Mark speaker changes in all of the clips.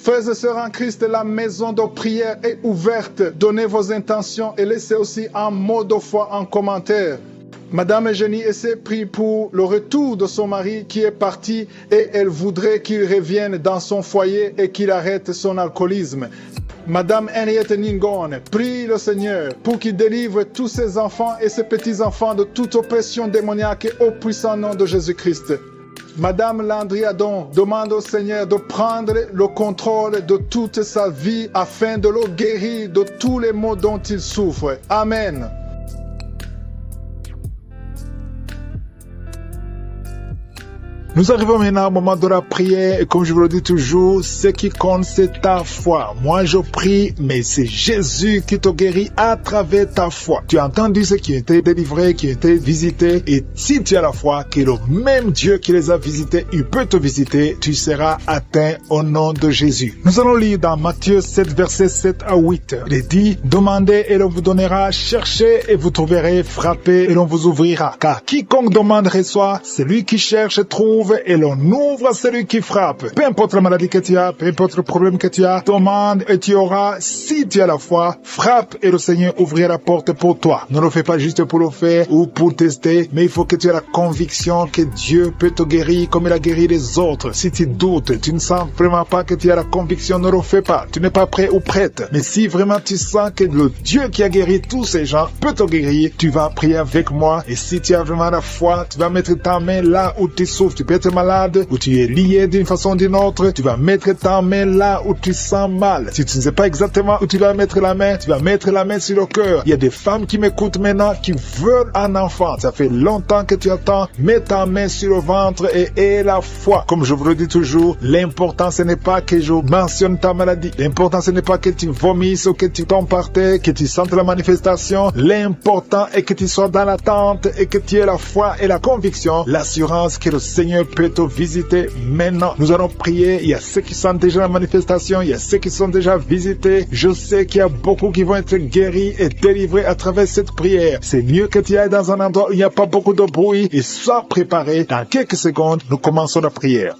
Speaker 1: Frères et sœurs en Christ, la maison de prière est ouverte. Donnez vos intentions et laissez aussi un mot de foi en commentaire. Madame Eugénie essaie prie pour le retour de son mari qui est parti et elle voudrait qu'il revienne dans son foyer et qu'il arrête son alcoolisme. Madame Henriette Ningon prie le Seigneur pour qu'il délivre tous ses enfants et ses petits-enfants de toute oppression démoniaque au puissant nom de Jésus-Christ. Madame Landriadon demande au Seigneur de prendre le contrôle de toute sa vie afin de le guérir de tous les maux dont il souffre. Amen. Nous arrivons maintenant au moment de la prière et comme je vous le dis toujours, ce qui compte c'est ta foi. Moi je prie, mais c'est Jésus qui te guérit à travers ta foi. Tu as entendu ceux qui ont été délivrés, qui ont été visités et si tu as la foi que le même Dieu qui les a visités, il peut te visiter, tu seras atteint au nom de Jésus. Nous allons lire dans Matthieu 7 versets 7 à 8. Il est dit, demandez et l'on vous donnera, cherchez et vous trouverez, frappez et l'on vous ouvrira. Car quiconque demande reçoit, celui qui cherche trouve et l'on ouvre à celui qui frappe. Peu importe la maladie que tu as, peu importe le problème que tu as, demande et tu auras. Si tu as la foi, frappe et le Seigneur ouvrira la porte pour toi. Ne le fais pas juste pour le faire ou pour tester, mais il faut que tu aies la conviction que Dieu peut te guérir comme il a guéri les autres. Si tu doutes, tu ne sens vraiment pas que tu as la conviction, ne le fais pas. Tu n'es pas prêt ou prête. Mais si vraiment tu sens que le Dieu qui a guéri tous ces gens peut te guérir, tu vas prier avec moi. Et si tu as vraiment la foi, tu vas mettre ta main là où tu souffres. Tu peux être malade ou tu es lié d'une façon ou d'une autre, tu vas mettre ta main là où tu sens mal. Si tu ne sais pas exactement où tu vas mettre la main, tu vas mettre la main sur le cœur. Il y a des femmes qui m'écoutent maintenant qui veulent un enfant. Ça fait longtemps que tu attends. Mets ta main sur le ventre et aie la foi. Comme je vous le dis toujours, l'important ce n'est pas que je mentionne ta maladie. L'important ce n'est pas que tu vomisses ou que tu tombes par terre, que tu sentes la manifestation. L'important est que tu sois dans l'attente et que tu aies la foi et la conviction, l'assurance que le Seigneur peut te visiter maintenant. Nous allons prier. Il y a ceux qui sentent déjà la manifestation. Il y a ceux qui sont déjà visités. Je sais qu'il y a beaucoup qui vont être guéris et délivrés à travers cette prière. C'est mieux que tu ailles dans un endroit où il n'y a pas beaucoup de bruit et sois préparé. Dans quelques secondes, nous commençons la prière.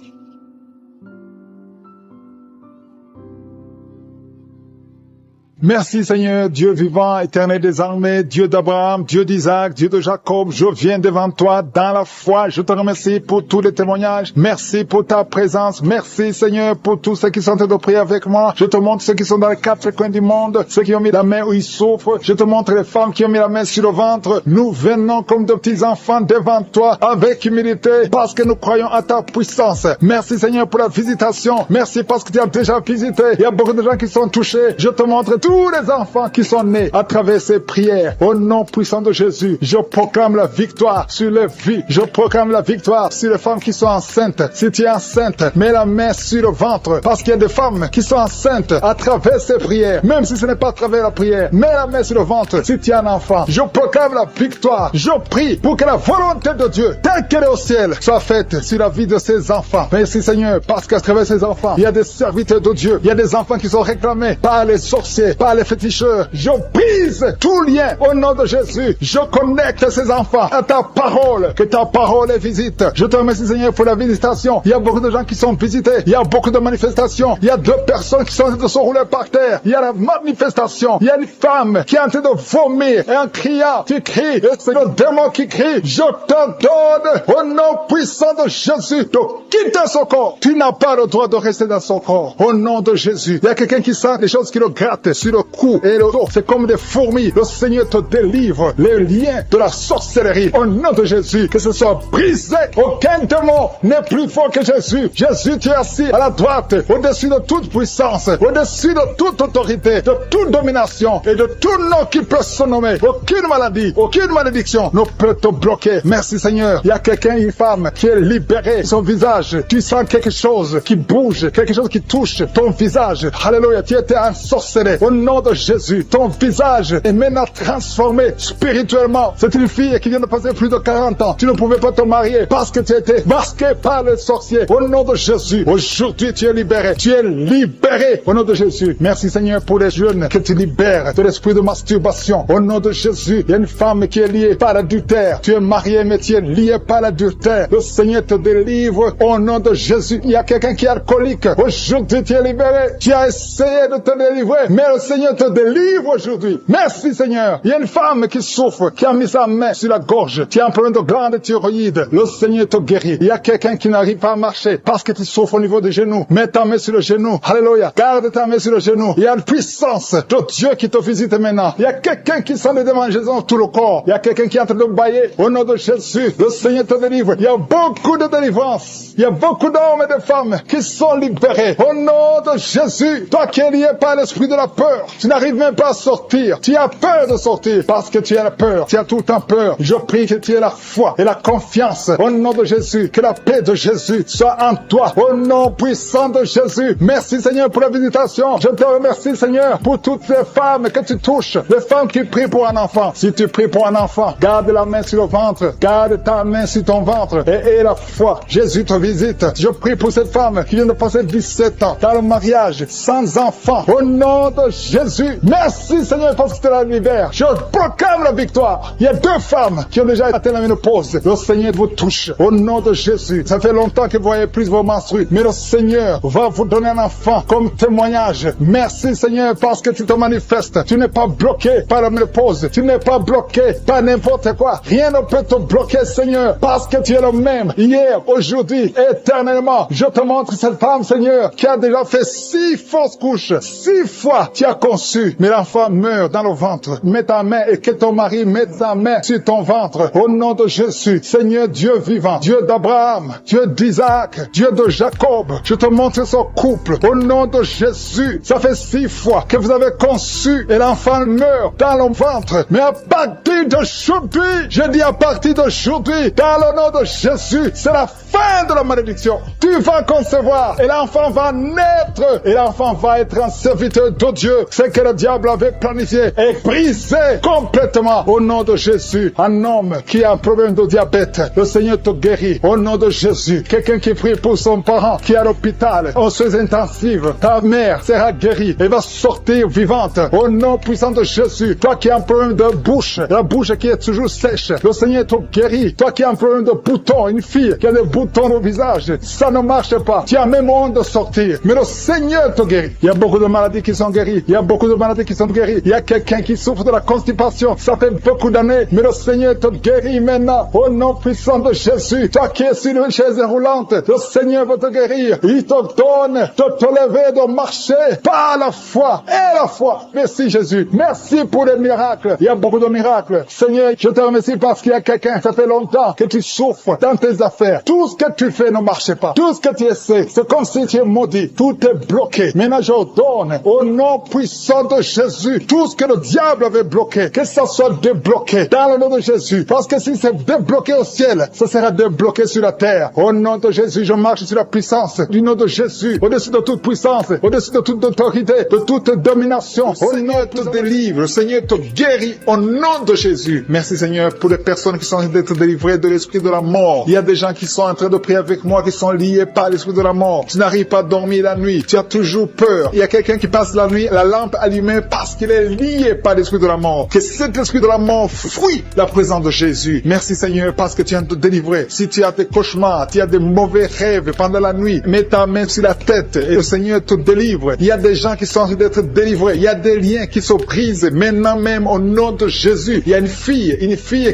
Speaker 1: Merci Seigneur, Dieu vivant, éternel des armées, Dieu d'Abraham, Dieu d'Isaac, Dieu de Jacob, je viens devant toi dans la foi. Je te remercie pour tous les témoignages. Merci pour ta présence. Merci Seigneur pour tous ceux qui sont en train de prier avec moi. Je te montre ceux qui sont dans les quatre coins du monde, ceux qui ont mis la main où ils souffrent. Je te montre les femmes qui ont mis la main sur le ventre. Nous venons comme de petits enfants devant toi avec humilité parce que nous croyons à ta puissance. Merci Seigneur pour la visitation. Merci parce que tu as déjà visité. Il y a beaucoup de gens qui sont touchés. Je te montre tous les enfants qui sont nés à travers ces prières. Au nom puissant de Jésus, je proclame la victoire sur les vies. Je proclame la victoire sur les femmes qui sont enceintes. Si tu es enceinte, mets la main sur le ventre parce qu'il y a des femmes qui sont enceintes à travers ces prières. Même si ce n'est pas à travers la prière, mets la main sur le ventre si tu es un enfant. Je proclame la victoire. Je prie pour que la volonté de Dieu, telle qu'elle est au ciel, soit faite sur la vie de ces enfants. Merci Seigneur, parce qu'à travers ces enfants, il y a des serviteurs de Dieu. Il y a des enfants qui sont réclamés par les sorciers, par les féticheurs. Je brise tout lien au nom de Jésus. Je connecte ces enfants à ta parole. Que ta parole les visite. Je te remercie Seigneur pour la visitation. Il y a beaucoup de gens qui sont visités. Il y a beaucoup de manifestations. Il y a 2 personnes qui sont en train de se rouler par terre. Il y a la manifestation. Il y a une femme qui est en train de vomir. Et en criant, tu cries. Et c'est le démon qui crie. Je te donne au nom puissant de Jésus de quitter son corps. Tu n'as pas le droit de rester dans son corps. Au nom de Jésus. Il y a quelqu'un qui sent des choses qui le grattent sur le cou et le dos. C'est comme des fourmis. Le Seigneur te délivre les liens de la sorcellerie. Au nom de Jésus, que ce soit brisé. Aucun démon n'est plus fort que Jésus. Jésus, tu es assis à la droite, au-dessus de toute puissance, au-dessus de toute autorité, de toute domination et de tout nom qui peut se nommer. Aucune maladie, aucune malédiction ne peut te bloquer. Merci Seigneur. Il y a quelqu'un, une femme qui est libérée. Son visage, tu sens quelque chose qui bouge, quelque chose qui touche ton visage. Alléluia, tu étais ensorcelé. Au nom de Jésus, ton visage est maintenant transformé spirituellement. C'est une fille qui vient de passer plus de 40 ans. Tu ne pouvais pas te marier parce que tu étais masqué par les sorciers. Au nom de Jésus, aujourd'hui tu es libéré. Tu es libéré au nom de Jésus. Merci Seigneur pour les jeunes que tu libères de l'esprit de masturbation. Au nom de Jésus, il y a une femme qui est liée par l'adultère. Tu es marié mais tu es lié par l'adultère. Le Seigneur te délivre au nom de Jésus. Il y a quelqu'un qui est alcoolique. Aujourd'hui tu es libéré. Tu as essayé de te délivrer, mais le Seigneur te délivre aujourd'hui. Merci Seigneur. Il y a une femme qui souffre, qui a mis sa main sur la gorge. Tu as un problème de glande thyroïde. Le Seigneur te guérit. Il y a quelqu'un qui n'arrive pas à marcher parce que tu souffres au niveau des genoux. Mets ta main sur le genou. Alléluia. Garde ta main sur le genou. Il y a une puissance de Dieu qui te visite maintenant. Il y a quelqu'un qui sent des démangeaisons dans tout le corps. Il y a quelqu'un qui est en train de bailler. Au nom de Jésus, le Seigneur te délivre. Il y a beaucoup de délivrance. Il y a beaucoup d'hommes et de femmes qui sont libérés. Au nom de Jésus, toi qui es lié par l'esprit de la peur, tu n'arrives même pas à sortir. Tu as peur de sortir parce que tu as la peur. Tu as tout le temps peur. Je prie que tu aies la foi et la confiance. Au nom de Jésus, que la paix de Jésus soit en toi. Au nom puissant de Jésus. Merci Seigneur pour la visitation. Je te remercie Seigneur pour toutes ces femmes que tu touches. Les femmes qui prient pour un enfant. Si tu pries pour un enfant, garde la main sur le ventre. Garde ta main sur ton ventre et aie la foi. Jésus te visite. Je prie pour cette femme qui vient de passer 17 ans dans le mariage, sans enfant. Au nom de Jésus. Merci Seigneur parce que tu la libères. Je proclame la victoire. Il y a 2 femmes qui ont déjà atteint la ménopause. Le Seigneur vous touche. Au nom de Jésus. Ça fait longtemps que vous voyez plus vos menstrues. Mais le Seigneur va vous donner un enfant comme témoignage. Merci Seigneur parce que tu te manifestes. Tu n'es pas bloqué par la ménopause. Tu n'es pas bloqué par n'importe quoi. Rien ne peut te bloquer Seigneur parce que tu es le même hier, aujourd'hui, éternellement. Je te montre cette femme Seigneur qui a déjà fait 6 fausses couches. 6 fois tu as conçu. Mais l'enfant meurt dans le ventre. Mets ta main et que ton mari mette sa main sur ton ventre. Au nom de Jésus. Seigneur Dieu vivant. Dieu d'Abraham. Dieu d'Isaac. Dieu de Jacob. Je te montre son couple. Au nom de Jésus. Ça fait 6 fois que vous avez conçu et l'enfant meurt dans le ventre. Mais à partir d'aujourd'hui, je dis à partir d'aujourd'hui, dans le nom de Jésus, c'est la fin de la malédiction. Tu vas concevoir et l'enfant va naître et l'enfant va être un serviteur de Dieu. Ce que le diable avait planifié est brisé complètement au nom de Jésus. Un homme qui a un problème de diabète, le Seigneur te guérit au nom de Jésus. Quelqu'un qui prie pour son parent qui est à l'hôpital, aux soins intensifs, ta mère sera guérie et va sortir vivante au nom puissant de Jésus. Toi qui as un problème de bouche, la bouche qui est toujours sèche, le Seigneur te guérit. Toi qui as un problème de boutons, une fille qui a des boutons au visage, ça ne marche pas. Tu as même honte de sortir, mais le Seigneur te guérit. Il y a beaucoup de maladies qui sont guéries. Il y a beaucoup de maladies qui sont guéries. Il y a quelqu'un qui souffre de la constipation. Ça fait beaucoup d'années, mais le Seigneur te guérit maintenant. Au nom puissant de Jésus. Toi qui es sur une chaise roulante, le Seigneur va te guérir. Il te donne de te lever, de marcher par la foi et la foi. Merci Jésus. Merci pour les miracles. Il y a beaucoup de miracles. Seigneur, je te remercie parce qu'il y a quelqu'un, ça fait longtemps que tu souffres dans tes affaires. Tout ce que tu fais ne marche pas. Tout ce que tu essaies, c'est comme si tu es maudit. Tout est bloqué. Maintenant, j'ordonne au nom puissant de Jésus, tout ce que le diable avait bloqué, que ça soit débloqué dans le nom de Jésus. Parce que si c'est débloqué au ciel, ça sera débloqué sur la terre. Au nom de Jésus, je marche sur la puissance du nom de Jésus, au-dessus de toute puissance, au-dessus de toute autorité, de toute domination. Le Seigneur te délivre, le Seigneur te guérit au nom de Jésus. Merci Seigneur pour les personnes qui sont en train d'être délivrées de l'esprit de la mort. Il y a des gens qui sont en train de prier avec moi, qui sont liés par l'esprit de la mort. Tu n'arrives pas à dormir la nuit, tu as toujours peur. Il y a quelqu'un qui passe la nuit, la lampe allumée parce qu'il est lié par l'esprit de la mort. Que cet esprit de la mort fuit la présence de Jésus. Merci Seigneur parce que tu viens de te délivrer. Si tu as des cauchemars, tu as des mauvais rêves pendant la nuit, mets ta main sur la tête et le Seigneur te délivre. Il y a des gens qui sont en train d'être délivrés. Il y a des liens qui se brisent maintenant même au nom de Jésus. Il y a une fille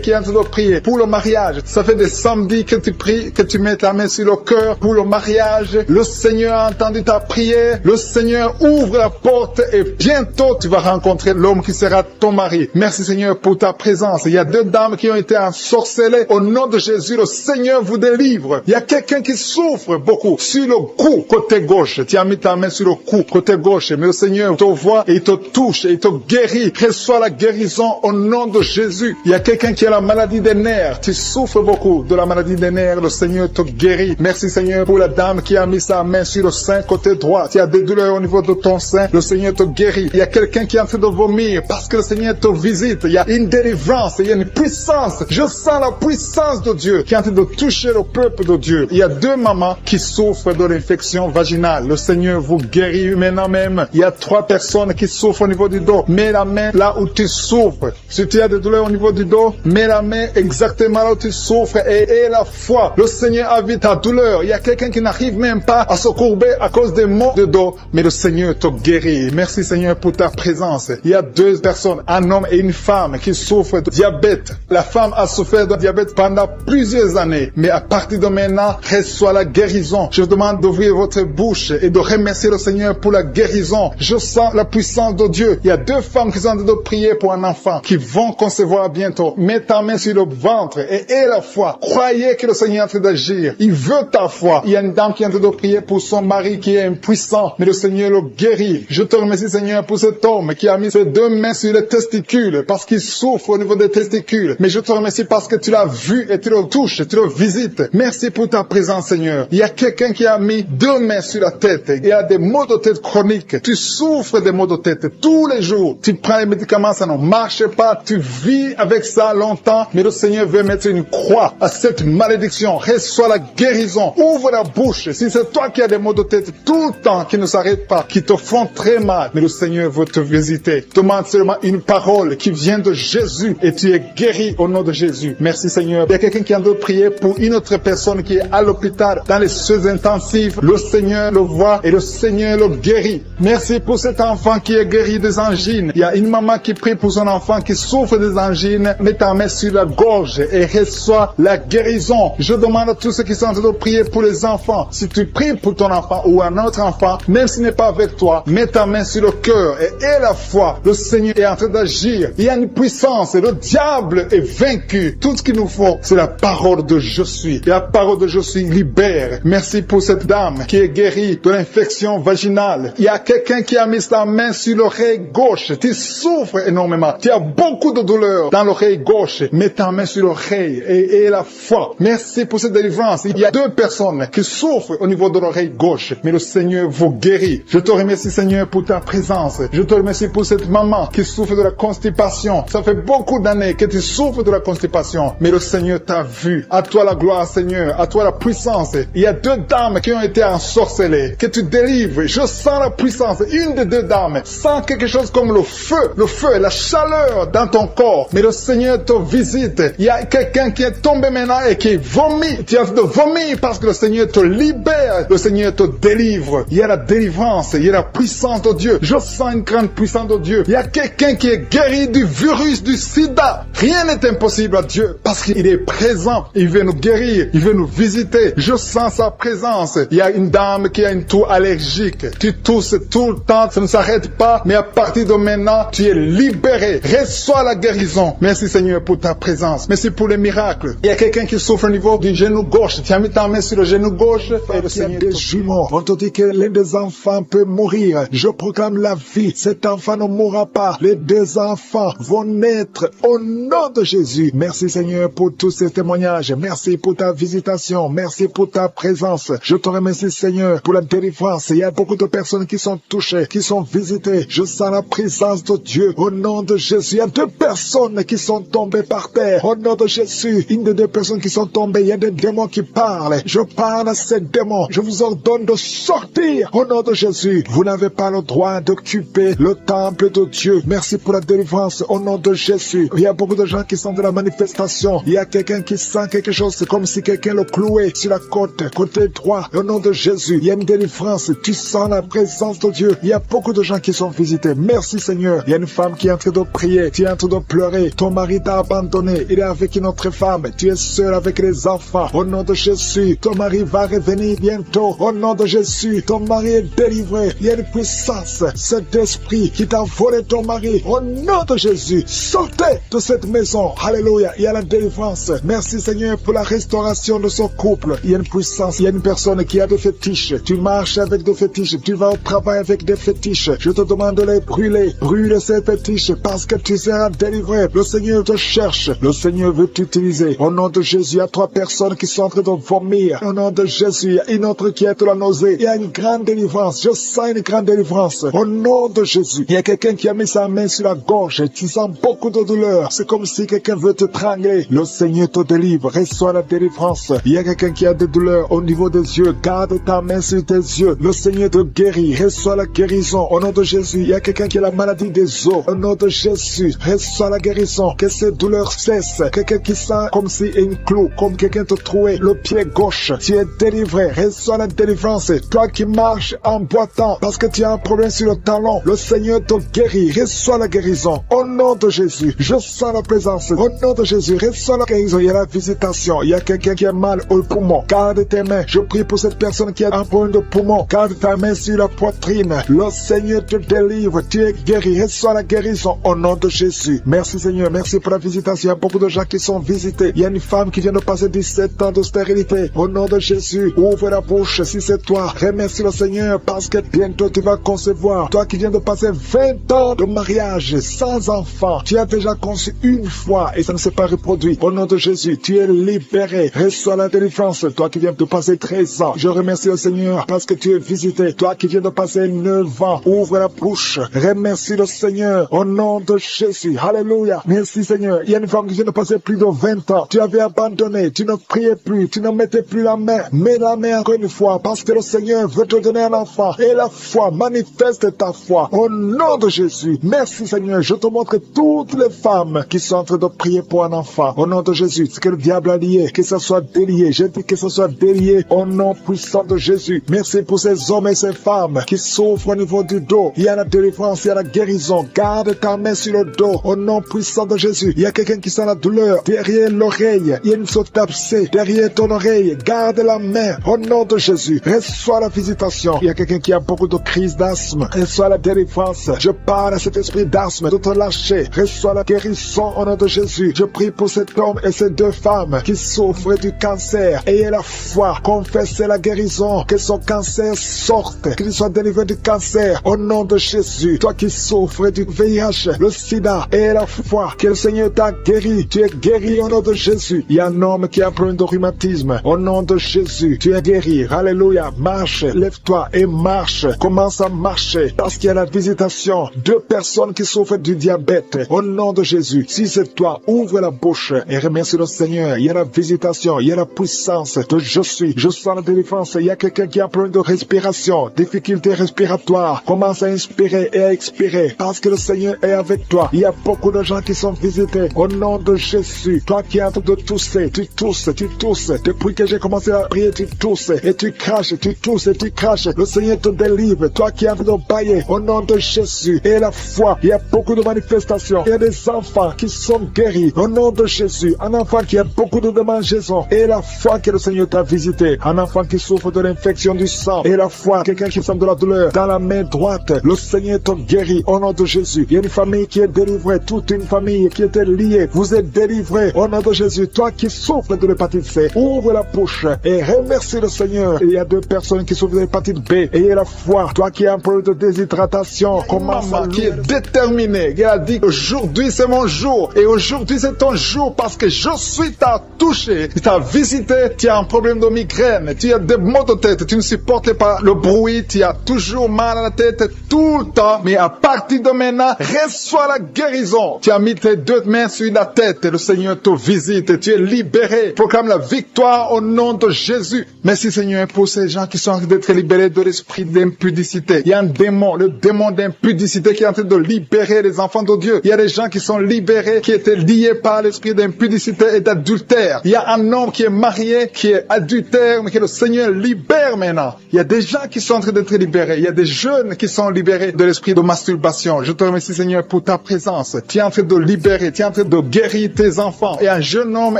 Speaker 1: qui est en train de prier pour le mariage. Ça fait des samedis que tu pries, que tu mets ta main sur le cœur pour le mariage. Le Seigneur a entendu ta prière. Le Seigneur ouvre la porte et bientôt tu vas rencontrer l'homme qui sera ton mari. Merci Seigneur pour ta présence. Il y a 2 dames qui ont été ensorcelées. Au nom de Jésus, le Seigneur vous délivre. Il y a quelqu'un qui souffre beaucoup sur le cou, côté gauche. Tu as mis ta main sur le cou, côté gauche. Mais le Seigneur te voit et il te touche et il te guérit. Reçois la guérison au nom de Jésus. Il y a quelqu'un qui a la maladie des nerfs. Tu souffres beaucoup de la maladie des nerfs. Le Seigneur te guérit. Merci Seigneur pour la dame qui a mis sa main sur le sein côté droit. Tu as des douleurs au niveau de ton sein. Le Seigneur te guérit. Il y a quelqu'un qui est en train de vomir parce que le Seigneur te visite. Il y a une délivrance, il y a une puissance. Je sens la puissance de Dieu qui est en train de toucher le peuple de Dieu. Il y a 2 mamans qui souffrent de l'infection vaginale. Le Seigneur vous guérit maintenant même. Il y a 3 personnes qui souffrent au niveau du dos. Mets la main là où tu souffres. Si tu as des douleurs au niveau du dos, mets la main exactement là où tu souffres et aie la foi. Le Seigneur a vu ta douleur. Il y a quelqu'un qui n'arrive même pas à se courber à cause des maux de dos, mais le Seigneur te guérit. Merci Seigneur pour ta présence. Il y a 2 personnes, un homme et une femme qui souffrent de diabète. La femme a souffert de diabète pendant plusieurs années, mais à partir de maintenant, reçoit la guérison. Je vous demande d'ouvrir votre bouche et de remercier le Seigneur pour la guérison. Je sens la puissance de Dieu. Il y a 2 femmes qui sont en train de prier pour un enfant qui vont concevoir bientôt. Mets ta main sur le ventre et aie la foi. Croyez que le Seigneur est en train d'agir. Il veut ta foi. Il y a une dame qui est en train de prier pour son mari qui est impuissant, mais le Seigneur le guérit. Je te remercie Seigneur pour cet homme qui a mis ses 2 mains sur les testicules parce qu'il souffre au niveau des testicules. Mais je te remercie parce que tu l'as vu et tu le touches, tu le visites. Merci pour ta présence Seigneur. Il y a quelqu'un qui a mis 2 mains sur la tête. Il y a des maux de tête chroniques. Tu souffres des maux de tête tous les jours. Tu prends les médicaments, ça ne marche pas. Tu vis avec ça longtemps, mais le Seigneur veut mettre une croix à cette malédiction. Reçois la guérison. Ouvre la bouche. Si c'est toi qui as des maux de tête tout le temps, qui ne s'arrêtent pas, qui te font très mal, mais le Seigneur veut te visiter. Demande seulement une parole qui vient de Jésus et tu es guéri au nom de Jésus. Merci Seigneur. Il y a quelqu'un qui a de prier pour une autre personne qui est à l'hôpital dans les soins intensifs. Le Seigneur le voit et le Seigneur le guérit. Merci pour cet enfant qui est guéri des angines. Il y a une maman qui prie pour son enfant qui souffre des angines. Mets ta main sur la gorge et reçois la guérison. Je demande à tous ceux qui sont en train de prier pour les enfants. Si tu pries pour ton enfant ou un autre enfant, même s'il n'est pas avec toi, mets ta main sur le cœur et aie la foi. Le Seigneur est en train d'agir. Il y a une puissance et le diable est vaincu. Tout ce qu'il nous faut, c'est la parole de je suis. Et la parole de je suis libère. Merci pour cette dame qui est guérie de l'infection vaginale. Il y a quelqu'un qui a mis sa main sur l'oreille gauche. Tu souffres énormément. Tu as beaucoup de douleur dans l'oreille gauche. Mets ta main sur l'oreille et aie la foi. Merci pour cette délivrance. Il y a 2 personnes qui souffrent au niveau de l'oreille gauche, mais le Seigneur vous guérit. Je te remercie Seigneur pour ta présence. Je te remercie pour cette maman qui souffre de la constipation. Ça fait beaucoup d'années que tu souffres de la constipation, mais le Seigneur t'a vu. À toi la gloire Seigneur, à toi la puissance. Il y a 2 dames qui ont été ensorcelées, que tu délivres. Je sens la puissance. Une des 2 dames sent quelque chose comme le feu, la chaleur dans ton corps, mais le Seigneur te visite. Il y a quelqu'un qui est tombé maintenant et qui vomit. Tu as de vomir parce que le Seigneur te libère, le Seigneur te délivre. Il y a la délivrance, il y a la puissance de Dieu. Je sens une grande puissance de Dieu. Il y a quelqu'un qui est guéri du virus du sida. Rien n'est impossible à Dieu parce qu'il est présent. Il veut nous guérir, il veut nous visiter. Je sens sa présence. Il y a une dame qui a une toux allergique. Tu tousses tout le temps, ça ne s'arrête pas, mais à partir de maintenant, tu es libéré. Reçois la guérison. Merci Seigneur pour ta présence. Merci pour les miracles. Il y a quelqu'un qui souffre au niveau du genou gauche. Tu as mis ta main sur le genou gauche et le Seigneur des jumeaux. On te dit que l'un des enfants peut mourir. Je proclame la vie. Cet enfant ne mourra pas. Les 2 enfants vont naître au nom de Jésus. Merci Seigneur pour tous ces témoignages. Merci pour ta visitation. Merci pour ta présence. Je te remercie Seigneur pour la délivrance. Il y a beaucoup de personnes qui sont touchées, qui sont visitées. Je sens la présence de Dieu au nom de Jésus. Il y a 2 personnes qui sont tombées par terre. Au nom de Jésus, une des 2 personnes qui sont tombées, il y a des démons qui parlent. Je parle à ces démons. Je vous ordonne de sortir au nom de Jésus. Vous n'avez pas le droit d'occuper le temple de Dieu. Merci pour la délivrance au nom de Jésus. Il y a beaucoup de gens qui sont de la manifestation. Il y a quelqu'un qui sent quelque chose. C'est comme si quelqu'un le clouait sur la côté droit. Au nom de Jésus, il y a une délivrance. Tu sens la présence de Dieu. Il y a beaucoup de gens qui sont visités. Merci Seigneur. Il y a une femme qui est en train de prier. Tu es en train de pleurer. Ton mari t'a abandonné. Il est avec une autre femme. Tu es seul avec les enfants. Au nom de Jésus, ton mari va revenir bientôt. Au nom de Jésus, ton mari est délivré. Il y a une puissance. Cet esprit qui t'a volé ton mari. Au nom de Jésus, sortez de cette maison. Alléluia. Il y a la délivrance. Merci Seigneur pour la restauration de son couple. Il y a une puissance. Il y a une personne qui a des fétiches. Tu marches avec des fétiches. Tu vas au travail avec des fétiches. Je te demande de les brûler. Brûle ces fétiches parce que tu seras délivré. Le Seigneur te cherche. Le Seigneur veut t'utiliser. Au nom de Jésus, il y a 3 personnes qui sont en train de vomir. Au nom de Jésus, il y a une autre qui est de la nausée. Il y a une grande délivrance. Je sens une grande délivrance. Au nom de Jésus. Il y a quelqu'un qui a mis sa main sur la gorge. Tu sens beaucoup de douleur. C'est comme si quelqu'un veut te trangler. Le Seigneur te délivre. Reçois la délivrance. Il y a quelqu'un qui a des douleurs au niveau des yeux. Garde ta main sur tes yeux. Le Seigneur te guérit. Reçois la guérison. Au nom de Jésus. Il y a quelqu'un qui a la maladie des os. Au nom de Jésus. Reçois la guérison. Que ces douleurs cessent. Quelqu'un qui sent comme si une clou, comme quelqu'un te trouait le pied gauche. Tu es délivré. Reçois la délivrance. Toi qui marches en boitant parce que tu as un problème sur le talon, le Seigneur te guérit. Reçois la guérison. Au nom de Jésus. Je sens la présence. Au nom de Jésus. Reçois la guérison. Il y a la visitation. Il y a quelqu'un qui a mal au poumon. Garde tes mains. Je prie pour cette personne qui a un problème de poumon. Garde ta main sur la poitrine. Le Seigneur te délivre. Tu es guéri. Reçois la guérison. Au nom de Jésus. Merci Seigneur. Merci pour la visitation. Il y a beaucoup de gens qui sont visités. Il y a une femme qui vient de passer 17 ans de stérilité. Au nom de Jésus. Ouvre la bouche si c'est toi. Remercie le Seigneur parce que bientôt tu vas concevoir. Toi qui viens de passer 20 ans de mariage sans enfant. Tu as déjà conçu une fois et ça ne s'est pas reproduit. Au nom de Jésus, tu es libéré. Reçois la délivrance. Toi qui viens de passer 13 ans. Je remercie le Seigneur parce que tu es visité. Toi qui viens de passer 9 ans. Ouvre la bouche. Remercie le Seigneur. Au nom de Jésus. Alléluia. Merci Seigneur. Il y a une femme qui vient de passer plus de 20 ans. Tu avais abandonné. Tu ne priais plus. Tu ne mettais plus la main. Mets la main encore une fois parce que le Seigneur veut te donner un enfant. Et la foi, manifeste ta foi. Au nom de Jésus. Merci Seigneur. Je te montre toutes les femmes qui sont en train de prier pour un enfant. Au nom de Jésus. Ce que le diable a lié, que ça soit délié. Je dis que ça soit délié au nom puissant de Jésus. Merci pour ces hommes et ces femmes qui souffrent au niveau du dos. Il y a la délivrance, il y a la guérison. Garde ta main sur le dos. Au nom puissant de Jésus. Il y a quelqu'un qui sent la douleur derrière l'oreille. Il y a une sorte d'abcès derrière ton oreille. Garde la main. Au nom de Jésus. Reçois la visitation. Il y a quelqu'un qui a beaucoup de crises d'asthme. Reçois la délivrance. Je parle à cet esprit d'asthme de te lâcher. Reçois la guérison au nom de Jésus. Je prie pour cet homme et ces deux femmes qui souffrent du cancer. Ayez la foi. Confessez la guérison. Que son cancer sorte. Qu'il soit délivré du cancer au nom de Jésus. Toi qui souffres du VIH, le sida, ayez la foi. Que le Seigneur t'a guéri. Tu es guéri au nom de Jésus. Il y a un homme qui a un problème de rhumatisme. Au nom de Jésus. Tu es guéri. Alléluia. Marche. Lève-toi et marche. Commence à marcher. Parce qu'il y a la visitation. Deux personnes qui souffrent du diabète. Au nom de Jésus. Si c'est toi, ouvre la bouche et remercie le Seigneur. Il y a la visitation. Il y a la puissance de je suis. Je sens la délivrance. Il y a quelqu'un qui a un problème de respiration. Difficulté respiratoire. Commence à inspirer et à expirer. Parce que le Seigneur est avec toi. Il y a beaucoup de gens qui sont visités. Au nom de Jésus. Toi qui es en train de tousser. Tu tousses. Tu tousses. Depuis que j'ai commencé à prier, tu tousses. Et tu craches. Tu tousses et tu craches. Le Seigneur te délivre. Toi qui es en train de bailler. Au nom de Jésus. Et la foi. Il y a beaucoup de manifestations. Il y a des enfants qui sont guéris. Au nom de Jésus. Un enfant qui a beaucoup de démangeaisons. Et la foi que le Seigneur t'a visité. Un enfant qui souffre de l'infection du sang. Et la foi. Quelqu'un qui sent de la douleur dans la main droite. Le Seigneur te guérit. Au nom de Jésus. Il y a une famille qui est délivrée. Toute une famille qui était liée. Vous êtes délivrés. Au nom de Jésus. Toi qui souffres de l'hépatite C. Ouvre la bouche. Et remercie le Seigneur. Il y a deux personnes qui souffrent de l'hépatite B. Ayez la foi. Toi qui as un problème de déshydratation. Commence à qui est déterminé. Il a dit aujourd'hui c'est mon jour. Et aujourd'hui c'est ton jour parce que je suis t'a touché. Tu t'as visité. Tu as un problème de migraine. Tu as des maux de tête. Tu ne supportes pas le bruit. Tu as toujours mal à la tête tout le temps. Mais à partir de maintenant, reçois la guérison. Tu as mis tes deux mains sur la tête. Le Seigneur te visite. Tu es libéré. Proclame la victoire au nom de Jésus. Merci Seigneur pour ces gens qui sont en train d'être libérés de l'esprit d'impudicité. Il y a un démon, le démon d'impudicité qui est en train de libérer les enfants de Dieu. Il y a des gens qui sont libérés, qui étaient liés par l'esprit d'impudicité et d'adultère. Il y a un homme qui est marié, qui est adultère, mais que le Seigneur libère maintenant. Il y a des gens qui sont en train d'être libérés. Il y a des jeunes qui sont libérés de l'esprit de masturbation. Je te remercie Seigneur pour ta présence. Tu es en train de libérer, tu es en train de guérir tes enfants. Et un jeune homme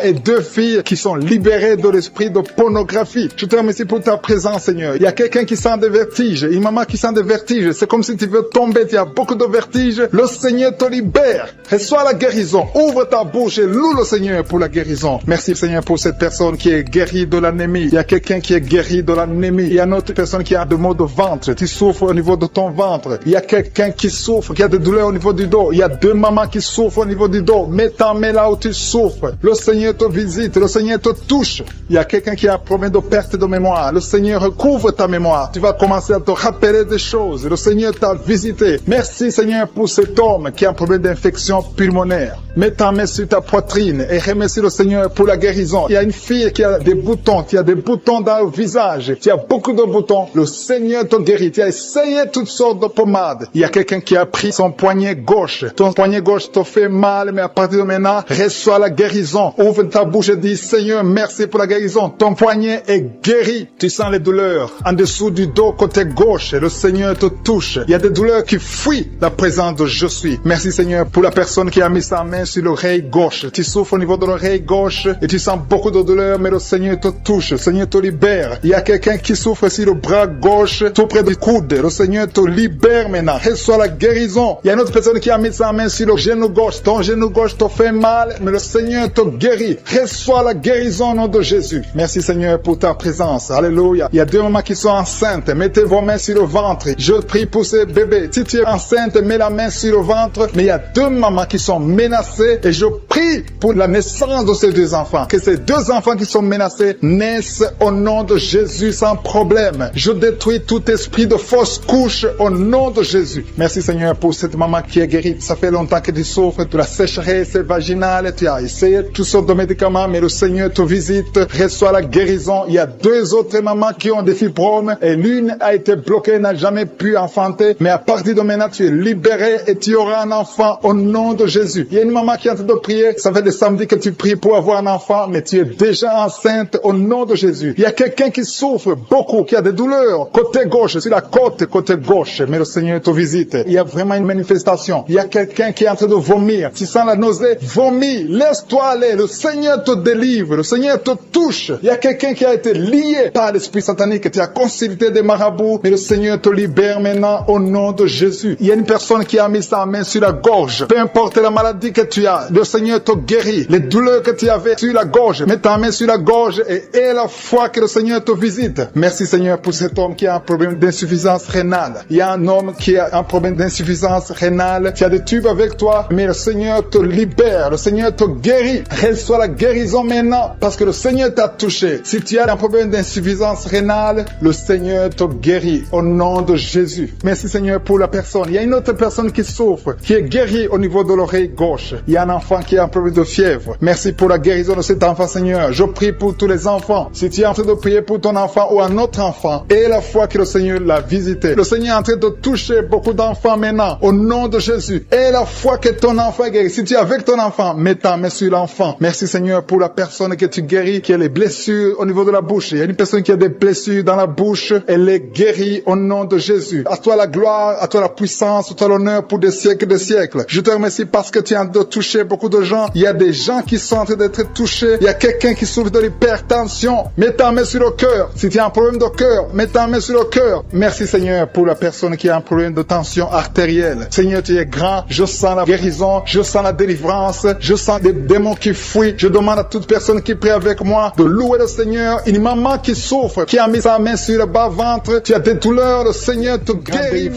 Speaker 1: et deux filles qui sont libérés de l'esprit de pornographie. Je te remercie pour ta présence Seigneur. Il y a quelqu'un qui sent des vertiges, une maman qui sent des vertiges. C'est comme si tu veux tomber, tu as beaucoup de vertiges. Le Seigneur te libère. Reçois la guérison. Ouvre ta bouche et loue le Seigneur pour la guérison. Merci Seigneur pour cette personne qui est guérie de l'anémie. Il y a quelqu'un qui est guéri de l'anémie. Il y a une autre personne qui a des maux de ventre. Tu souffres au niveau de ton ventre. Il y a quelqu'un qui souffre, qui a des douleurs au niveau du dos. Il y a deux mamans qui souffrent au niveau du dos. Mets ta main là où tu souffres. Le Seigneur te visite. Le Seigneur te touche. Il y a quelqu'un qui a un problème de perte de mémoire. Le Seigneur recouvre ta mémoire. Tu vas commencer à te rappeler des choses. chose. Le Seigneur t'a visité. Merci Seigneur pour cet homme qui a un problème d'infection pulmonaire. Mets ta main sur ta poitrine et remercie le Seigneur pour la guérison. Il y a une fille qui a des boutons, dans le visage. Tu as beaucoup de boutons. Le Seigneur te guérit. Tu as essayé toutes sortes de pommades. Il y a quelqu'un qui a pris son poignet gauche. Ton poignet gauche te fait mal, mais à partir de maintenant, reçois la guérison. Ouvre ta bouche et dis, Seigneur, merci pour la guérison. Ton poignet est guéri. Tu sens les douleurs en dessous du dos côté gauche. Le Seigneur te touche. Il y a des douleurs qui fuient la présence de Je suis. Merci Seigneur pour la personne qui a mis sa main sur l'oreille gauche. Tu souffres au niveau de l'oreille gauche et tu sens beaucoup de douleur, mais le Seigneur te touche. Le Seigneur te libère. Il y a quelqu'un qui souffre sur le bras gauche, tout près du coude. Le Seigneur te libère maintenant. Reçois la guérison. Il y a une autre personne qui a mis sa main sur le genou gauche. Ton genou gauche te fait mal, mais le Seigneur te guérit. Reçois la guérison au nom de Jésus. Merci Seigneur pour ta présence. Alléluia. Il y a 2 mamans qui sont enceintes. Mettez vos mains sur le ventre. Je prie pour ces bébés. Si tu es enceinte, mets la main sur le ventre. Mais il y a 2 mamans qui sont menacées et je prie pour la naissance de ces 2 enfants. Que ces 2 enfants qui sont menacés naissent au nom de Jésus sans problème. Je détruis tout esprit de fausse couche au nom de Jésus. Merci Seigneur pour cette maman qui est guérie. Ça fait longtemps que tu souffres de la sécheresse vaginale. Tu as essayé toutes sortes de médicaments, mais le Seigneur te visite. Reçois la guérison. Il y a 2 autres mamans qui ont des fibromes et l'une a été bloquée, n'a jamais pu enfanter. Mais à partir de maintenant, tu es libéré et tu auras un enfant au nom de Jésus. Il y a une maman qui est en train de prier. Ça fait des samedis que tu pries pour avoir un enfant, mais tu es déjà enceinte au nom de Jésus. Il y a quelqu'un qui souffre beaucoup, qui a des douleurs côté gauche, sur la côte côté gauche, mais le Seigneur te visite. Il y a vraiment une manifestation. Il y a quelqu'un qui est en train de vomir. Tu sens la nausée, vomis, laisse-toi aller. Le Seigneur te délivre, le Seigneur te touche. Il y a quelqu'un qui a été lié par l'esprit satanique. Tu as consulté des marabouts, mais le Seigneur te libère maintenant au nom de Jésus. Il y a une personne qui a mis sa main sur la gorge. Peu importe la maladie que tu as, le Seigneur te guérit. Les douleurs que tu avais sur la gorge, mets ta main sur la gorge et aie la foi que le Seigneur te visite. Merci Seigneur pour cet homme qui a un problème d'insuffisance rénale. Il y a un homme qui a un problème d'insuffisance rénale. Tu as des tubes avec toi, mais le Seigneur te libère. Le Seigneur te guérit. Reçois la guérison maintenant parce que le Seigneur t'a touché. Si tu as un problème d'insuffisance rénale, le Seigneur te guérit au nom de Jésus. Merci Seigneur pour la personne. Il y a une autre personne qui souffre, qui est guérie au niveau de l'oreille gauche. Il y a un enfant qui a un problème de fièvre. Merci pour la guérison de cet enfant Seigneur. Je prie pour tous les enfants. Si tu es en train de prier pour ton enfant ou un autre enfant, et la foi que le Seigneur l'a visité. Le Seigneur est en train de toucher beaucoup d'enfants maintenant au nom de Jésus. Et la foi que ton enfant est guéri. Si tu es avec ton enfant, mets ta main sur l'enfant. Merci Seigneur pour la personne que tu guéris, qui a les blessures au niveau de la bouche. Il y a une personne qui a des blessures dans la bouche. Elle est guérie au nom de Jésus. À toi la gloire, à toi la puissance, à toi l'honneur pour des siècles et des siècles. Je te remercie parce que tu es en train de toucher beaucoup de gens. Il y a des gens qui sont en train d'être touchés. Il y a quelqu'un qui souffre de l'hypertension. Mets ta main sur le cœur. Si tu as un problème de cœur, mets ta main sur le cœur. Merci Seigneur pour la personne qui a un problème de tension artérielle. Seigneur, tu es grand. Je sens la guérison. Je sens la délivrance. Je sens des démons qui fuient. Je demande à toute personne qui prie avec moi de louer le Seigneur. Une maman qui souffre, qui a mis sa main sur le bas-ventre. Tu as des douleurs. Le Seigneur te guérit.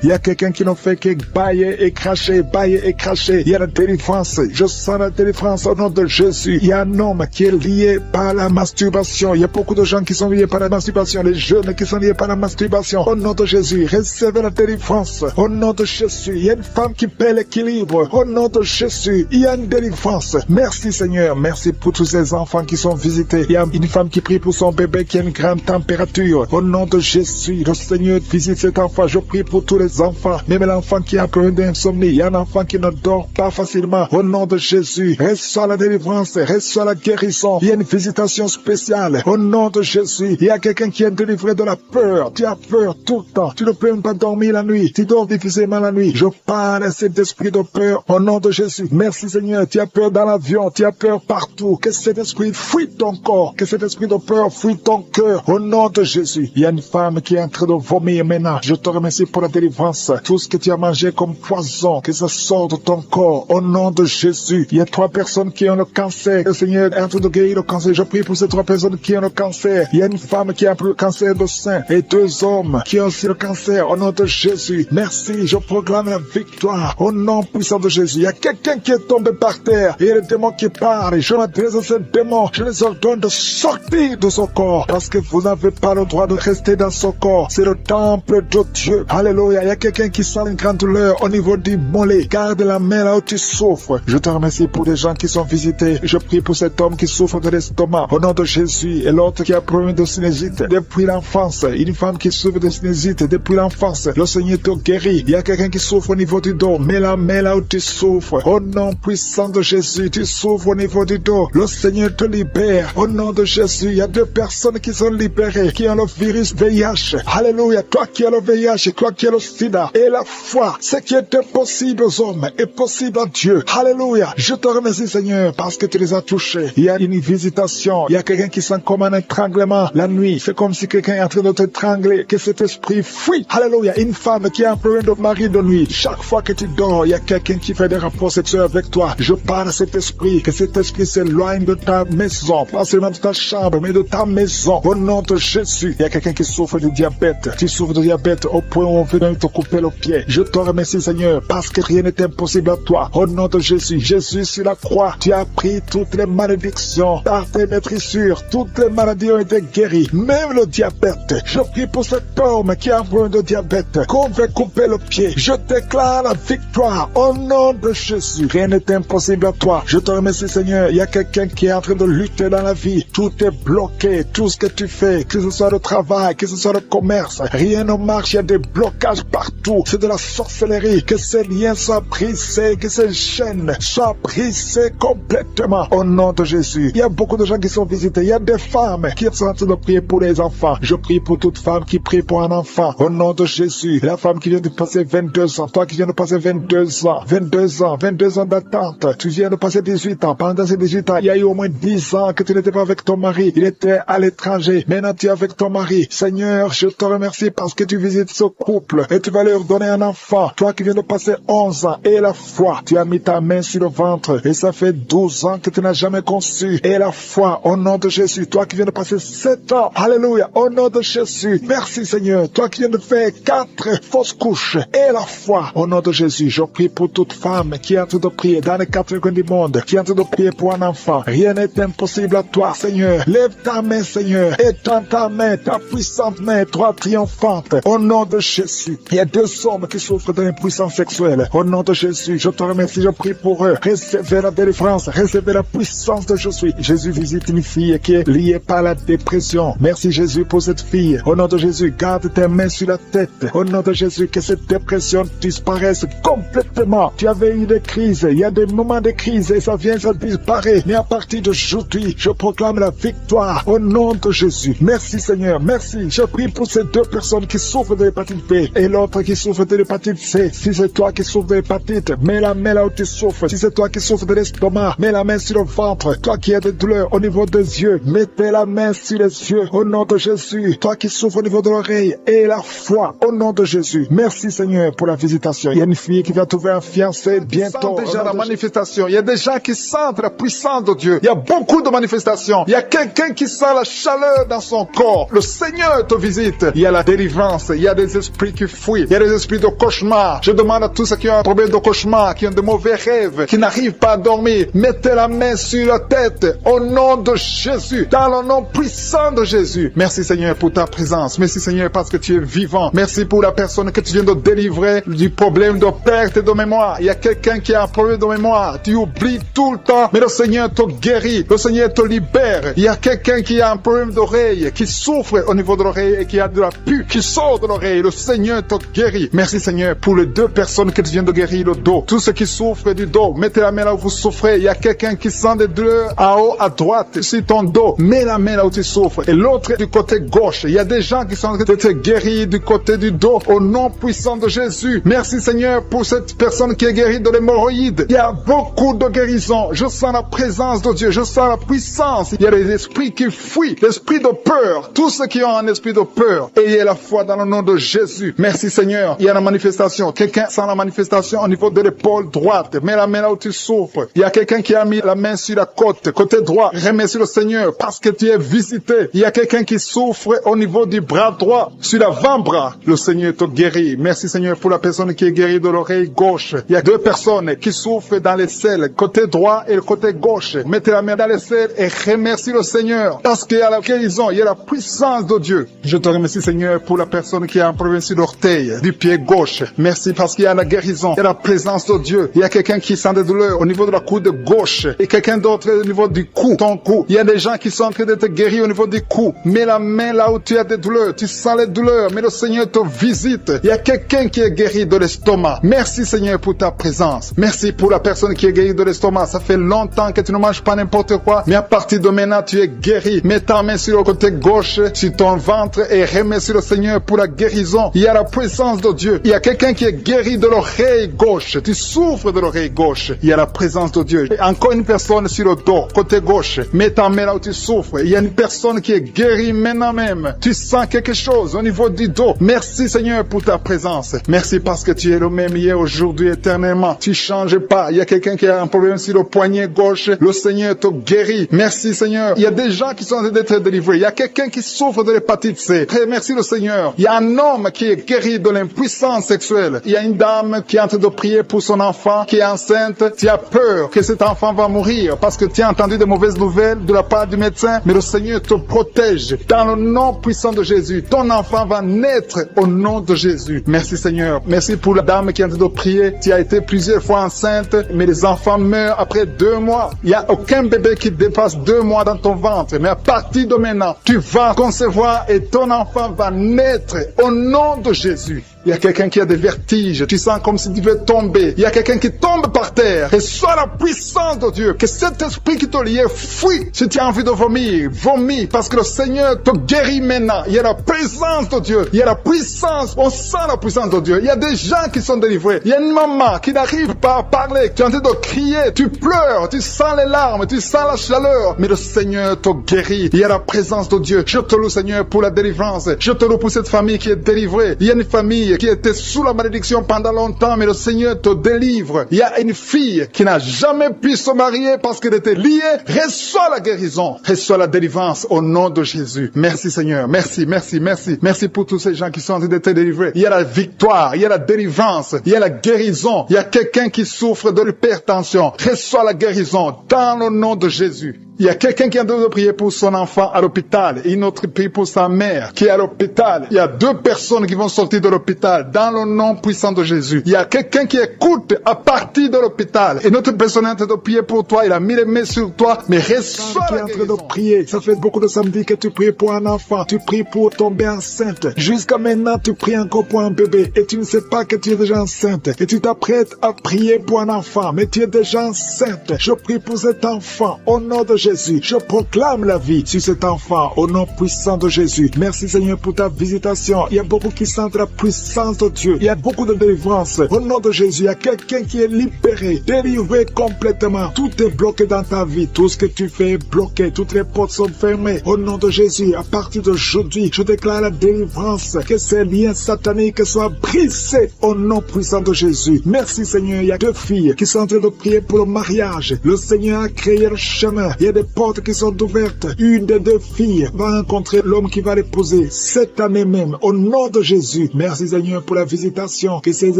Speaker 1: Il y a quelqu'un qui ne fait que bailler et cracher, bailler et cracher. Il y a la délivrance. Je sens la délivrance au nom de Jésus. Il y a un homme qui est lié par la masturbation. Il y a beaucoup de gens qui sont liés par la masturbation. Les jeunes qui sont liés par la masturbation. Au nom de Jésus, recevez la délivrance. Au nom de Jésus, il y a une femme qui perd l'équilibre. Au nom de Jésus, il y a une délivrance. Merci Seigneur. Merci pour tous ces enfants qui sont visités. Il y a une femme qui prie pour son bébé qui a une grande température. Au nom de Jésus, le Seigneur visite cet enfant. Je prie pour tous les enfants. Même l'enfant qui a un problème d'insomnie. Il y a un enfant qui ne dort pas facilement. Au nom de Jésus, reçois la délivrance. Reçois la guérison. Il y a une visitation spéciale. Au nom de Jésus, il y a quelqu'un qui est délivré de la peur. Tu as peur tout le temps. Tu ne peux même pas dormir la nuit. Tu dors difficilement la nuit. Je parle à cet esprit de peur au nom de Jésus. Merci Seigneur. Tu as peur dans l'avion. Tu as peur partout. Que cet esprit fuit ton corps. Que cet esprit de peur fuit ton cœur. Au nom de Jésus. Il y a une femme qui est en train de vomir maintenant. Je te remercie pour la délivrance. Tout ce que tu as mangé comme poison, que ça sorte de ton corps. Au nom nom de Jésus. Il y a 3 personnes qui ont le cancer. Le Seigneur est en train de guérir le cancer. Je prie pour ces 3 personnes qui ont le cancer. Il y a une femme qui a le cancer de sein et 2 hommes qui ont aussi le cancer. Au nom de Jésus, merci. Je proclame la victoire au nom puissant de Jésus. Il y a quelqu'un qui est tombé par terre. Il y a le démon qui parle. Je m'adresse à ce démon. Je les ordonne de sortir de son corps parce que vous n'avez pas le droit de rester dans son corps. C'est le temple de Dieu. Alléluia. Il y a quelqu'un qui sent une grande douleur au niveau du mollet. Garde la main là où tu souffres. Je te remercie pour les gens qui sont visités. Je prie pour cet homme qui souffre de l'estomac. Au nom de Jésus. Et l'autre qui a problème de sinusite depuis l'enfance. Une femme qui souffre de sinusite depuis l'enfance. Le Seigneur te guérit. Il y a quelqu'un qui souffre au niveau du dos. Mets la main là où tu souffres. Au nom puissant de Jésus. Tu souffres au niveau du dos. Le Seigneur te libère. Au nom de Jésus. Il y a 2 personnes qui sont libérées. Qui ont le virus VIH. Alléluia. Toi qui as le VIH. Toi qui as le sida. Et la foi. Ce qui est impossible aux hommes est possible à Dieu. Alléluia. Je te remercie Seigneur parce que tu les as touchés. Il y a une visitation. Il y a quelqu'un qui sent comme un étranglement la nuit. C'est comme si quelqu'un est en train de t'étrangler. Que cet esprit fuit. Alléluia. Une femme qui a un problème de mari de nuit. Chaque fois que tu dors, il y a quelqu'un qui fait des rapports sexuels avec toi. Je parle à cet esprit. Que cet esprit s'éloigne de ta maison. Pas seulement de ta chambre, mais de ta maison. Au nom de Jésus. Il y a quelqu'un qui souffre de diabète. Tu souffres de diabète au point où on veut même te couper le pied. Je te remercie Seigneur parce que rien n'est impossible à toi. Au nom de Jésus. Jésus sur la croix. Tu as pris toutes les malédictions. Par tes maîtrissures. Toutes les maladies ont été guéries. Même le diabète. Je prie pour cet homme qui a un problème de diabète. Qu'on veut couper le pied. Je déclare la victoire. Au nom de Jésus. Rien n'est impossible à toi. Je te remercie Seigneur. Il y a quelqu'un qui est en train de lutter dans la vie. Tout est bloqué. Tout ce que tu fais. Que ce soit le travail. Que ce soit le commerce. Rien ne marche. Il y a des blocages partout. C'est de la sorcellerie. Que ces liens soient brisés. Que ces chaînes soient brisées complètement. Au nom de Jésus. Il y a beaucoup de gens qui sont visités. Il y a des femmes qui sont en train de prier pour les enfants. Je prie pour toute femme qui prie pour un enfant. Au nom de Jésus. La femme qui vient de passer 22 ans. Toi qui viens de passer 22 ans. 22 ans. 22 ans d'attente. Tu viens de passer 18 ans. Pendant ces 18 ans, il y a eu au moins 10 ans que tu n'étais pas avec ton mari. Il était à l'étranger. Maintenant, tu es avec ton mari. Seigneur, je te remercie parce que tu visites ce couple et tu vas leur donner un enfant. Toi qui viens de passer 11 ans et la foi. Tu as mis ta main sur le ventre et ça fait 12 ans que tu n'as jamais conçu. Et la foi, au nom de Jésus. Toi qui viens de passer 7 ans. Alléluia. Au nom de Jésus. Merci Seigneur. Toi qui viens de faire 4 fausses couches. Et la foi, au nom de Jésus. Je prie pour toute femme qui est en train de prier dans les 4 coins du monde. Qui est en train de prier pour un enfant. Rien n'est impossible à toi Seigneur. Lève ta main Seigneur. Étends ta main, ta puissante main, toi triomphante. Au nom de Jésus. Il y a 2 hommes qui souffrent de l'impuissance sexuelle. Au nom de Jésus. Je te remercie. Je prie pour eux. Recevez la délivrance. Recevez la puissance de Jésus. Jésus visite une fille qui est liée par la dépression. Merci Jésus pour cette fille. Au nom de Jésus, garde tes mains sur la tête. Au nom de Jésus, que cette dépression disparaisse complètement. Tu avais eu des crises. Il y a des moments de crise et ça disparaît. Mais à partir d'aujourd'hui, je proclame la victoire. Au nom de Jésus. Merci Seigneur. Merci. Je prie pour ces 2 personnes qui souffrent de l'hépatite B et l'autre qui souffre de l'hépatite C. Si c'est toi qui souffres de l'hépatite, mets la main là où tu souffres. Si c'est toi qui souffres de l'estomac, mets la main sur le ventre. Toi qui as des douleurs au niveau des yeux, mettez la main sur les yeux. Au nom de Jésus. Toi qui souffres au niveau de l'oreille et la foi. Au nom de Jésus. Merci Seigneur pour la visitation. Il y a une fille qui va trouver un fiancé bientôt. Il déjà la manifestation. Il y a des gens qui sentent la puissance de Dieu. Il y a beaucoup de manifestations. Il y a quelqu'un qui sent la chaleur dans son corps. Le Seigneur te visite. Il y a la délivrance. Il y a des esprits qui fuient. Il y a des esprits de cauchemar. Je demande à tous ceux qui ont un problème de cauchemar, qui ont de mauvais rêves, qui n'arrivent pas à dormir, mettez la main sur la tête. Au nom de Jésus. Dans le nom puissant de Jésus. Merci Seigneur pour ta présence. Merci Seigneur parce que tu es vivant. Merci pour la personne que tu viens de délivrer du problème de perte de mémoire. Il y a quelqu'un qui a un problème de mémoire. Tu oublies tout le temps. Mais le Seigneur te guérit. Le Seigneur te libère. Il y a quelqu'un qui a un problème d'oreille, qui souffre au niveau de l'oreille et qui a de la pus qui sort de l'oreille. Le Seigneur te guérit. Merci Seigneur pour les 2 personnes que tu viens de guérir le dos. Tous ceux qui souffrent du dos, mettez la main là où vous souffrez. Il y a quelqu'un qui sent des douleurs en haut à droite sur ton dos. Mets la main là où tu souffres. Et l'autre du côté gauche. Il y a des gens qui sont en train de te guérir du côté du dos. Au nom puissant de Jésus. Merci Seigneur pour cette personne qui est guérie de l'hémorroïde. Il y a beaucoup de guérisons. Je sens la présence de Dieu. Je sens la puissance. Il y a des esprits qui fuient. L'esprit de peur. Tous ceux qui ont un esprit de peur. Ayez la foi dans le nom de Jésus. Merci Seigneur. Il y a la manifestation. Quelqu'un sent la manifestation au niveau de l'épaule droite. droite, mets la main là où tu souffres. Il y a quelqu'un qui a mis la main sur la côte, côté droit. Remercie le Seigneur parce que tu es visité. Il y a quelqu'un qui souffre au niveau du bras droit, sur l'avant-bras. Le Seigneur te guérit. Merci Seigneur pour la personne qui est guérie de l'oreille gauche. Il y a 2 personnes qui souffrent dans les selles, côté droit et le côté gauche. Mettez la main dans les selles et remercie le Seigneur parce qu'il y a la guérison, il y a la puissance de Dieu. Je te remercie Seigneur pour la personne qui a un problème sur l'orteil, du pied gauche. Merci parce qu'il y a la guérison, il y a la présence de Dieu. Il y a quelqu'un qui sent des douleurs au niveau de la coude gauche et quelqu'un d'autre au niveau du cou, ton cou. Il y a des gens qui sont en train d'être guéris au niveau du cou. Mets la main là où tu as des douleurs, tu sens les douleurs, mais le Seigneur te visite. Il y a quelqu'un qui est guéri de l'estomac. Merci Seigneur pour ta présence. Merci pour la personne qui est guérie de l'estomac. Ça fait longtemps que tu ne manges pas n'importe quoi, mais à partir de maintenant tu es guéri. Mets ta main sur le côté gauche, sur ton ventre et remercie le Seigneur pour la guérison. Il y a la présence de Dieu. Il y a quelqu'un qui est guéri de l'oreille gauche. Tu souffres de l'oreille gauche. Il y a la présence de Dieu. Et encore une personne sur le dos, côté gauche. Mets ta main là où tu souffres. Il y a une personne qui est guérie maintenant même. Tu sens quelque chose au niveau du dos. Merci Seigneur pour ta présence. Merci parce que tu es le même hier, aujourd'hui, éternellement. Tu changes pas. Il y a quelqu'un qui a un problème sur le poignet gauche. Le Seigneur te guérit. Merci Seigneur. Il y a des gens qui sont en train d'être délivrés. Il y a quelqu'un qui souffre de l'hépatite C. Merci le Seigneur. Il y a un homme qui est guéri de l'impuissance sexuelle. Il y a une dame qui est en train de prier pour son enfant qui est enceinte. Tu as peur que cet enfant va mourir parce que tu as entendu de mauvaises nouvelles de la part du médecin. Mais le Seigneur te protège. Dans le nom puissant de Jésus, ton enfant va naître au nom de Jésus. Merci Seigneur. Merci pour la dame qui est en train de prier. Tu as été plusieurs fois enceinte, mais les enfants meurent après 2 mois. Il n'y a aucun bébé qui dépasse 2 mois dans ton ventre. Mais à partir de maintenant, tu vas concevoir et ton enfant va naître au nom de Jésus. Il y a quelqu'un qui a des vertiges. Tu sens comme si tu veux tomber. Il y a quelqu'un qui tombe par terre. Reçois la puissance de Dieu. Que cet esprit qui te lie fuit. Si tu as envie de vomir, vomis. Parce que le Seigneur te guérit maintenant. Il y a la présence de Dieu. Il y a la puissance. On sent la puissance de Dieu. Il y a des gens qui sont délivrés. Il y a une maman qui n'arrive pas à parler. Tu es en train de crier. Tu pleures. Tu sens les larmes. Tu sens la chaleur. Mais le Seigneur te guérit. Il y a la présence de Dieu. Je te loue Seigneur pour la délivrance. Je te loue pour cette famille qui est délivrée. Il y a une famille qui était sous la malédiction pendant longtemps, mais le Seigneur te délivre. Il y a une fille qui n'a jamais pu se marier parce qu'elle était liée. Reçois la guérison, reçois la délivrance au nom de Jésus. Merci Seigneur, merci, merci, merci. Merci pour tous ces gens qui sont en train d'être délivrés. Il y a la victoire, il y a la délivrance, il y a la guérison. Il y a quelqu'un qui souffre de l'hypertension. Reçois la guérison dans le nom de Jésus. Il y a quelqu'un qui est en train de prier pour son enfant à l'hôpital et une autre prie pour sa mère qui est à l'hôpital. Il y a 2 personnes qui vont sortir de l'hôpital dans le nom puissant de Jésus. Il y a quelqu'un qui écoute à partir de l'hôpital et notre personne est en train de prier pour toi. Il a mis les mains sur toi, mais reçois la guérison. Tu es en train de prier. Ça fait beaucoup de samedis que tu pries pour un enfant. Tu pries pour tomber enceinte. Jusqu'à maintenant, tu pries encore pour un bébé et tu ne sais pas que tu es déjà enceinte. Et tu t'apprêtes à prier pour un enfant, mais tu es déjà enceinte. Je prie pour cet enfant au nom de Jésus. Je proclame la vie sur cet enfant au nom puissant de Jésus. Merci Seigneur pour ta visitation. Il y a beaucoup qui sentent la puissance de Dieu. Il y a beaucoup de délivrance. Au nom de Jésus, il y a quelqu'un qui est libéré, délivré complètement. Tout est bloqué dans ta vie. Tout ce que tu fais est bloqué. Toutes les portes sont fermées. Au nom de Jésus, à partir d'aujourd'hui, je déclare la délivrance. Que ces liens sataniques soient brisés au nom puissant de Jésus. Merci Seigneur. Il y a 2 filles qui sont en train de prier pour le mariage. Le Seigneur a créé le chemin. Il y a des portes qui sont ouvertes. Une des 2 filles va rencontrer l'homme qui va l'épouser cette année même. Au nom de Jésus. Merci Seigneur pour la visitation. Que ces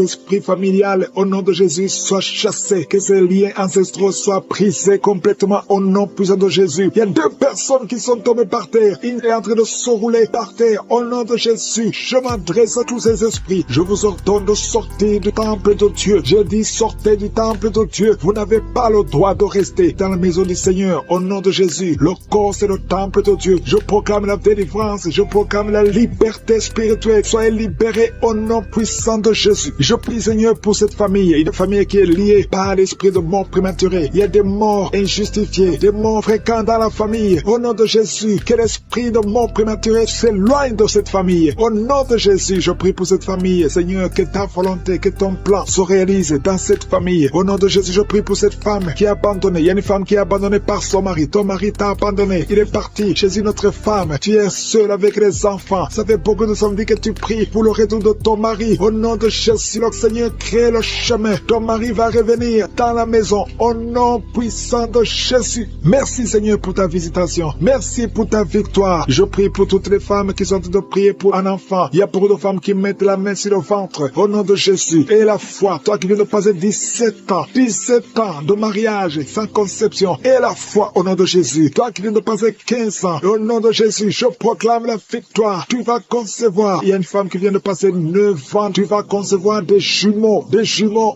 Speaker 1: esprits familiales au nom de Jésus soient chassés. Que ces liens ancestraux soient brisés complètement au nom puissant de Jésus. Il y a 2 personnes qui sont tombées par terre. Une est en train de se rouler par terre. Au nom de Jésus, je m'adresse à tous ces esprits. Je vous ordonne de sortir du temple de Dieu. Je dis sortez du temple de Dieu. Vous n'avez pas le droit de rester dans la maison du Seigneur. Au nom de Jésus, le corps c'est le temple de Dieu. Je proclame la délivrance. Je proclame la liberté spirituelle. Soyez libérés au nom puissant de Jésus. Je prie Seigneur pour cette famille. Une famille qui est liée par l'esprit de mort prématurée. Il y a des morts injustifiées, des morts fréquents dans la famille. Au nom de Jésus, que l'esprit de mort prématurée s'éloigne de cette famille. Au nom de Jésus, je prie pour cette famille. Seigneur, que ta volonté, que ton plan se réalise dans cette famille. Au nom de Jésus, je prie pour cette femme qui est abandonnée. Il y a une femme qui est abandonnée par son mari. mari. Ton mari t'a abandonné. Il est parti chez une autre femme. Tu es seul avec les enfants. Ça fait beaucoup de samedis que tu pries pour le retour de ton mari. Au nom de Jésus, le Seigneur crée le chemin. Ton mari va revenir dans la maison. Au nom puissant de Jésus. Merci Seigneur pour ta visitation. Merci pour ta victoire. Je prie pour toutes les femmes qui sont en train de prier pour un enfant. Il y a beaucoup de femmes qui mettent la main sur le ventre. Au nom de Jésus. Et la foi. Toi qui viens de passer 17 ans de mariage sans conception. Et la foi au nom de Jésus. Toi qui viens de passer 15 ans. Au nom de Jésus, je proclame la victoire. Tu vas concevoir. Il y a une femme qui vient de passer 9 ans. Tu vas concevoir des jumeaux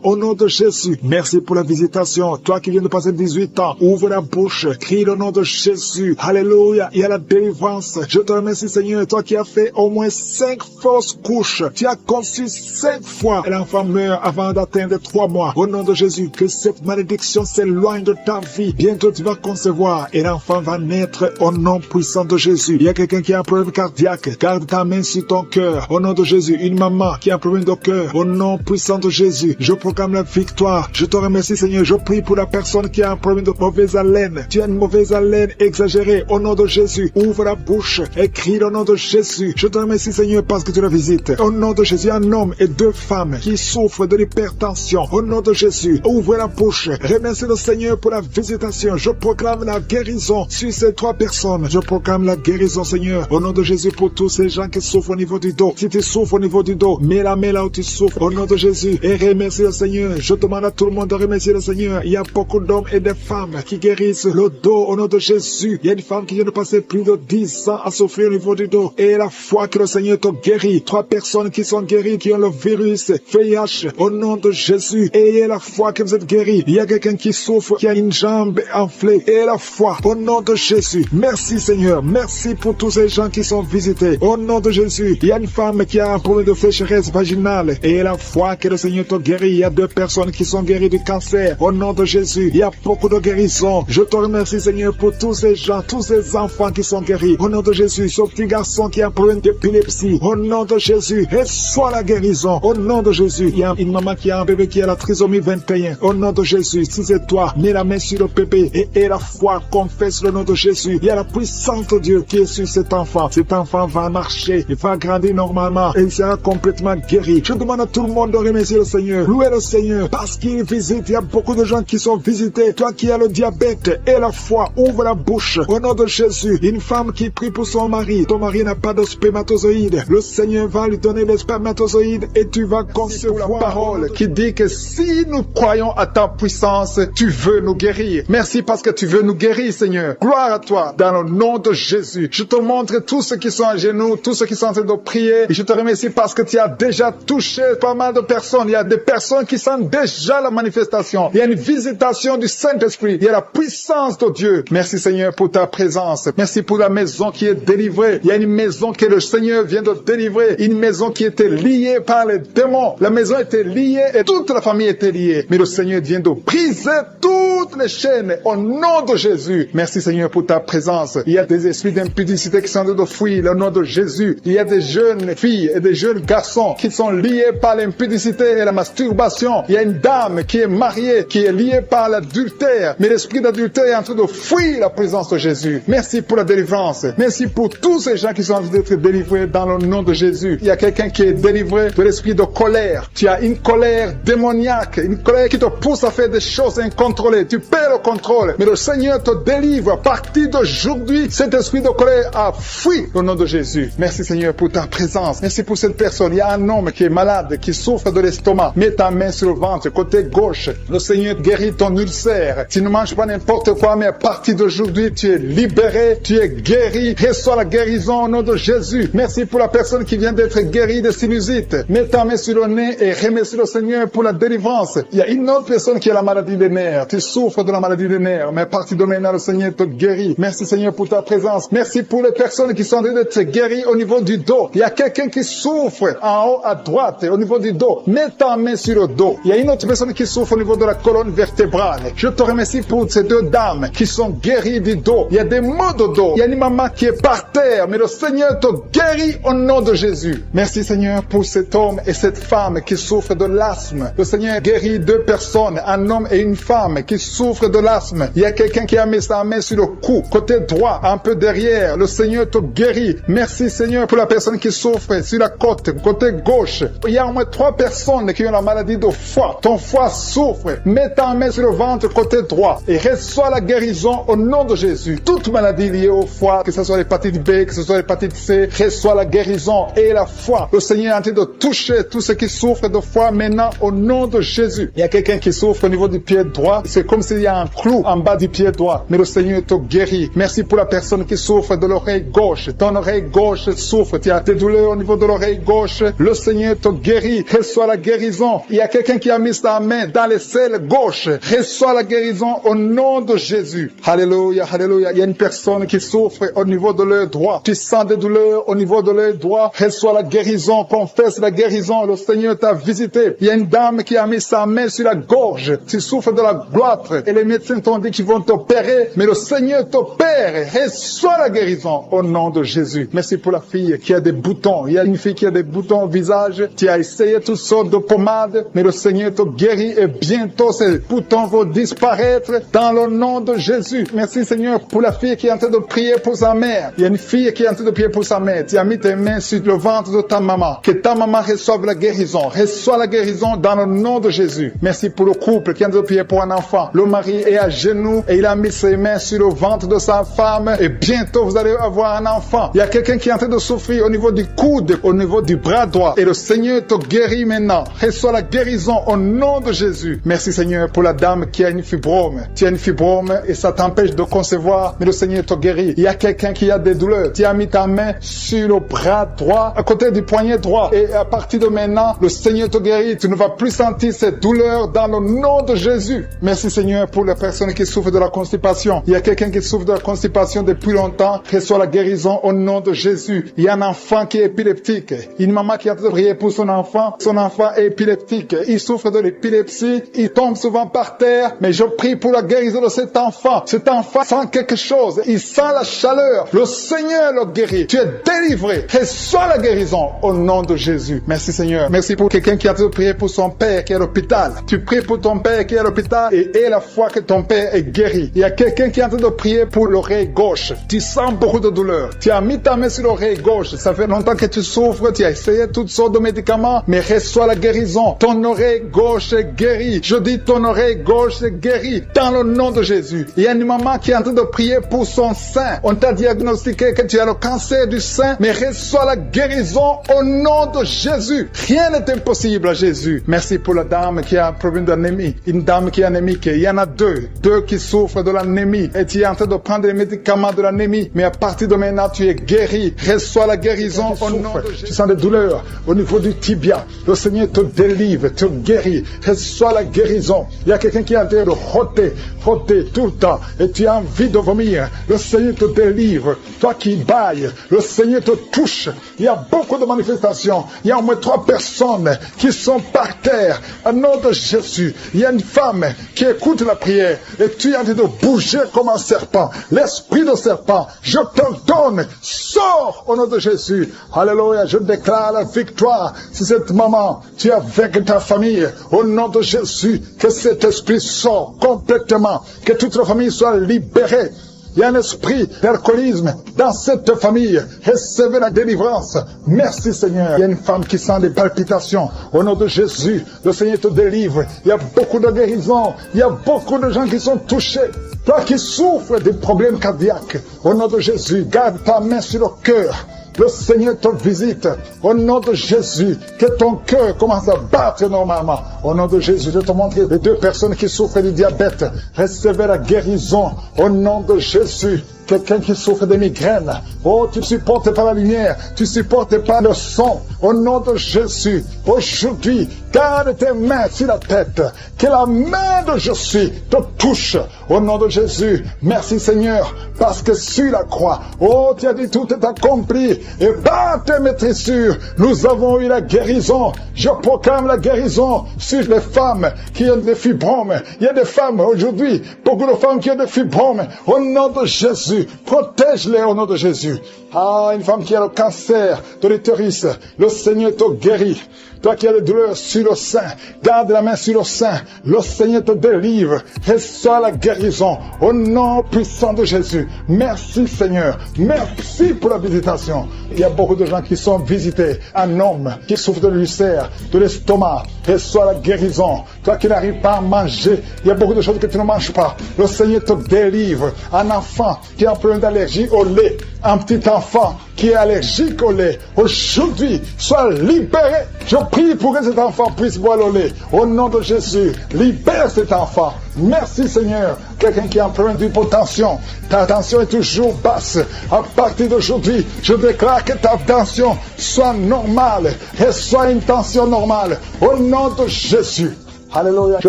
Speaker 1: au nom de Jésus. Merci pour la visitation. Toi qui viens de passer 18 ans, ouvre la bouche, crie le nom de Jésus. Alléluia. Il y a la délivrance. Je te remercie Seigneur. Toi qui as fait au moins 5 fausses couches. Tu as conçu 5 fois. Et l'enfant meurt avant d'atteindre 3 mois. Au nom de Jésus, que cette malédiction s'éloigne de ta vie. Bientôt tu vas concevoir et l'enfant va naître au nom puissant de Jésus. Il y a quelqu'un qui a un problème cardiaque. Garde ta main sur ton cœur. Au nom de Jésus, une maman qui a un problème de cœur. Au nom puissant de Jésus, je proclame la victoire. Je te remercie Seigneur. Je prie pour la personne qui a un problème de mauvaise haleine. Tu as une mauvaise haleine exagérée. Au nom de Jésus, ouvre la bouche et crie le nom de Jésus. Je te remercie Seigneur parce que tu la visites. Au nom de Jésus, un homme et 2 femmes qui souffrent de l'hypertension. Au nom de Jésus, ouvre la bouche. Remercie le Seigneur pour la visitation. Je proclame la guérison sur ces 3 personnes. Je proclame la guérison Seigneur. Au nom de Jésus pour tous ces gens qui souffrent au niveau du dos. Si tu souffres au niveau du dos, mets la main là où tu souffres. Au nom de Jésus. Et remercie le Seigneur. Je demande à tout le monde de remercier le Seigneur. Il y a beaucoup d'hommes et de femmes qui guérissent le dos au nom de Jésus. Il y a une femme qui vient de passer plus de 10 ans à souffrir au niveau du dos. Et la foi que le Seigneur te guérit. 3 personnes qui sont guéries, qui ont le virus VIH au nom de Jésus. Ayez la foi que vous êtes guéris. Il y a quelqu'un qui souffre, qui a une jambe enflée. Et la foi au nom de Jésus. Merci Seigneur. Merci pour tous ces gens qui sont visités. Au nom de Jésus. Il y a une femme qui a un problème de sécheresse vaginale. Et la foi que le Seigneur te guérit. Il y a 2 personnes qui sont guéries du cancer. Au nom de Jésus. Il y a beaucoup de guérisons. Je te remercie Seigneur pour tous ces gens, tous ces enfants qui sont guéris. Au nom de Jésus. Ce petit garçon qui a un problème d'épilepsie. Au nom de Jésus. Reçois la guérison. Au nom de Jésus. Il y a une maman qui a un bébé qui a la trisomie 21. Au nom de Jésus. Si c'est toi, mets la main sur le bébé et la foi, confesse le nom de Jésus. Il y a la puissance de Dieu qui est sur cet enfant. Cet enfant va marcher, il va grandir normalement et il sera complètement guéri. Je demande à tout le monde de remercier le Seigneur. Louez le Seigneur parce qu'il visite. Il y a beaucoup de gens qui sont visités. Toi qui as le diabète et la foi, ouvre la bouche. Au nom de Jésus, une femme qui prie pour son mari. Ton mari n'a pas de spermatozoïde. Le Seigneur va lui donner les spermatozoïdes et tu vas concevoir la parole qui dit que si nous croyons à ta puissance, tu veux nous guérir. Merci parce que tu veux nous guérir, Seigneur. Gloire à toi, dans le nom de Jésus. Je te montre tous ceux qui sont à genoux, tous ceux qui sont en train de prier. Et je te remercie parce que tu as déjà touché pas mal de personnes. Il y a des personnes qui sentent déjà la manifestation. Il y a une visitation du Saint-Esprit. Il y a la puissance de Dieu. Merci, Seigneur, pour ta présence. Merci pour la maison qui est délivrée. Il y a une maison que le Seigneur vient de délivrer. Une maison qui était liée par les démons. La maison était liée et toute la famille était liée. Mais le Seigneur vient de briser toutes les chaînes au nom de Jésus. Merci Seigneur pour ta présence. Il y a des esprits d'impudicité qui sont en train de fuir le nom de Jésus. Il y a des jeunes filles et des jeunes garçons qui sont liés par l'impudicité et la masturbation. Il y a une dame qui est mariée, qui est liée par l'adultère. Mais l'esprit d'adultère est en train de fuir la présence de Jésus. Merci pour la délivrance. Merci pour tous ces gens qui sont en train d'être délivrés dans le nom de Jésus. Il y a quelqu'un qui est délivré de l'esprit de colère. Tu as une colère démoniaque, une colère qui te pousse à faire des choses incontrôlées. Tu perds le contrôle. Mais le Seigneur te délivre. À partir d'aujourd'hui, cet esprit de colère a fui au nom de Jésus. Merci Seigneur pour ta présence. Merci pour cette personne. Il y a un homme qui est malade, qui souffre de l'estomac. Mets ta main sur le ventre, côté gauche. Le Seigneur guérit ton ulcère. Tu ne manges pas n'importe quoi, mais à partir d'aujourd'hui, tu es libéré, tu es guéri. Reçois la guérison au nom de Jésus. Merci pour la personne qui vient d'être guérie de sinusite. Mets ta main sur le nez et remercie le Seigneur pour la délivrance. Il y a une autre personne qui a la maladie des nerfs. Tu souffres de la maladie des nerfs, mais à partir de maintenant, le Seigneur te guérit. Merci Seigneur pour ta présence. Merci pour les personnes qui sont en train d'être guéries au niveau du dos. Il y a quelqu'un qui souffre en haut à droite, au niveau du dos. Mets ta main sur le dos. Il y a une autre personne qui souffre au niveau de la colonne vertébrale. Je te remercie pour ces 2 dames qui sont guéries du dos. Il y a des maux de dos. Il y a une maman qui est par terre, mais le Seigneur te guérit au nom de Jésus. Merci Seigneur pour cet homme et cette femme qui souffrent de l'asthme. Le Seigneur guérit 2 personnes, un homme et une femme qui souffre de l'asthme. Il y a quelqu'un qui a mis sa main sur le cou, côté droit, un peu derrière. Le Seigneur te guérit. Merci Seigneur pour la personne qui souffre sur la côte, côté gauche. Il y a au moins 3 personnes qui ont la maladie de foie. Ton foie souffre. Mets ta main sur le ventre, côté droit, et reçois la guérison au nom de Jésus. Toute maladie liée au foie, que ce soit l'hépatite B, que ce soit l'hépatite C, reçois la guérison et la foi. Le Seigneur est en train de toucher tous ceux qui souffrent de foie maintenant au nom de Jésus. Il y a quelqu'un qui souffre au niveau du pied droit. C'est comme s'il y a un clou en bas du pied droit. Mais le Seigneur te guérit. Merci pour la personne qui souffre de l'oreille gauche. Ton oreille gauche souffre. Tu as des douleurs au niveau de l'oreille gauche. Le Seigneur te guérit. Reçois la guérison. Il y a quelqu'un qui a mis sa main dans les selles gauche. Reçois la guérison au nom de Jésus. Alléluia, alléluia. Il y a une personne qui souffre au niveau de l'œil droit. Tu sens des douleurs au niveau de l'œil droit. Reçois la guérison. Confesse la guérison. Le Seigneur t'a visité. Il y a une dame qui a mis sa main sur la gorge. Tu souffres de la gloître. Et les médecins t'ont dit qu'ils vont t'opérer. Mais le Seigneur t'opère. Reçois la guérison au nom de Jésus. Merci pour la fille qui a des boutons. Il y a une fille qui a des boutons au visage. Tu as essayé toutes sortes de pommades. Mais le Seigneur te guérit. Et bientôt ces boutons vont disparaître dans le nom de Jésus. Merci Seigneur pour la fille qui est en train de prier pour sa mère. Il y a une fille qui est en train de prier pour sa mère. Tu as mis tes mains sur le ventre de ta maman. Que ta maman reçoive la guérison. Reçois la guérison dans le nom de Jésus. Merci pour le couple qui est en train de prier pour un enfant. Le mari est à genoux et il a mis ses mains sur le ventre de sa femme. Et bientôt vous allez avoir un enfant. Il y a quelqu'un qui est en train de souffrir au niveau du coude, au niveau du bras droit. Et le Seigneur te guérit maintenant. Reçois la guérison au nom de Jésus. Merci Seigneur pour la dame qui a une fibrome. Tu as une fibrome et ça t'empêche de concevoir, mais le Seigneur te guérit. Il y a quelqu'un qui a des douleurs. Tu as mis ta main sur le bras droit, à côté du poignet droit. Et à partir de maintenant, le Seigneur te guérit. Tu ne vas plus sentir cette douleur dans le nom de Jésus. Merci Seigneur pour les personnes qui souffrent de la constipation. Il y a quelqu'un qui souffre de la constipation depuis longtemps. Reçois la guérison au nom de Jésus. Il y a un enfant qui est épileptique. Une maman qui a prié pour son enfant. Son enfant est épileptique. Il souffre de l'épilepsie. Il tombe souvent par terre. Mais je prie pour la guérison de cet enfant. Cet enfant sent quelque chose. Il sent la chaleur. Le Seigneur le guérit. Tu es délivré. Reçois la guérison au nom de Jésus. Merci Seigneur. Merci pour quelqu'un qui a prié pour son père qui est à l'hôpital. Tu pries pour ton père qui est à l'hôpital et aie la foi que ton père est guéri. Il y a quelqu'un qui est en train de prier pour l'oreille gauche. Tu sens beaucoup de douleur. Tu as mis ta main sur l'oreille gauche. Ça fait longtemps que tu souffres. Tu as essayé toutes sortes de médicaments, mais reçois la guérison. Ton oreille gauche est guérie. Je dis ton oreille gauche est guérie dans le nom de Jésus. Il y a une maman qui est en train de prier pour son sein. On t'a diagnostiqué que tu as le cancer du sein, mais reçois la guérison au nom de Jésus. Rien n'est impossible à Jésus. Merci pour la dame qui a un problème d'anémie. Une dame qui est anémique. Il y en a deux qui souffrent de l'anémie. Et tu es en train de prendre les médicaments de l'anémie, mais à partir de maintenant, tu es guéri. Reçois la guérison au nom de Jésus. Tu sens des douleurs au niveau du tibia. Le Seigneur te délivre, te guérit. Reçois la guérison. Il y a quelqu'un qui est en train de frotter tout le temps. Et tu as envie de vomir. Le Seigneur te délivre. Toi qui bailles, le Seigneur te touche. Il y a beaucoup de manifestations. Il y a au moins 3 personnes qui sont par terre. Au nom de Jésus, il y a une femme qui écoute la prière. Et tu es en train de bouger comme un serpent. L'esprit de serpent, je te donne. Sors au nom de Jésus. Alléluia, je déclare la victoire. Si cette maman, tu as vaincu ta famille, au nom de Jésus, que cet esprit sort complètement. Que toute la famille soit libérée. Il y a un esprit d'alcoolisme dans cette famille. Recevez la délivrance. Merci Seigneur. Il y a une femme qui sent des palpitations. Au nom de Jésus, le Seigneur te délivre. Il y a beaucoup de guérisons. Il y a beaucoup de gens qui sont touchés. Toi qui souffres des problèmes cardiaques, au nom de Jésus, garde ta main sur le cœur. Le Seigneur te visite. Au nom de Jésus, que ton cœur commence à battre normalement. Au nom de Jésus, je te montre les 2 personnes qui souffrent du diabète. Recevez la guérison. Au nom de Jésus. Quelqu'un qui souffre de migraines. Oh, tu ne supportes pas la lumière. Tu ne supportes pas le son. Au nom de Jésus, aujourd'hui, garde tes mains sur la tête. Que la main de Jésus te touche. Au nom de Jésus, merci Seigneur, parce que sur la croix, oh, tu as dit tout est accompli. Et par tes maîtrissures, nous avons eu la guérison. Je proclame la guérison sur les femmes qui ont des fibromes. Il y a des femmes aujourd'hui, beaucoup de femmes qui ont des fibromes. Au nom de Jésus, protège-les au nom de Jésus. Ah, une femme qui a le cancer de l'utérus, le Seigneur te guérit. Toi qui as des douleurs sur le sein, garde la main sur le sein. Le Seigneur te délivre. Reçois la guérison. Au nom puissant de Jésus. Merci Seigneur. Merci pour la visitation. Il y a beaucoup de gens qui sont visités. Un homme qui souffre de l'ulcère, de l'estomac. Reçois la guérison. Toi qui n'arrives pas à manger, il y a beaucoup de choses que tu ne manges pas. Le Seigneur te délivre. Un enfant qui a un problème d'allergie au lait. Un petit enfant qui est allergique au lait. Aujourd'hui, sois libéré. Je prie pour que cet enfant puisse boire le lait. Au nom de Jésus, libère cet enfant. Merci Seigneur. Quelqu'un qui a un problème d'hypotension. Ta tension est toujours basse. À partir d'aujourd'hui, je déclare que ta tension soit normale. Et soit une tension normale. Au nom de Jésus. Alléluia. Je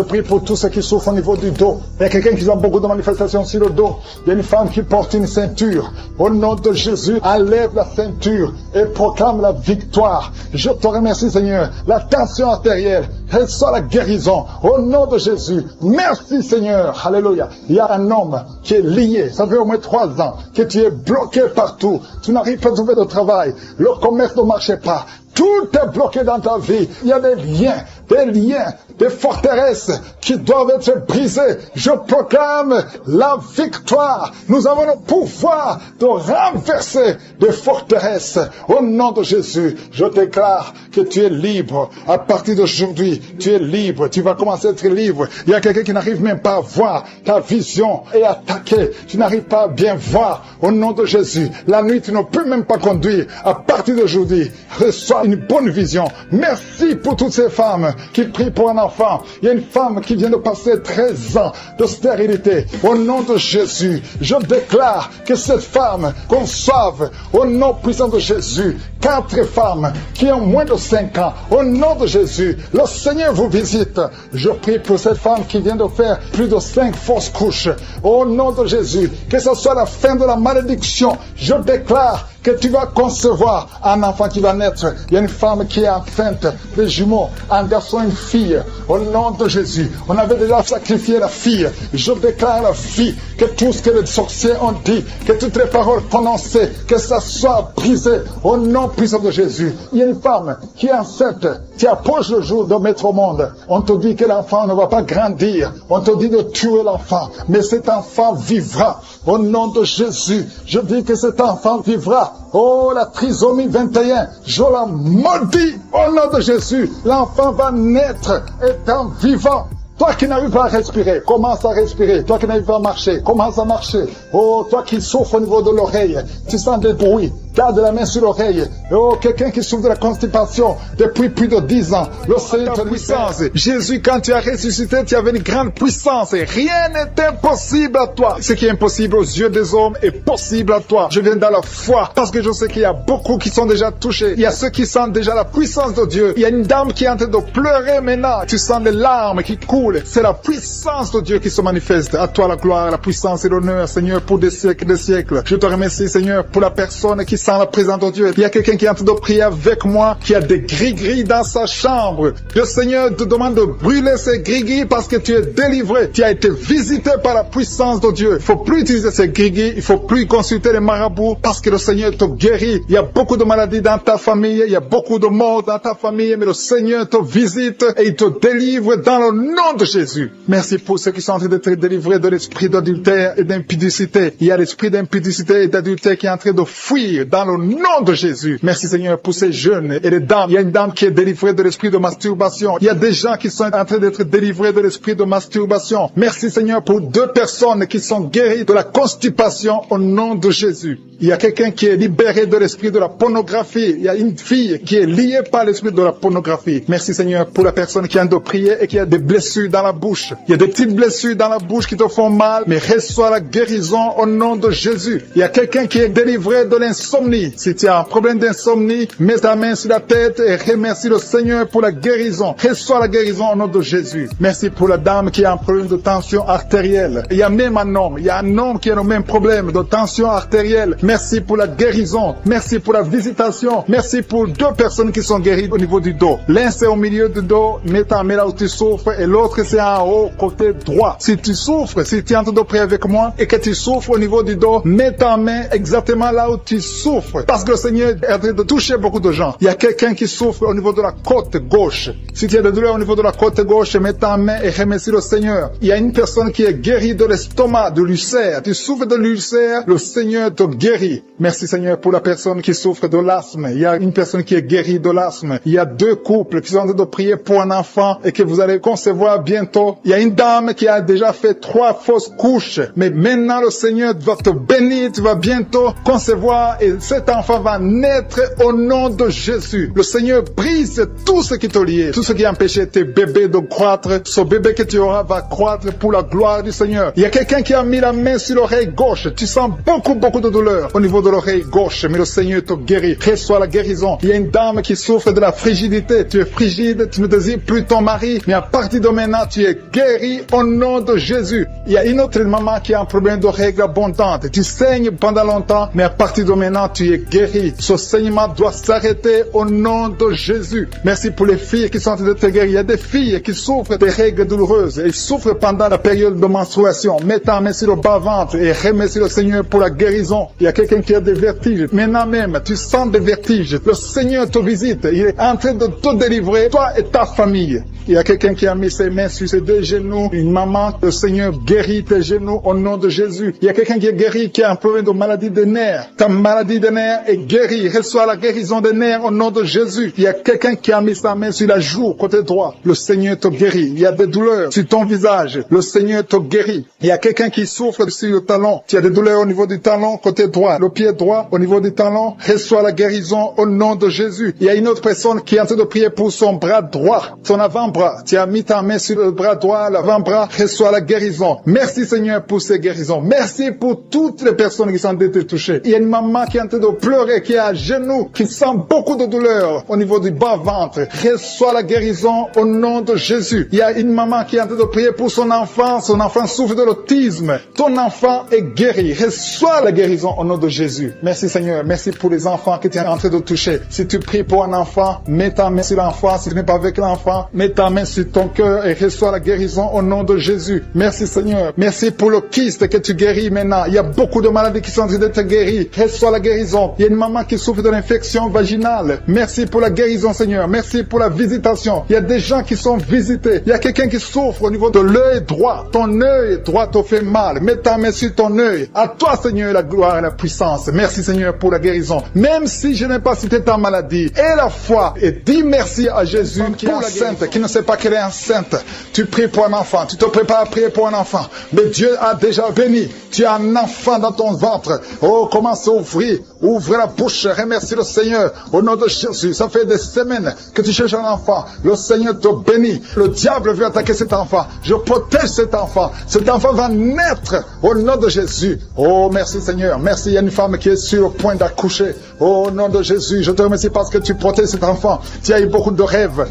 Speaker 1: prie pour tous ceux qui souffrent au niveau du dos. Il y a quelqu'un qui a beaucoup de manifestations sur le dos. Il y a une femme qui porte une ceinture. Au nom de Jésus, enlève la ceinture et proclame la victoire. Je te remercie Seigneur. La tension artérielle, reçoit la guérison. Au nom de Jésus. Merci Seigneur. Alléluia. Il y a un homme qui est lié. Ça fait au moins 3 ans que tu es bloqué partout. Tu n'arrives pas à trouver de travail. Le commerce ne marchait pas. Tout est bloqué dans ta vie. Il y a des liens, des forteresses qui doivent être brisées. Je proclame la victoire. Nous avons le pouvoir de renverser des forteresses. Au nom de Jésus, je déclare que tu es libre. À partir d'aujourd'hui, tu es libre. Tu vas commencer à être libre. Il y a quelqu'un qui n'arrive même pas à voir. Ta vision est attaquée. Tu n'arrives pas à bien voir. Au nom de Jésus, la nuit, tu ne peux même pas conduire. À partir d'aujourd'hui, reçois une bonne vision. Merci pour toutes ces femmes qui prient pour un enfant. Il y a une femme qui vient de passer 13 ans de stérilité. Au nom de Jésus, je déclare que cette femme conçoive au nom puissant de Jésus 4 femmes qui ont moins de 5 ans. Au nom de Jésus, le Seigneur vous visite. Je prie pour cette femme qui vient de faire plus de 5 fausses couches. Au nom de Jésus, que ce soit la fin de la malédiction. Je déclare que tu vas concevoir un enfant qui va naître. Il y a une femme qui est enceinte de jumeaux, un garçon et une fille. Au nom de Jésus, on avait déjà sacrifié la fille. Je déclare la fille, que tout ce que les sorciers ont dit, que toutes les paroles prononcées, que ça soit brisé au nom puissant de Jésus. Il y a une femme qui est enceinte, qui approche le jour de mettre au monde. On te dit que l'enfant ne va pas grandir. On te dit de tuer l'enfant. Mais cet enfant vivra. Au nom de Jésus, je dis que cet enfant vivra. Oh, la trisomie 21, je la maudis au nom de Jésus. L'enfant va naître étant vivant. Toi qui n'arrives pas à respirer, commence à respirer. Toi qui n'arrives pas à marcher, commence à marcher. Oh, toi qui souffres au niveau de l'oreille, tu sens des bruits. Garde la main sur l'oreille. Oh, quelqu'un qui souffre de la constipation depuis plus de 10 ans. Le Seigneur te puissance. Jésus, quand tu as ressuscité, tu avais une grande puissance. Et rien n'est impossible à toi. Ce qui est impossible aux yeux des hommes est possible à toi. Je viens dans la foi parce que je sais qu'il y a beaucoup qui sont déjà touchés. Il y a ceux qui sentent déjà la puissance de Dieu. Il y a une dame qui est en train de pleurer maintenant. Tu sens les larmes qui coulent. C'est la puissance de Dieu qui se manifeste. À toi la gloire, la puissance et l'honneur, Seigneur, pour des siècles et des siècles. Je te remercie, Seigneur, pour la personne qui sent la présence de Dieu. Il y a quelqu'un qui est en train de prier avec moi, qui a des gris-gris dans sa chambre. Le Seigneur te demande de brûler ces gris-gris parce que tu es délivré. Tu as été visité par la puissance de Dieu. Il ne faut plus utiliser ces gris-gris. Il ne faut plus consulter les marabouts parce que le Seigneur te guérit. Il y a beaucoup de maladies dans ta famille. Il y a beaucoup de morts dans ta famille. Mais le Seigneur te visite et il te délivre dans le nom de Jésus. Merci pour ceux qui sont en train d'être délivrés de l'esprit d'adultère et d'impudicité. Il y a l'esprit d'impudicité et d'adultère qui est en train de fuir dans le nom de Jésus. Merci Seigneur pour ces jeunes et les dames. Il y a une dame qui est délivrée de l'esprit de masturbation. Il y a des gens qui sont en train d'être délivrés de l'esprit de masturbation. Merci Seigneur pour 2 personnes qui sont guéries de la constipation au nom de Jésus. Il y a quelqu'un qui est libéré de l'esprit de la pornographie. Il y a une fille qui est liée par l'esprit de la pornographie. Merci Seigneur pour la personne qui a de prier et qui a des blessures dans la bouche. Il y a des petites blessures dans la bouche qui te font mal, mais reçois la guérison au nom de Jésus. Il y a quelqu'un qui est délivré de l'insomnie. Si tu as un problème d'insomnie, mets ta main sur la tête et remercie le Seigneur pour la guérison. Reçois la guérison au nom de Jésus. Merci pour la dame qui a un problème de tension artérielle. Il y a même un homme. Il y a un homme qui a le même problème de tension artérielle. Merci pour la guérison. Merci pour la visitation. Merci pour 2 personnes qui sont guéries au niveau du dos. L'un c'est au milieu du dos, mets ta main là où tu souffres, et l'autre c'est en haut, côté droit. Si tu souffres, si tu es en train de prier avec moi et que tu souffres au niveau du dos, mets ta main exactement là où tu souffres. souffre, parce que le Seigneur est en train de toucher beaucoup de gens. Il y a quelqu'un qui souffre au niveau de la côte gauche. Si tu as des douleurs au niveau de la côte gauche, mets ta main et remercie le Seigneur. Il y a une personne qui est guérie de l'estomac, de l'ulcère. Tu souffres de l'ulcère, le Seigneur te guérit. Merci Seigneur pour la personne qui souffre de l'asthme. Il y a une personne qui est guérie de l'asthme. Il y a 2 couples qui sont en train de prier pour un enfant et que vous allez concevoir bientôt. Il y a une dame qui a déjà fait 3 fausses couches. Mais maintenant le Seigneur va te bénir, tu vas bientôt concevoir et cet enfant va naître au nom de Jésus. Le Seigneur brise tout ce qui te liait, tout ce qui empêchait tes bébés de croître. Ce bébé que tu auras va croître pour la gloire du Seigneur. Il y a quelqu'un qui a mis la main sur l'oreille gauche. Tu sens beaucoup de douleur au niveau de l'oreille gauche, mais le Seigneur te guérit. Reçois la guérison. Il y a une dame qui souffre de la frigidité. Tu es frigide, tu ne désires plus ton mari, mais à partir de maintenant, tu es guéri au nom de Jésus. Il y a une autre maman qui a un problème de règles abondantes. Tu saignes pendant longtemps, mais à partir de maintenant, tu es guéri. Ce saignement doit s'arrêter au nom de Jésus. Merci pour les filles qui sont en train de te guérir. Il y a des filles qui souffrent des règles douloureuses. Elles souffrent pendant la période de menstruation. Mets ta main sur le bas-ventre et remercie le Seigneur pour la guérison. Il y a quelqu'un qui a des vertiges. Maintenant même, tu sens des vertiges. Le Seigneur te visite. Il est en train de te délivrer, toi et ta famille. Il y a quelqu'un qui a mis ses mains sur ses 2 genoux. Une maman, le Seigneur guérit tes genoux au nom de Jésus. Il y a quelqu'un qui est guéri, qui a un problème de maladie des nerfs. Ta maladie des nerfs est guérie. Reçois la guérison des nerfs au nom de Jésus. Il y a quelqu'un qui a mis sa main sur la joue, côté droit. Le Seigneur te guérit. Il y a des douleurs sur ton visage. Le Seigneur te guérit. Il y a quelqu'un qui souffre sur le talon. Tu as des douleurs au niveau du talon, côté droit. Le pied droit, au niveau du talon. Reçois la guérison au nom de Jésus. Il y a une autre personne qui est en train de prier pour son bras droit, son avant-bras. Tu as mis ta main sur le bras droit, l'avant-bras. Reçois la guérison. Merci Seigneur pour ces guérisons. Merci pour toutes les personnes qui sont en train de toucher. Il y a une maman qui est en train de pleurer, qui est à genoux, qui sent beaucoup de douleur au niveau du bas-ventre. Reçois la guérison au nom de Jésus. Il y a une maman qui est en train de prier pour son enfant. Son enfant souffre de l'autisme. Ton enfant est guéri. Reçois la guérison au nom de Jésus. Merci Seigneur. Merci pour les enfants que tu es en train de toucher. Si tu pries pour un enfant, mets ta main sur l'enfant. Si tu n'es pas avec l'enfant, mets ta main sur ton cœur et reçois la guérison au nom de Jésus. Merci Seigneur. Merci pour le kyste que tu guéris maintenant. Il y a beaucoup de maladies qui sont en train d'être guéries. Reçois la guérison. Il y a une maman qui souffre de l'infection vaginale. Merci pour la guérison Seigneur. Merci pour la visitation. Il y a des gens qui sont visités. Il y a quelqu'un qui souffre au niveau de l'œil droit. Ton œil droit te fait mal. Mets ta main sur ton œil. À toi Seigneur la gloire et la puissance. Merci Seigneur pour la guérison. Même si je n'ai pas cité ta maladie, et la foi, et dis merci à Jésus qui est enceinte, qui ne sait pas qu'elle est enceinte. Tu pries pour un enfant. Tu te prépares à prier pour un enfant. Mais Dieu a déjà béni. Tu as un enfant dans ton ventre. Oh, commence à ouvrir. Ouvre la bouche. Remercie le Seigneur. Au nom de Jésus. Ça fait des semaines que tu cherches un enfant. Le Seigneur te bénit. Le diable veut attaquer cet enfant. Je protège cet enfant. Cet enfant va naître au nom de Jésus. Oh, merci Seigneur. Merci. Il y a une femme qui est sur le point d'accoucher. Au nom de Jésus. Je te remercie parce que tu protèges cet enfant. Tu as eu beaucoup de rêves.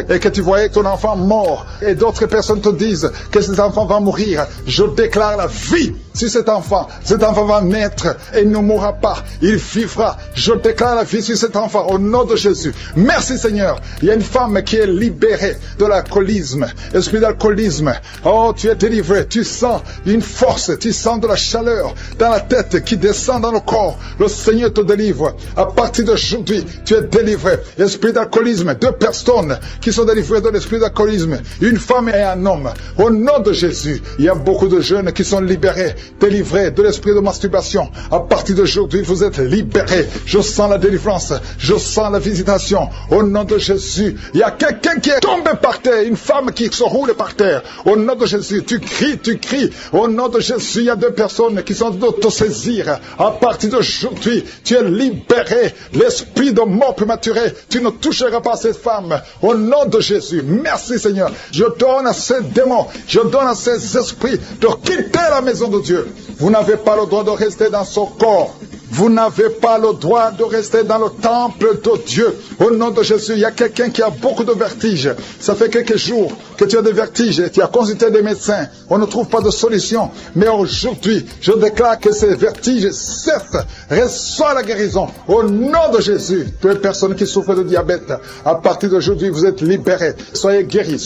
Speaker 1: Et que tu voyais ton enfant mort. Et d'autres personnes te disent que cet enfant va mourir. Je déclare la vie sur cet enfant. Cet enfant va naître et il ne mourra pas. Il vivra. Je déclare la vie sur cet enfant au nom de Jésus. Merci Seigneur. Il y a une femme qui est libérée de l'alcoolisme. Esprit d'alcoolisme. Oh, tu es délivré. Tu sens une force. Tu sens de la chaleur dans la tête qui descend dans le corps. Le Seigneur te délivre. À partir d'aujourd'hui, tu es délivré. Esprit d'alcoolisme. 2 personnes qui sont délivrées de l'esprit d'alcoolisme. Une femme et un homme. Au nom de Jésus, il y a beaucoup de jeunes qui sont libérés, délivrés de l'esprit de masturbation. À partir d'aujourd'hui, vous êtes libérés. Je sens la délivrance. Je sens la visitation. Au nom de Jésus, il y a quelqu'un qui est tombé par terre. Une femme qui se roule par terre. Au nom de Jésus, tu cries. Au nom de Jésus, il y a 2 personnes qui sont en train de te saisir. À partir d'aujourd'hui, tu es libéré. L'esprit de mort prématuré, tu ne toucheras pas cette femme. Au nom de Jésus, merci Seigneur. Je donne à ces démons, je donne à ces esprits de quitter la maison de Dieu. Vous n'avez pas le droit de rester dans son corps. Vous n'avez pas le droit de rester dans le temple de Dieu. Au nom de Jésus, il y a quelqu'un qui a beaucoup de vertiges. Ça fait quelques jours que tu as des vertiges, tu as consulté des médecins, on ne trouve pas de solution. Mais aujourd'hui, je déclare que ces vertiges cessent. Reçois la guérison au nom de Jésus. Toutes les personnes qui souffrent de diabète, à partir d'aujourd'hui, vous êtes libérés. Soyez guéris,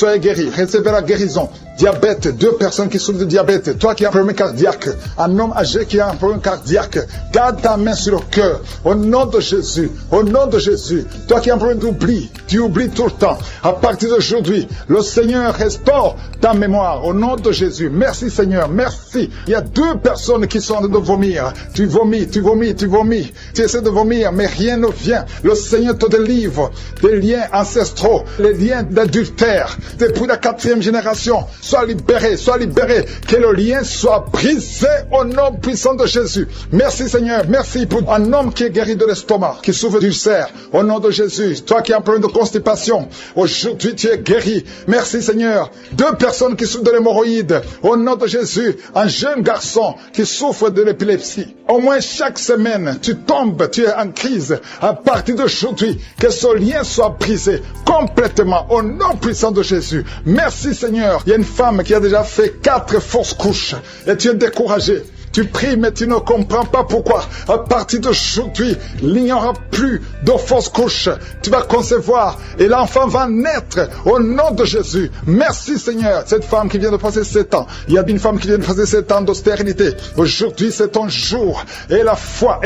Speaker 1: recevez la guérison. Diabète, 2 personnes qui souffrent de diabète, toi qui as un problème cardiaque, un homme âgé qui a un problème cardiaque, garde ta main sur le cœur, au nom de Jésus, au nom de Jésus. Toi qui as un problème d'oubli, tu oublies tout le temps. À partir d'aujourd'hui, le Seigneur restaure ta mémoire, au nom de Jésus. Merci Seigneur, merci. Il y a 2 personnes qui sont en train de vomir. Tu vomis. Tu essaies de vomir, mais rien ne vient. Le Seigneur te délivre des liens ancestraux, les liens d'adultère, depuis la 4e génération. Sois libéré, que le lien soit brisé au nom puissant de Jésus. Merci Seigneur, merci pour un homme qui est guéri de l'estomac, qui souffre d'ulcère, au nom de Jésus. Toi qui as un problème de constipation, aujourd'hui tu es guéri. Merci Seigneur. 2 personnes qui souffrent de l'hémorroïde, au nom de Jésus. Un jeune garçon qui souffre de l'épilepsie. Au moins chaque semaine, tu tombes, tu es en crise. À partir d'aujourd'hui, que ce lien soit brisé complètement au nom puissant de Jésus. Merci Seigneur. Il y a une femme qui a déjà fait 4 fausses couches et tu es découragé. Tu pries, mais tu ne comprends pas pourquoi. À partir d'aujourd'hui, il n'y aura plus de fausses couches. Tu vas concevoir et l'enfant va naître au nom de Jésus. Merci Seigneur. Cette femme qui vient de passer 7 ans. Il y a une femme qui vient de passer 7 ans d'austérité. Aujourd'hui, c'est ton jour. Et la foi.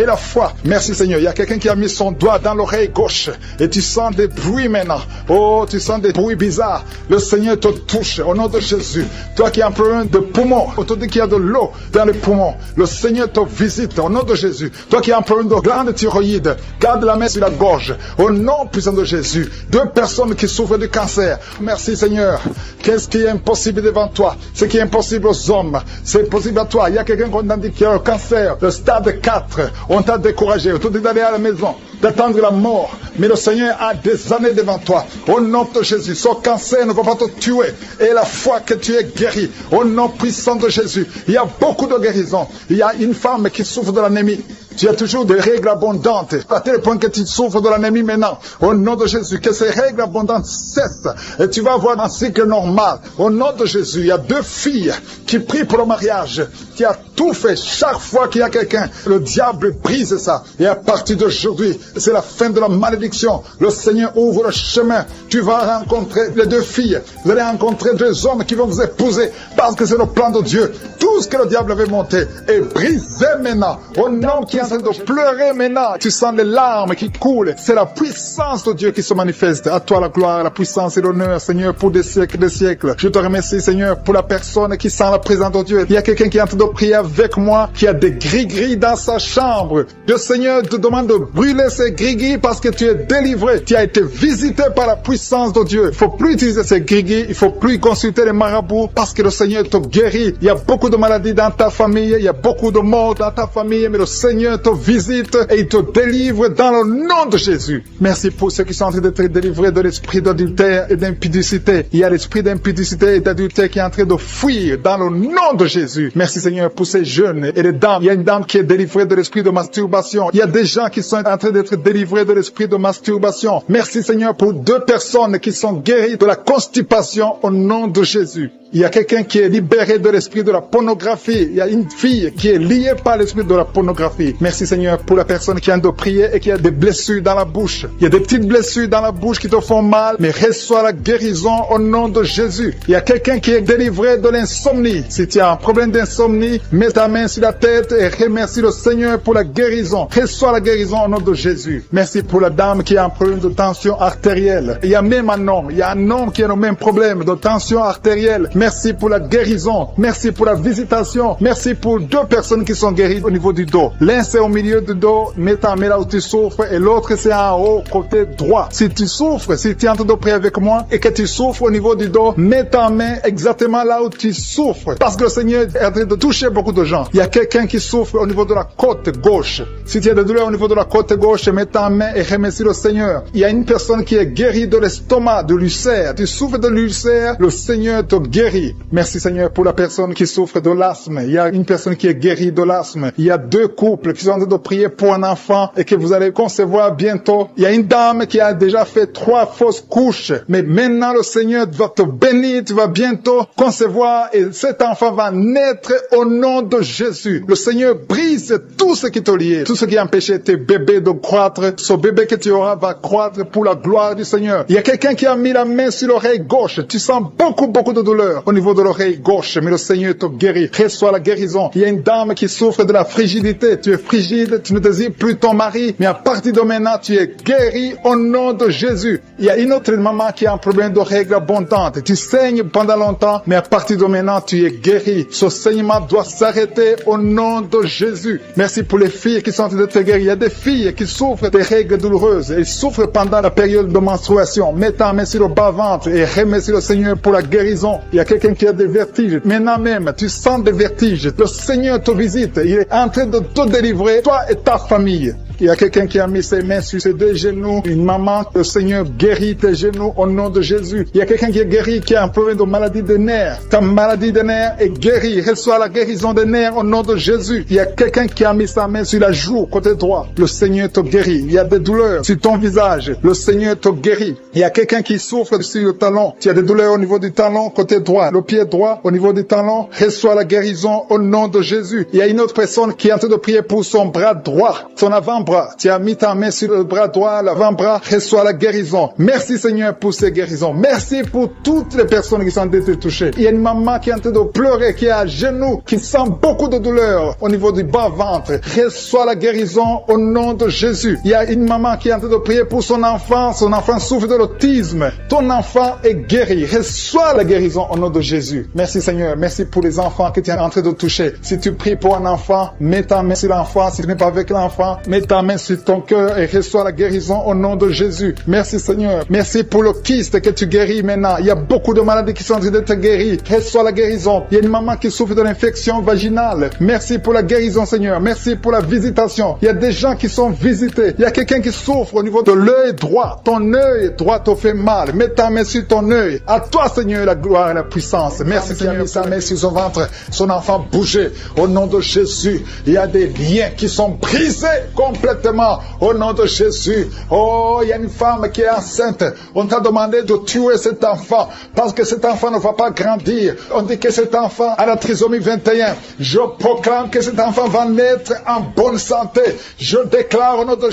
Speaker 1: Merci Seigneur. Il y a quelqu'un qui a mis son doigt dans l'oreille gauche. Et tu sens des bruits maintenant. Oh, tu sens des bruits bizarres. Le Seigneur te touche au nom de Jésus. Toi qui as un problème de poumon. On te dit qu'il y a de l'eau dans les poumons. Le Seigneur te visite au nom de Jésus. Toi qui as un problème de glande thyroïde, garde la main sur la gorge au nom puissant de Jésus. 2 personnes qui souffrent du cancer. Merci Seigneur. Qu'est-ce qui est impossible devant toi? Ce qui est impossible aux hommes, c'est possible à toi. Il y a quelqu'un qu'on a dit qui a le cancer, le stade 4. On t'a découragé, on t'a dit d'aller à la maison, d'attendre la mort. Mais le Seigneur a des années devant toi. Au nom de Jésus, ce cancer ne va pas te tuer. Et la foi que tu es guéri, au nom puissant de Jésus. Il y a beaucoup de guérisons. Il y a une femme qui souffre de l'anémie. Tu as toujours des règles abondantes, à tel point que tu souffres de l'anémie maintenant. Au nom de Jésus, que ces règles abondantes cessent et tu vas avoir un cycle normal. Au nom de Jésus, il y a 2 filles qui prient pour le mariage. Tu as tout fait. Chaque fois qu'il y a quelqu'un, le diable brise ça. Et à partir d'aujourd'hui, c'est la fin de la malédiction. Le Seigneur ouvre le chemin. Tu vas rencontrer les 2 filles. Vous allez rencontrer 2 hommes qui vont vous épouser parce que c'est le plan de Dieu. Tout ce que le diable avait monté est brisé maintenant. Au nom qui est en train de pleurer maintenant. Tu sens les larmes qui coulent. C'est la puissance de Dieu qui se manifeste. À toi la gloire, la puissance et l'honneur, Seigneur, pour des siècles et des siècles. Je te remercie, Seigneur, pour la personne qui sent la présence de Dieu. Il y a quelqu'un qui est en train de prier avec moi, qui a des gris-gris dans sa chambre. Le Seigneur te demande de brûler ces gris-gris parce que tu es délivré. Tu as été visité par la puissance de Dieu. Il ne faut plus utiliser ces gris-gris. Il ne faut plus consulter les marabouts parce que le Seigneur te guérit. Il y a beaucoup de maladies dans ta famille. Il y a beaucoup de morts dans ta famille. Mais le Seigneur te visite et il te délivre dans le nom de Jésus. Merci pour ceux qui sont en train d'être délivrés de l'esprit d'adultère et d'impudicité. Il y a l'esprit d'impudicité et d'adultère qui est en train de fuir dans le nom de Jésus. Merci Seigneur pour ces jeunes et les dames. Il y a une dame qui est délivrée de l'esprit de masturbation. Il y a des gens qui sont en train d'être délivrés de l'esprit de masturbation. Merci Seigneur pour 2 personnes qui sont guéries de la constipation au nom de Jésus. Il y a quelqu'un qui est libéré de l'esprit de la pornographie. Il y a une fille qui est liée par l'esprit de la pornographie. Merci Seigneur pour la personne qui a de prier et qui a des blessures dans la bouche. Il y a des petites blessures dans la bouche qui te font mal, mais reçois la guérison au nom de Jésus. Il y a quelqu'un qui est délivré de l'insomnie. Si tu as un problème d'insomnie, mets ta main sur la tête et remercie le Seigneur pour la guérison. Reçois la guérison au nom de Jésus. Merci pour la dame qui a un problème de tension artérielle. Il y a même un homme. Il y a un homme qui a le même problème de tension artérielle. Merci pour la guérison. Merci pour la visitation. Merci pour 2 personnes qui sont guéries au niveau du dos. L'un c'est au milieu du dos, mets ta main là où tu souffres, et l'autre c'est en haut, côté droit. Si tu souffres, si tu es en train de prier avec moi et que tu souffres au niveau du dos, mets ta main exactement là où tu souffres. Parce que le Seigneur est en train de toucher beaucoup de gens. Il y a quelqu'un qui souffre au niveau de la côte gauche. Si tu as des douleurs au niveau de la côte gauche, mets ta main et remercie le Seigneur. Il y a une personne qui est guérie de l'estomac, de l'ulcère. Tu souffres de l'ulcère, le Seigneur te guérit. Merci Seigneur pour la personne qui souffre de l'asthme. Il y a une personne qui est guérie de l'asthme. Il y a 2 couples qui sont en train de prier pour un enfant et que vous allez concevoir bientôt. Il y a une dame qui a déjà fait 3 fausses couches, mais maintenant le Seigneur va te bénir, tu vas bientôt concevoir et cet enfant va naître au nom de Jésus. Le Seigneur brise tout ce qui te liait, tout ce qui empêchait tes bébés de croître. Ce bébé que tu auras va croître pour la gloire du Seigneur. Il y a quelqu'un qui a mis la main sur l'oreille gauche. Tu sens beaucoup de douleur au niveau de l'oreille gauche, mais le Seigneur te guérit. Reçois la guérison. Il y a une dame qui souffre de la frigidité. Tu es frigide, tu ne désires plus ton mari, mais à partir de maintenant, tu es guéri au nom de Jésus. Il y a une autre maman qui a un problème de règles abondantes. Tu saignes pendant longtemps, mais à partir de maintenant, tu es guéri. Ce saignement doit s'arrêter au nom de Jésus. Merci pour les filles qui sont en train d'être guéries. Il y a des filles qui souffrent des règles douloureuses. Elles souffrent pendant la période de menstruation. Mets ta main sur le bas-ventre et remercie le Seigneur pour la guérison. Il y a quelqu'un qui a des vertiges. Maintenant même, tu sens des vertiges. Le Seigneur te visite. Il est en train de te délivrer, toi et ta famille. Il y a quelqu'un qui a mis ses mains sur ses 2 genoux. Une maman, le Seigneur guérit tes genoux au nom de Jésus. Il y a quelqu'un qui est guéri, qui a un problème de maladie des nerfs. Ta maladie des nerfs est guérie. Reçois la guérison des nerfs au nom de Jésus. Il y a quelqu'un qui a mis sa main sur la joue, côté droit. Le Seigneur te guérit. Il y a des douleurs sur ton visage. Le Seigneur te guérit. Il y a quelqu'un qui souffre sur le talon. Tu as des douleurs au niveau du talon, côté droit. Le pied droit, au niveau du talon. Reçois la guérison au nom de Jésus. Il y a une autre personne qui est en train de prier pour son bras droit, son avant-bras. Tu as mis ta main sur le bras droit, l'avant-bras, reçois la guérison. Merci Seigneur pour ces guérisons. Merci pour toutes les personnes qui sont en train de toucher. Il y a une maman qui est en train de pleurer, qui est à genoux, qui sent beaucoup de douleur au niveau du bas-ventre. Reçois la guérison au nom de Jésus. Il y a une maman qui est en train de prier pour son enfant souffre de l'autisme. Ton enfant est guéri. Reçois la guérison au nom de Jésus. Merci Seigneur. Merci pour les enfants que tu es en train de toucher. Si tu pries pour un enfant, mets ta main sur l'enfant. Si tu n'es pas avec l'enfant, mets ta main sur ton cœur et reçois la guérison au nom de Jésus. Merci Seigneur. Merci pour le kyste que tu guéris maintenant. Il y a beaucoup de maladies qui sont en train d'être guéries. Reçois la guérison. Il y a une maman qui souffre de l'infection vaginale. Merci pour la guérison Seigneur. Merci pour la visitation. Il y a des gens qui sont visités. Il y a quelqu'un qui souffre au niveau de l'œil droit. Ton œil droit te fait mal. Mets ta main sur ton œil. À toi Seigneur la gloire et la puissance. Merci Seigneur. Sa main sur son ventre. Son enfant bougeait. Au nom de Jésus. Il y a des liens qui sont brisés complètement au nom de Jésus. Oh, il y a une femme qui est enceinte. On t'a demandé de tuer cet enfant parce que cet enfant ne va pas grandir. On dit que cet enfant a la trisomie 21. Je proclame que cet enfant va naître en bonne santé. Je déclare au nom de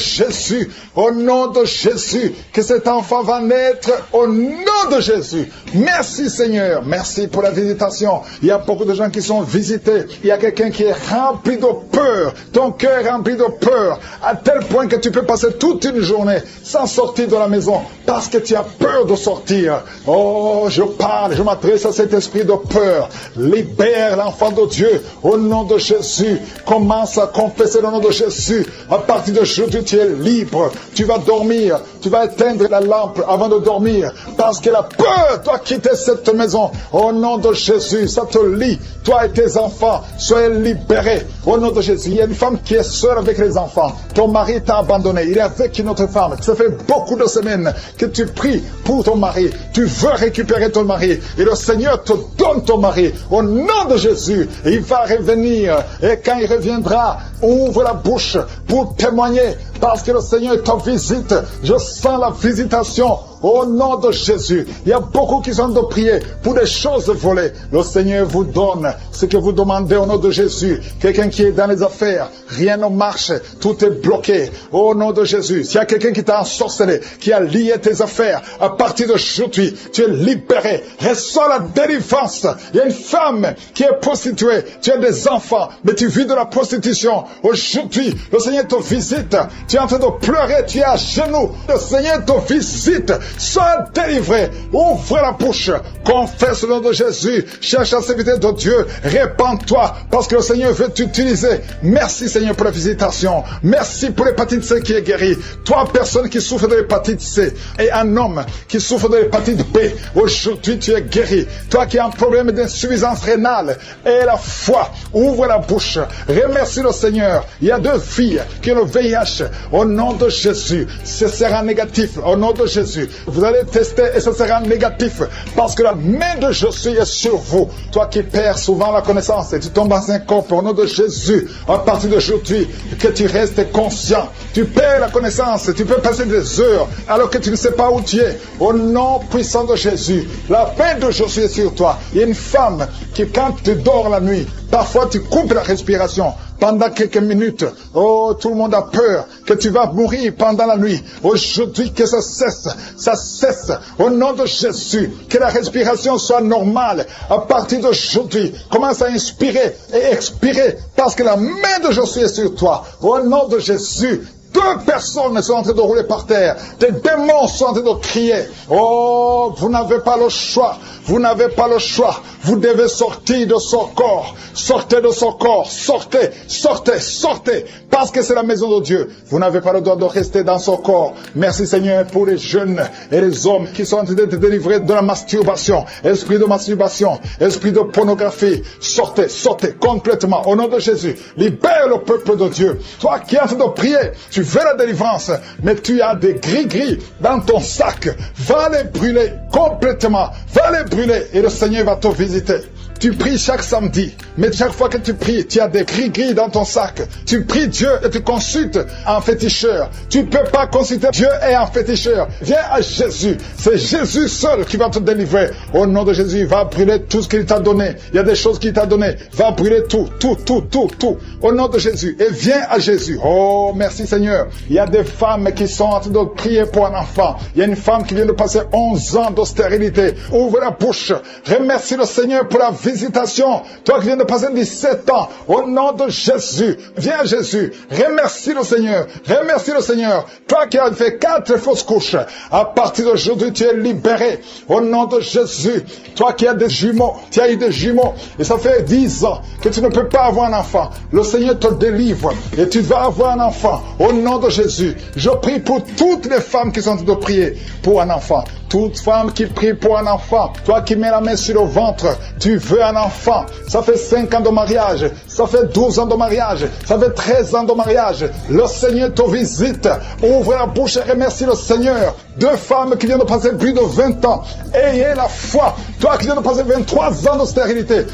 Speaker 1: Jésus, que cet enfant va naître au nom de Jésus. Merci Seigneur. Merci pour la visitation. Il y a beaucoup de gens qui sont visités. Il y a quelqu'un qui est rempli de peur. Ton cœur est rempli de peur. À tel point que tu peux passer toute une journée sans sortir de la maison parce que tu as peur de sortir. Oh, je m'adresse à cet esprit de peur. Libère l'enfant de Dieu au nom de Jésus. Commence à confesser le nom de Jésus. À partir d'aujourd'hui, tu es libre. Tu vas dormir. Tu vas éteindre la lampe avant de dormir parce que la peur doit quitter cette maison. Au nom de Jésus, ça te lie. Toi et tes enfants, soyez libérés. Au nom de Jésus, il y a une femme qui est seule avec les enfants. Ton mari t'a abandonné. Il est avec une autre femme. Ça fait beaucoup de semaines que tu pries pour ton mari. Tu veux récupérer ton mari. Et le Seigneur te donne ton mari. Au nom de Jésus, il va revenir. Et quand il reviendra, ouvre la bouche pour témoigner. Parce que le Seigneur te visite. Je sens la visitation. Au nom de Jésus, il y a beaucoup qui sont de prier pour des choses volées. Le Seigneur vous donne ce que vous demandez au nom de Jésus. Quelqu'un qui est dans les affaires, rien ne marche, tout est bloqué. Au nom de Jésus, s'il y a quelqu'un qui t'a ensorcelé, qui a lié tes affaires, à partir d'aujourd'hui, tu es libéré. Reçois la délivrance. Il y a une femme qui est prostituée, tu as des enfants, mais tu vis de la prostitution. Aujourd'hui, le Seigneur te visite. Tu es en train de pleurer, tu es à genoux. Le Seigneur te visite. Sois délivré. Ouvre la bouche. Confesse le nom de Jésus. Cherche la sécurité de Dieu. Répands-toi parce que le Seigneur veut t'utiliser. Merci Seigneur pour la visitation. Merci pour l'hépatite C qui est guérie. Toi, personne qui souffre de l'hépatite C et un homme qui souffre de l'hépatite B, aujourd'hui tu es guéri. Toi qui as un problème d'insuffisance rénale et la foi, ouvre la bouche. Remercie le Seigneur. Il y a 2 filles qui ont le VIH. Au nom de Jésus, ce sera négatif. Au nom de Jésus, Vous allez tester et ce sera négatif parce que la main de Jésus est sur vous. Toi qui perds souvent la connaissance et tu tombes dans un corps, au nom de Jésus, à partir d'aujourd'hui, que tu restes conscient. Tu perds la connaissance, tu peux passer des heures alors que tu ne sais pas où tu es. Au nom puissant de Jésus, la main de Jésus est sur toi. Il y a une femme qui, quand tu dors la nuit, parfois tu coupes la respiration. Pendant quelques minutes, oh, tout le monde a peur que tu vas mourir pendant la nuit. Aujourd'hui, que ça cesse. Au nom de Jésus, que la respiration soit normale. À partir d'aujourd'hui, commence à inspirer et expirer parce que la main de Jésus est sur toi. Au nom de Jésus, 2 personnes sont en train de rouler par terre. Des démons sont en train de crier. Oh, vous n'avez pas le choix. Vous n'avez pas le choix. Vous devez sortir de son corps. Sortez de son corps. Sortez. Parce que c'est la maison de Dieu. Vous n'avez pas le droit de rester dans son corps. Merci Seigneur pour les jeunes et les hommes qui sont en train d'être délivrés de la masturbation. Esprit de masturbation. Esprit de pornographie. Sortez complètement. Au nom de Jésus. Libère le peuple de Dieu. Toi qui es en train de prier, tu veux la délivrance, mais tu as des gris-gris dans ton sac. Va les brûler complètement. Va les brûler et le Seigneur va te visiter. Tu pries chaque samedi, mais chaque fois que tu pries, tu as des gris-gris dans ton sac. Tu pries Dieu et tu consultes un féticheur. Tu ne peux pas consulter Dieu et un féticheur. Viens à Jésus. C'est Jésus seul qui va te délivrer. Au nom de Jésus, il va brûler tout ce qu'il t'a donné. Il y a des choses qu'il t'a donné. Va brûler tout. Au nom de Jésus. Et viens à Jésus. Oh, merci Seigneur. Il y a des femmes qui sont en train de prier pour un enfant. Il y a une femme qui vient de passer 11 ans de stérilité. Ouvre la bouche. Remercie le Seigneur pour la visitation. Toi qui viens de passer 17 ans, au nom de Jésus, viens à Jésus, remercie le Seigneur, Toi qui as fait 4 fausses couches, à partir d'aujourd'hui, tu es libéré, au nom de Jésus. Toi qui as des jumeaux, tu as eu des jumeaux, et ça fait 10 ans que tu ne peux pas avoir un enfant. Le Seigneur te délivre, et tu vas avoir un enfant, au nom de Jésus. Je prie pour toutes les femmes qui sont en train de prier pour un enfant. Toute femme qui prie pour un enfant, toi qui mets la main sur le ventre, tu veux un enfant. Ça fait 5 ans de mariage, ça fait 12 ans de mariage, ça fait 13 ans de mariage. Le Seigneur te visite. Ouvre la bouche et remercie le Seigneur. 2 femmes qui viennent de passer plus de 20 ans. Ayez la foi. Toi qui viens de passer 23 ans de stérilité,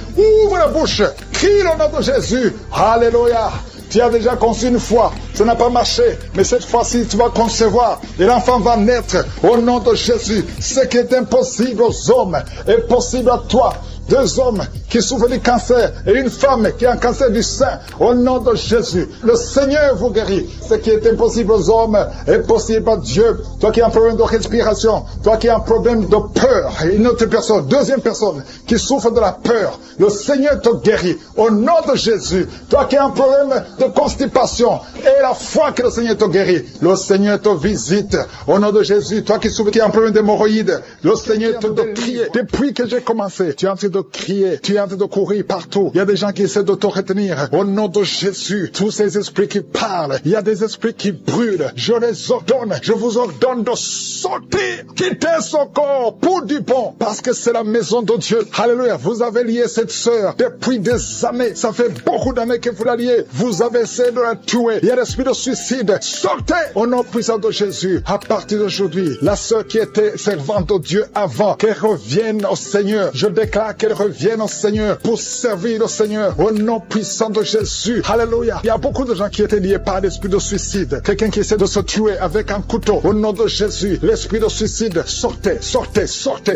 Speaker 1: ouvre la bouche. Crie le nom de Jésus. Alléluia. Tu as déjà conçu une fois, ça n'a pas marché, mais cette fois-ci tu vas concevoir et l'enfant va naître au nom de Jésus. Ce qui est impossible aux hommes est possible à toi. 2 hommes qui souffrent du cancer et une femme qui a un cancer du sein, au nom de Jésus. Le Seigneur vous guérit. Ce qui est impossible aux hommes est possible à Dieu. Toi qui as un problème de respiration, toi qui as un problème de peur, et une autre personne, 2e personne qui souffre de la peur, le Seigneur te guérit au nom de Jésus. Toi qui as un problème de constipation et la foi que le Seigneur te guérit, le Seigneur te visite au nom de Jésus. Toi qui souffres, qui as un problème d'hémorroïdes, le Seigneur te crie. Depuis que j'ai commencé, tu es en train de crier, tu es en train de courir partout. Il y a des gens qui essaient de te retenir. Au nom de Jésus, tous ces esprits qui parlent, il y a des esprits qui brûlent. Je les ordonne, je vous ordonne de sortir, quitter son corps pour du bon, parce que c'est la maison de Dieu. Alléluia. Vous avez lié cette sœur depuis des années. Ça fait beaucoup d'années que vous la liez. Vous avez essayé de la tuer. Il y a l'esprit de suicide. Sortez au nom puissant de Jésus. À partir d'aujourd'hui, la sœur qui était servante de Dieu avant, qu'elle revienne au Seigneur. Je déclare qu'elle revienne au Seigneur pour servir le Seigneur au nom puissant de Jésus. Alléluia. Il y a beaucoup de gens qui étaient liés par l'esprit de suicide. Quelqu'un qui essaie de se tuer avec un couteau. Au nom de Jésus, l'esprit de suicide, sortez.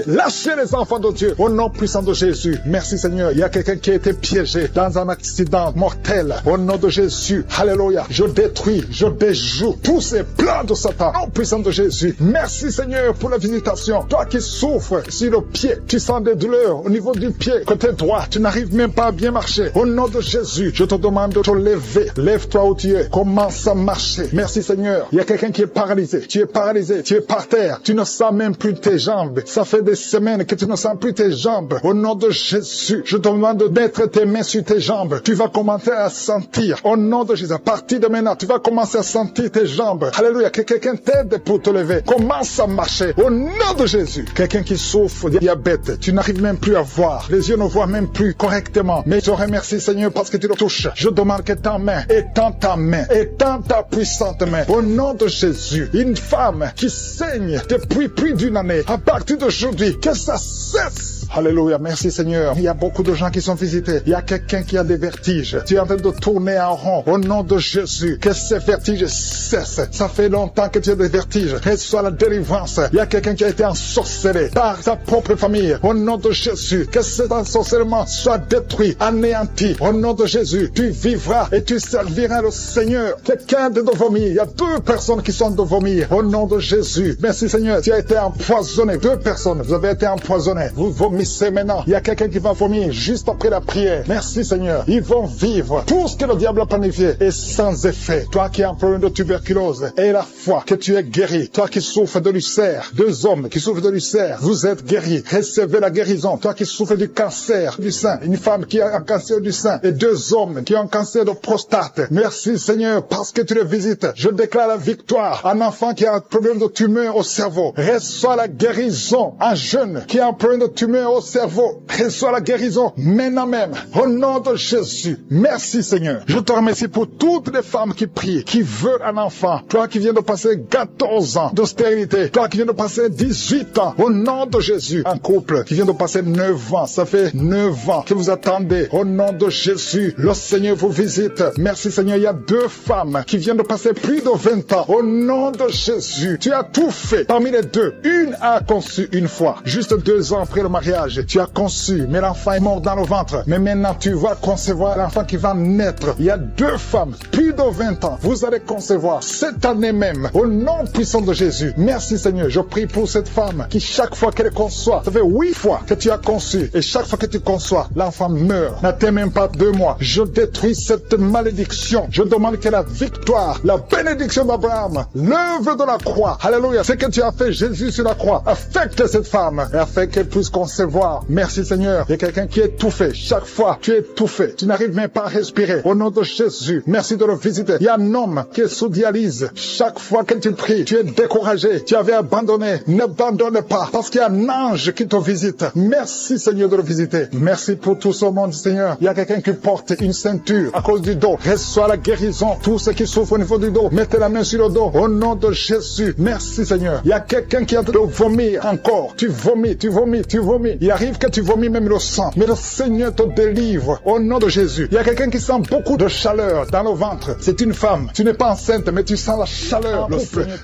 Speaker 1: Lâchez les enfants de Dieu au nom puissant de Jésus. Merci Seigneur. Il y a quelqu'un qui a été piégé dans un accident mortel. Au nom de Jésus. Alléluia. Je détruis, je déjoue tous ces plans de Satan au nom puissant de Jésus. Merci Seigneur pour la visitation. Toi qui souffres sur le pied, tu sens des douleurs au niveau du pied, côté droit, tu n'arrives même pas à bien marcher. Au nom de Jésus, je te demande de te lever. Lève-toi où tu es. Commence à marcher. Merci Seigneur. Il y a quelqu'un qui est paralysé. Tu es paralysé. Tu es par terre. Tu ne sens même plus tes jambes. Ça fait des semaines que tu ne sens plus tes jambes. Au nom de Jésus, je te demande de mettre tes mains sur tes jambes. Tu vas commencer à sentir. Au nom de Jésus, à partir de maintenant, tu vas commencer à sentir tes jambes. Alléluia. Que quelqu'un t'aide pour te lever. Commence à marcher. Au nom de Jésus. Quelqu'un qui souffre de diabète, tu n'arrives même plus à voir. voir. Les yeux ne voient même plus correctement. Mais je te remercie, Seigneur, parce que tu le touches. Je demande que ta main, étends ta main, étends ta puissante main. Au nom de Jésus, une femme qui saigne depuis plus d'une année, à partir d'aujourd'hui, que ça cesse. Alléluia, merci Seigneur. Il y a beaucoup de gens qui sont visités. Il y a quelqu'un qui a des vertiges. Tu es en train de tourner en rond. Au nom de Jésus, que ces vertiges cessent. Ça fait longtemps que tu as des vertiges. Reçois la délivrance. Il y a quelqu'un qui a été ensorcelé par sa propre famille. Au nom de Jésus, que cet ensorcellement soit détruit, anéanti. Au nom de Jésus, tu vivras et tu serviras le Seigneur. Quelqu'un de vomir. Il y a 2 personnes qui sont de vomir. Au nom de Jésus. Merci Seigneur. Tu as été empoisonné. 2 personnes. Vous avez été empoisonnés. Vous vomissez maintenant. Il y a quelqu'un qui va vomir juste après la prière. Merci Seigneur. Ils vont vivre. Tout ce que le diable a planifié est sans effet. Toi qui as un problème de tuberculose, et la foi que tu es guéri. Toi qui souffres de l'ulcère. 2 hommes qui souffrent de l'ulcère. Vous êtes guéris. Recevez la guérison. Toi qui souffres du cancer du sein. Une femme qui a un cancer du sein. Et 2 hommes qui ont un cancer de prostate. Merci Seigneur parce que tu les visites. Je déclare la victoire. Un enfant qui a un problème de tumeur au cerveau. Reçois la guérison. Un jeune qui a un problème de tumeur au cerveau. Reçois la guérison maintenant même. Au nom de Jésus. Merci Seigneur. Je te remercie pour toutes les femmes qui prient, qui veulent un enfant. Toi qui viens de passer 14 ans de stérilité. Toi qui viens de passer 18 ans. Au nom de Jésus. Un couple qui vient de passer 9 ans. Ça fait 9 ans que vous attendez. Au nom de Jésus. Le Seigneur vous visite. Merci Seigneur. Il y a 2 femmes qui viennent de passer plus de 20 ans. Au nom de Jésus. Tu as tout fait. Parmi les 2, une a conçu une fois. Juste 2 ans après le mariage. Tu as conçu. Mais l'enfant est mort dans le ventre. Mais maintenant tu vas concevoir l'enfant qui va naître. Il y a 2 femmes. Plus de 20 ans. Vous allez concevoir cette année même. Au nom puissant de Jésus. Merci Seigneur. Je prie pour cette femme qui chaque fois qu'elle conçoit, ça fait 8 fois que tu as conçu. Et chaque fois que tu conçois, l'enfant meurt. N'attends même pas 2 mois. Je détruis cette malédiction. Je demande que la victoire, la bénédiction d'Abraham, l'œuvre de la croix, alléluia, ce que tu as fait Jésus sur la croix, affecte cette femme et afin qu'elle puisse concevoir. Merci Seigneur. Il y a quelqu'un qui est étouffé. Chaque fois, tu es étouffé. Tu n'arrives même pas à respirer. Au nom de Jésus, merci de le visiter. Il y a un homme qui est sous dialyse. Chaque fois que tu pries, tu es découragé. Tu avais abandonné. N'abandonne pas parce qu'il y a un ange qui te visite. Merci Seigneur de le visiter. Merci pour tout ce monde Seigneur. Il y a quelqu'un qui porte une ceinture à cause du dos. Reçois la guérison. Tous ceux qui souffrent au niveau du dos, mettez la main sur le dos. Au nom de Jésus. Merci Seigneur. Il y a quelqu'un qui est en train de vomir encore. Tu vomis, tu vomis, tu vomis. Il arrive que tu vomis même le sang. Mais le Seigneur te délivre. Au nom de Jésus. Il y a quelqu'un qui sent beaucoup de chaleur dans le ventre. C'est une femme. Tu n'es pas enceinte, mais tu sens la chaleur.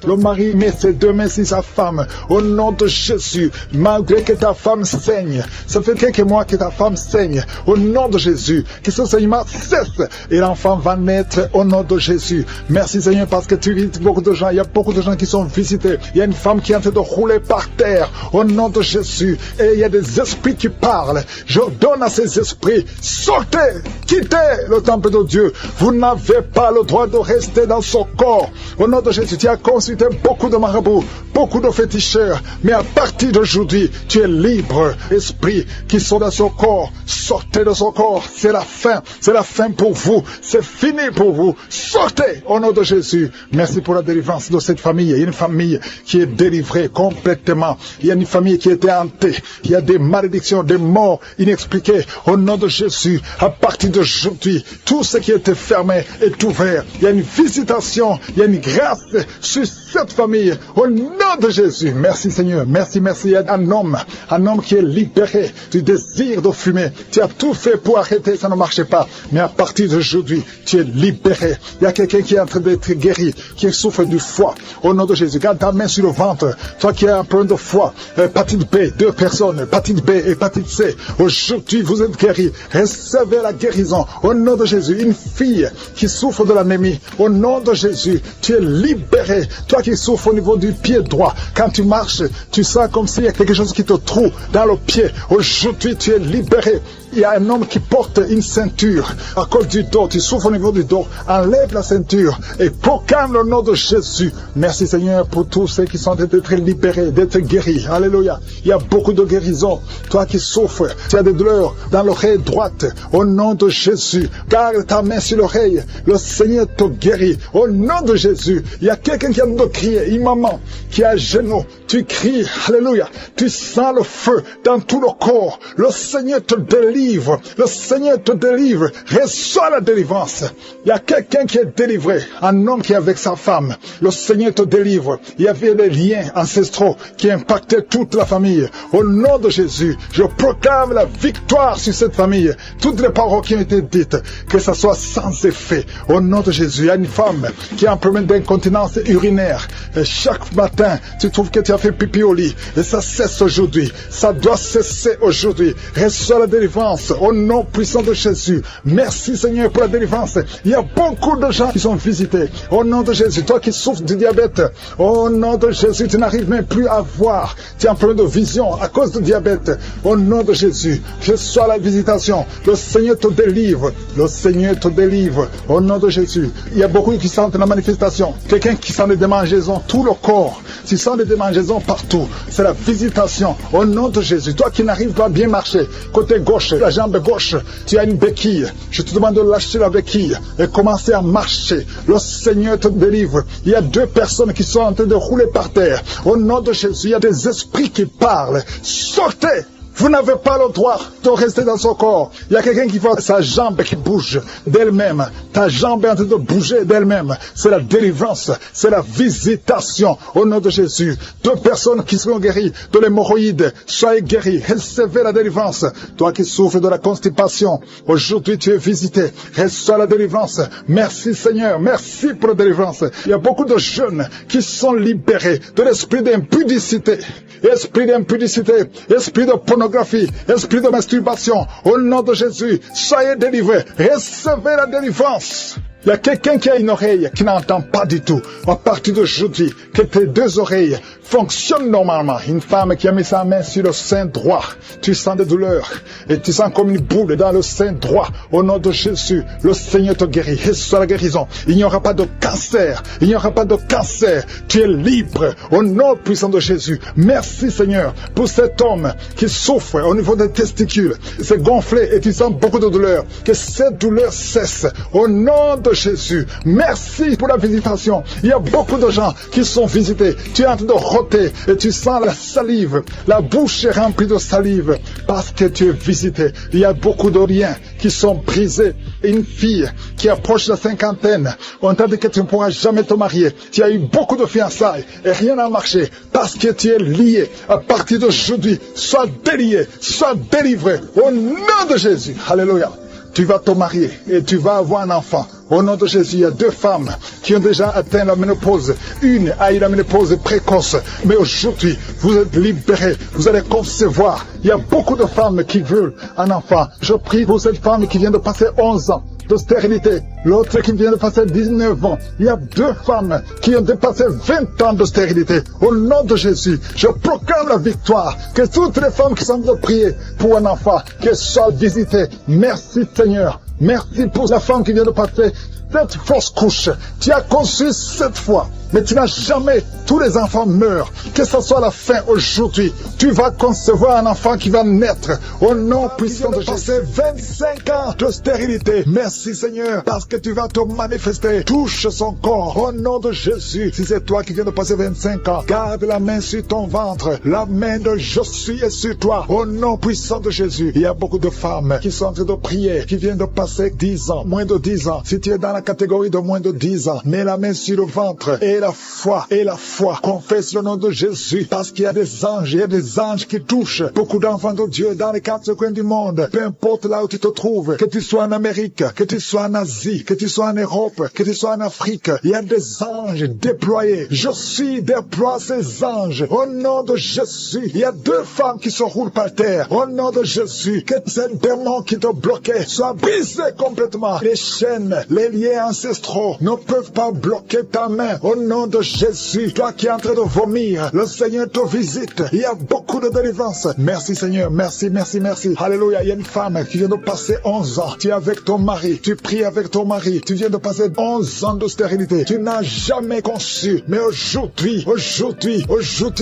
Speaker 1: Le mari met ses 2 mains sur sa femme. Au nom de Jésus. Malgré que ta femme saigne. Ça fait quelques mois que ta femme saigne. Au nom de Jésus. Que ce saignement cesse. Et l'enfant va naître au nom de Jésus. Merci Seigneur parce que tu visites beaucoup de gens. Il y a beaucoup de gens qui sont visités. Il y a une femme qui est en train de rouler par terre. Au nom de Jésus. Et il y a des esprits qui parlent. Je donne à ces esprits. Sortez. Quittez le temple de Dieu. Vous n'avez pas le droit de rester dans son corps. Au nom de Jésus. Tu as consulté beaucoup de marabouts. Beaucoup de féticheurs. Mais à partir d'aujourd'hui, tu es libre. Esprit qui sont dans son corps. Sortez de son corps. C'est la fin. C'est la fin pour vous. C'est fini pour vous. Sortez au nom de Jésus. Merci pour la délivrance de cette famille. Il y a une famille qui est délivrée complètement. Il y a une famille qui était hantée. Il y a des malédictions, des morts inexpliquées. Au nom de Jésus, à partir d'aujourd'hui, tout ce qui était fermé est ouvert. Il y a une visitation, il y a une grâce sur cette famille. Au nom de Jésus. Merci Seigneur. Merci, merci. Il y a un homme qui est libéré du désir de fumer. Tu as tout fait pour arrêter, ça ne marchait pas. Mais à partir d'aujourd'hui, tu es libéré. Il y a quelqu'un qui est en train d'être guéri, qui souffre du foie. Au nom de Jésus, garde ta main sur le ventre. Toi qui as un problème de foie, hépatite B, 2 personnes, hépatite B, hépatite C. Aujourd'hui, vous êtes guéris. Recevez la guérison. Au nom de Jésus, une fille qui souffre de l'anémie. Au nom de Jésus, tu es libéré. Toi qui souffres au niveau du pied droit, quand tu marches, tu sens comme s'il y a quelque chose qui te trouve dans le pied. Aujourd'hui, tu es libéré. Il y a un homme qui porte une ceinture à cause du dos. Tu souffres au niveau du dos. Enlève la ceinture et proclame le nom de Jésus. Merci Seigneur pour tous ceux qui sont d'être libérés, d'être guéris. Alléluia. Il y a beaucoup de guérisons guérison. Toi qui souffres, tu as des douleurs dans l'oreille droite. Au nom de Jésus, garde ta main sur l'oreille. Le Seigneur te guérit. Au nom de Jésus, il y a quelqu'un qui a de crier. Une maman qui est à genoux. Tu cries, alléluia. Tu sens le feu dans tout le corps. Le Seigneur te délivre. Le Seigneur te délivre. Reçois la délivrance. Il y a quelqu'un qui est délivré. Un homme qui est avec sa femme. Le Seigneur te délivre. Il y avait des liens ancestraux qui impactaient toute la famille. Au nom de Jésus, je proclame la victoire sur cette famille. Toutes les paroles qui ont été dites, que ça soit sans effet. Au nom de Jésus, il y a une femme qui a un problème d'incontinence urinaire. Et chaque matin, tu trouves que tu as fait pipi au lit. Et ça cesse aujourd'hui. Ça doit cesser aujourd'hui. Reçois la délivrance au nom puissant de Jésus. Merci Seigneur pour la délivrance. Il y a beaucoup de gens qui sont visités. Au nom de Jésus, toi qui souffres du diabète, au nom de Jésus, tu n'arrives même plus à voir. Tu as un problème de vision à cause du diabète. Au nom de Jésus, reçois la visitation. Le Seigneur te délivre. Le Seigneur te délivre. Au nom de Jésus. Il y a beaucoup qui sentent la manifestation. Quelqu'un qui sent des démangeaisons, tout le corps. Tu sens des démangeaisons partout. C'est la visitation. Au nom de Jésus. Toi qui n'arrives pas à bien marcher, côté gauche, la jambe gauche, tu as une béquille. Je te demande de lâcher la béquille et commencer à marcher. Le Seigneur te délivre. Il y a 2 personnes qui sont en train de rouler par terre. Au nom de Jésus, il y a des esprits qui parlent. Sortez! Vous n'avez pas le droit de rester dans son corps. Il y a quelqu'un qui voit sa jambe qui bouge d'elle-même. Ta jambe est en train de bouger d'elle-même. C'est la délivrance. C'est la visitation. Au nom de Jésus. 2 personnes qui seront guéries de l'hémorroïde. Soyez guéris. Recevez la délivrance. Toi qui souffres de la constipation. Aujourd'hui tu es visité. Reçois la délivrance. Merci Seigneur. Merci pour la délivrance. Il y a beaucoup de jeunes qui sont libérés de l'esprit d'impudicité. Esprit d'impudicité. Esprit de pornographie, esprit de masturbation, au nom de Jésus, soyez délivrés, recevez la délivrance. Il y a quelqu'un qui a une oreille qui n'entend pas du tout. À partir d'aujourd'hui, que tes 2 oreilles fonctionnent normalement. Une femme qui a mis sa main sur le sein droit, tu sens des douleurs et tu sens comme une boule dans le sein droit. Au nom de Jésus, le Seigneur te guérit. Reçois la guérison. Il n'y aura pas de cancer. Il n'y aura pas de cancer. Tu es libre. Au nom puissant de Jésus. Merci Seigneur pour cet homme qui souffre au niveau des testicules. C'est gonflé et tu sens beaucoup de douleur. Que cette douleur cesse. Au nom de Jésus. Merci pour la visitation. Il y a beaucoup de gens qui sont visités. Tu es en train de roter et tu sens la salive. La bouche est remplie de salive parce que tu es visité. Il y a beaucoup de liens qui sont brisés. Une fille qui approche la cinquantaine, on t'a dit que tu ne pourras jamais te marier. Tu as eu beaucoup de fiançailles et rien n'a marché parce que tu es lié. À partir d'aujourd'hui, sois délié, sois délivré au nom de Jésus. Alléluia. Tu vas te marier et tu vas avoir un enfant. Au nom de Jésus, il y a 2 femmes qui ont déjà atteint la ménopause. Une a eu la ménopause précoce. Mais aujourd'hui, vous êtes libérés. Vous allez concevoir. Il y a beaucoup de femmes qui veulent un enfant. Je prie pour cette femme qui vient de passer 11 ans de stérilité. L'autre qui vient de passer 19 ans. Il y a 2 femmes qui ont dépassé 20 ans de stérilité. Au nom de Jésus, je proclame la victoire. Que toutes les femmes qui sont de prier pour un enfant, qu'elles soient visitées. Merci Seigneur. Merci pour la femme qui vient de passer cette fausse couche. Tu as conçu 7 fois, mais tu n'as jamais. Tous les enfants meurent. Que ce soit la fin aujourd'hui, tu vas concevoir un enfant qui va naître. Au nom puissant de Jésus. 25 ans de stérilité. Merci Seigneur, parce que tu vas te manifester. Touche son corps. Au nom de Jésus. Si c'est toi qui viens de passer 25 ans, garde la main sur ton ventre. La main de je suis est sur toi. Au nom puissant de Jésus. Il y a beaucoup de femmes qui sont en train de prier, qui viennent de passer 10 ans, moins de 10 ans. Si tu es dans la catégorie de moins de 10 ans, mets la main sur le ventre et la foi, confesse le nom de Jésus, parce qu'il y a des anges, il y a des anges qui touchent beaucoup d'enfants de Dieu dans les 4 coins du monde. Peu importe là où tu te trouves, que tu sois en Amérique, que tu sois en Asie, que tu sois en Europe, que tu sois en Afrique, il y a des anges déployés. Je suis déploie ces anges au nom de Jésus. Il y a 2 femmes qui se roulent par terre au nom de Jésus. Que ces démons qui te bloquaient soient brisés complètement. Les chaînes, les liens ancestraux ne peuvent pas bloquer ta main au nom nom de Jésus, toi qui es en train de vomir, le Seigneur te visite. Il y a beaucoup de délivrance. Merci Seigneur, merci, merci, merci. Alléluia, il y a une femme qui vient de passer 11 ans. Tu es avec ton mari, tu pries avec ton mari. Tu viens de passer 11 ans de stérilité. Tu n'as jamais conçu. Mais aujourd'hui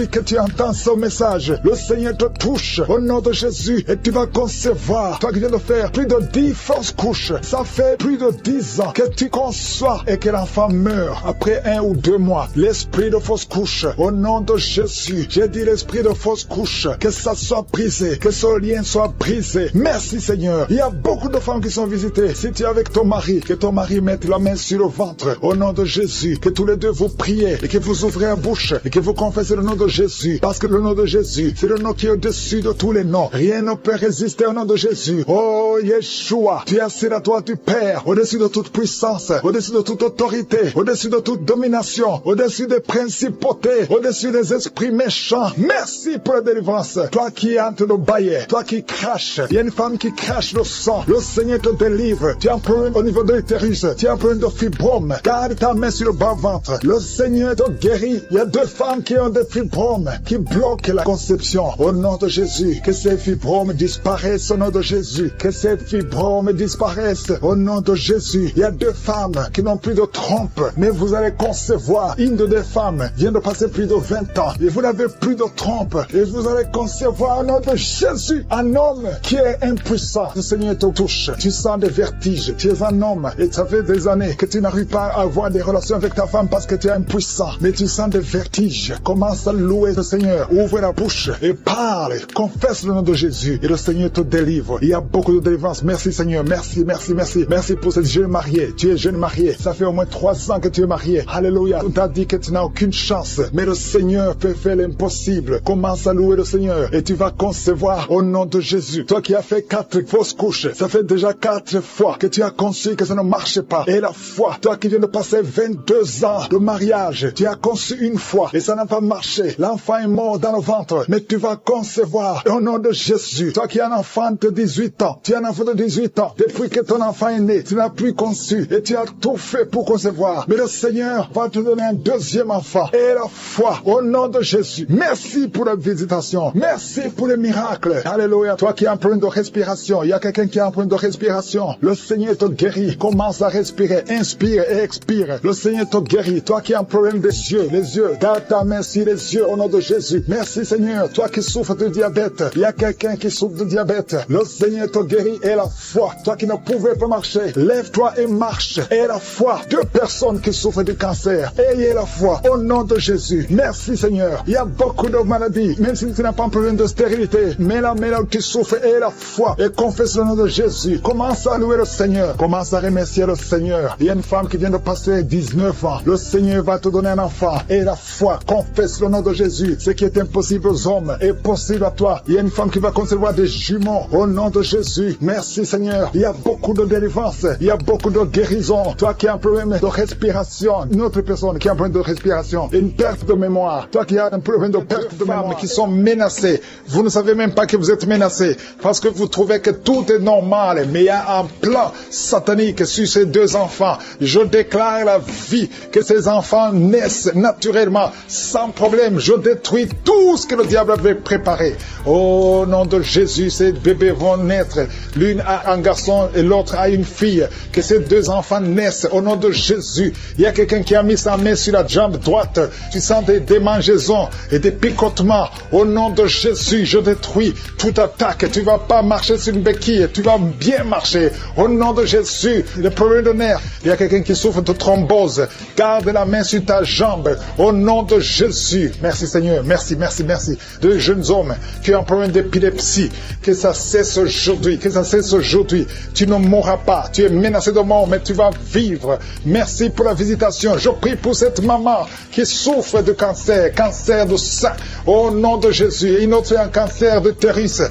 Speaker 1: que tu entends ce message, le Seigneur te touche au nom de Jésus et tu vas concevoir. Toi qui viens de faire plus de 10 fausses couches, ça fait plus de 10 ans que tu conçois et que l'enfant meurt après 1 ou 2 mois. L'esprit de fausse couche, au nom de Jésus, j'ai dit l'esprit de fausse couche, que ça soit brisé, que ce lien soit brisé. Merci Seigneur. Il y a beaucoup de femmes qui sont visitées. Si tu es avec ton mari, que ton mari mette la main sur le ventre, au nom de Jésus, que tous les deux vous priez et que vous ouvrez la bouche et que vous confessez le nom de Jésus, parce que le nom de Jésus, c'est le nom qui est au-dessus de tous les noms. Rien ne peut résister au nom de Jésus. Oh Yeshua, tu es assis à toi du Père, au-dessus de toute puissance, au-dessus de toute autorité, au-dessus de toute domination, au-dessus des principautés, au-dessus des esprits méchants. Merci pour la délivrance. Toi qui es en train de bailler, toi qui craches, il y a une femme qui crache le sang. Le Seigneur te délivre. Tu as un problème au niveau de l'utérus, tu as un problème de fibrome. Garde ta main sur le bas-ventre. Le Seigneur te guérit. Il y a 2 femmes qui ont des fibromes, qui bloquent la conception. Au nom de Jésus, que ces fibromes disparaissent au nom de Jésus. Que ces fibromes disparaissent au nom de Jésus. Il y a 2 femmes qui n'ont plus de trompe, mais vous allez concevoir. Une de 2 femmes vient de passer plus de 20 ans et vous n'avez plus de trompe et vous allez concevoir au nom de Jésus un homme qui est impuissant. Le Seigneur te touche. Tu sens des vertiges. Tu es un homme et ça fait des années que tu n'arrives pas à avoir des relations avec ta femme parce que tu es impuissant. Mais tu sens des vertiges. Commence à louer le Seigneur. Ouvre la bouche et parle. Confesse le nom de Jésus et le Seigneur te délivre. Il y a beaucoup de délivrance. Merci Seigneur. Merci, merci, merci. Merci pour cette jeune mariée. Tu es jeune mariée. Ça fait au moins 3 ans que tu es mariée. Alléluia. On t'a dit que tu n'as aucune chance. Mais le Seigneur peut faire l'impossible. Commence à louer le Seigneur et tu vas concevoir au nom de Jésus. Toi qui as fait 4 fausses couches, ça fait déjà 4 fois que tu as conçu que ça ne marche pas. Et la foi, toi qui viens de passer 22 ans de mariage, tu as conçu une fois et ça n'a pas marché. L'enfant est mort dans le ventre, mais tu vas concevoir au nom de Jésus. Toi qui as un enfant de 18 ans, tu as un enfant de 18 ans, depuis que ton enfant est né, tu n'as plus conçu et tu as tout fait pour concevoir. Mais le Seigneur va te donner un 2e enfant. Et la foi au nom de Jésus. Merci pour la visitation. Merci pour les miracles. Alléluia. Toi qui as un problème de respiration, il y a quelqu'un qui a un problème de respiration. Le Seigneur te guérit. Commence à respirer. Inspire et expire. Le Seigneur te guérit. Toi qui as un problème des yeux, les yeux, garde ta main sur les yeux au nom de Jésus. Merci Seigneur. Toi qui souffres de diabète, il y a quelqu'un qui souffre de diabète. Le Seigneur te guérit et la foi. Toi qui ne pouvais pas marcher, lève-toi et marche. Et la foi. 2 personnes qui souffrent de cancer. Ayez la foi au nom de Jésus. Merci Seigneur. Il y a beaucoup de maladies, même si tu n'as pas un problème de stérilité. Mais là où tu souffres, aie la foi et confesse le nom de Jésus. Commence à louer le Seigneur. Commence à remercier le Seigneur. Il y a une femme qui vient de passer 19 ans. Le Seigneur va te donner un enfant. Et la foi, confesse le nom de Jésus. Ce qui est impossible aux hommes est possible à toi. Il y a une femme qui va concevoir des jumeaux au nom de Jésus. Merci Seigneur. Il y a beaucoup de délivrance. Il y a beaucoup de guérison. Toi qui as un problème de respiration, une autre personne qui a un problème de respiration, une perte de mémoire. Toi qui as un problème de perte de mémoire, qui sont menacées. Vous ne savez même pas que vous êtes menacés parce que vous trouvez que tout est normal. Mais il y a un plan satanique sur ces 2 enfants. Je déclare la vie, que ces enfants naissent naturellement, sans problème. Je détruis tout ce que le diable avait préparé. Au nom de Jésus, ces bébés vont naître. L'une a un garçon et l'autre a une fille. Que ces 2 enfants naissent au nom de Jésus. Il y a quelqu'un qui a mis sa main sur la jambe droite. Tu sens des démangeaisons et des picotements. Au nom de Jésus, je détruis toute attaque. Tu ne vas pas marcher sur une béquille. Tu vas bien marcher. Au nom de Jésus, le problème de nerfs. Il y a quelqu'un qui souffre de thrombose. Garde la main sur ta jambe. Au nom de Jésus. Merci Seigneur. Merci, merci, merci. 2 jeunes hommes qui ont un problème d'épilepsie. Que ça cesse aujourd'hui. Que ça cesse aujourd'hui. Tu ne mourras pas. Tu es menacé de mort, mais tu vas vivre. Merci pour la visitation. Je prie pour cette maman qui souffre de cancer, cancer de sein. Au nom de Jésus. Et une autre a un cancer d'utérus.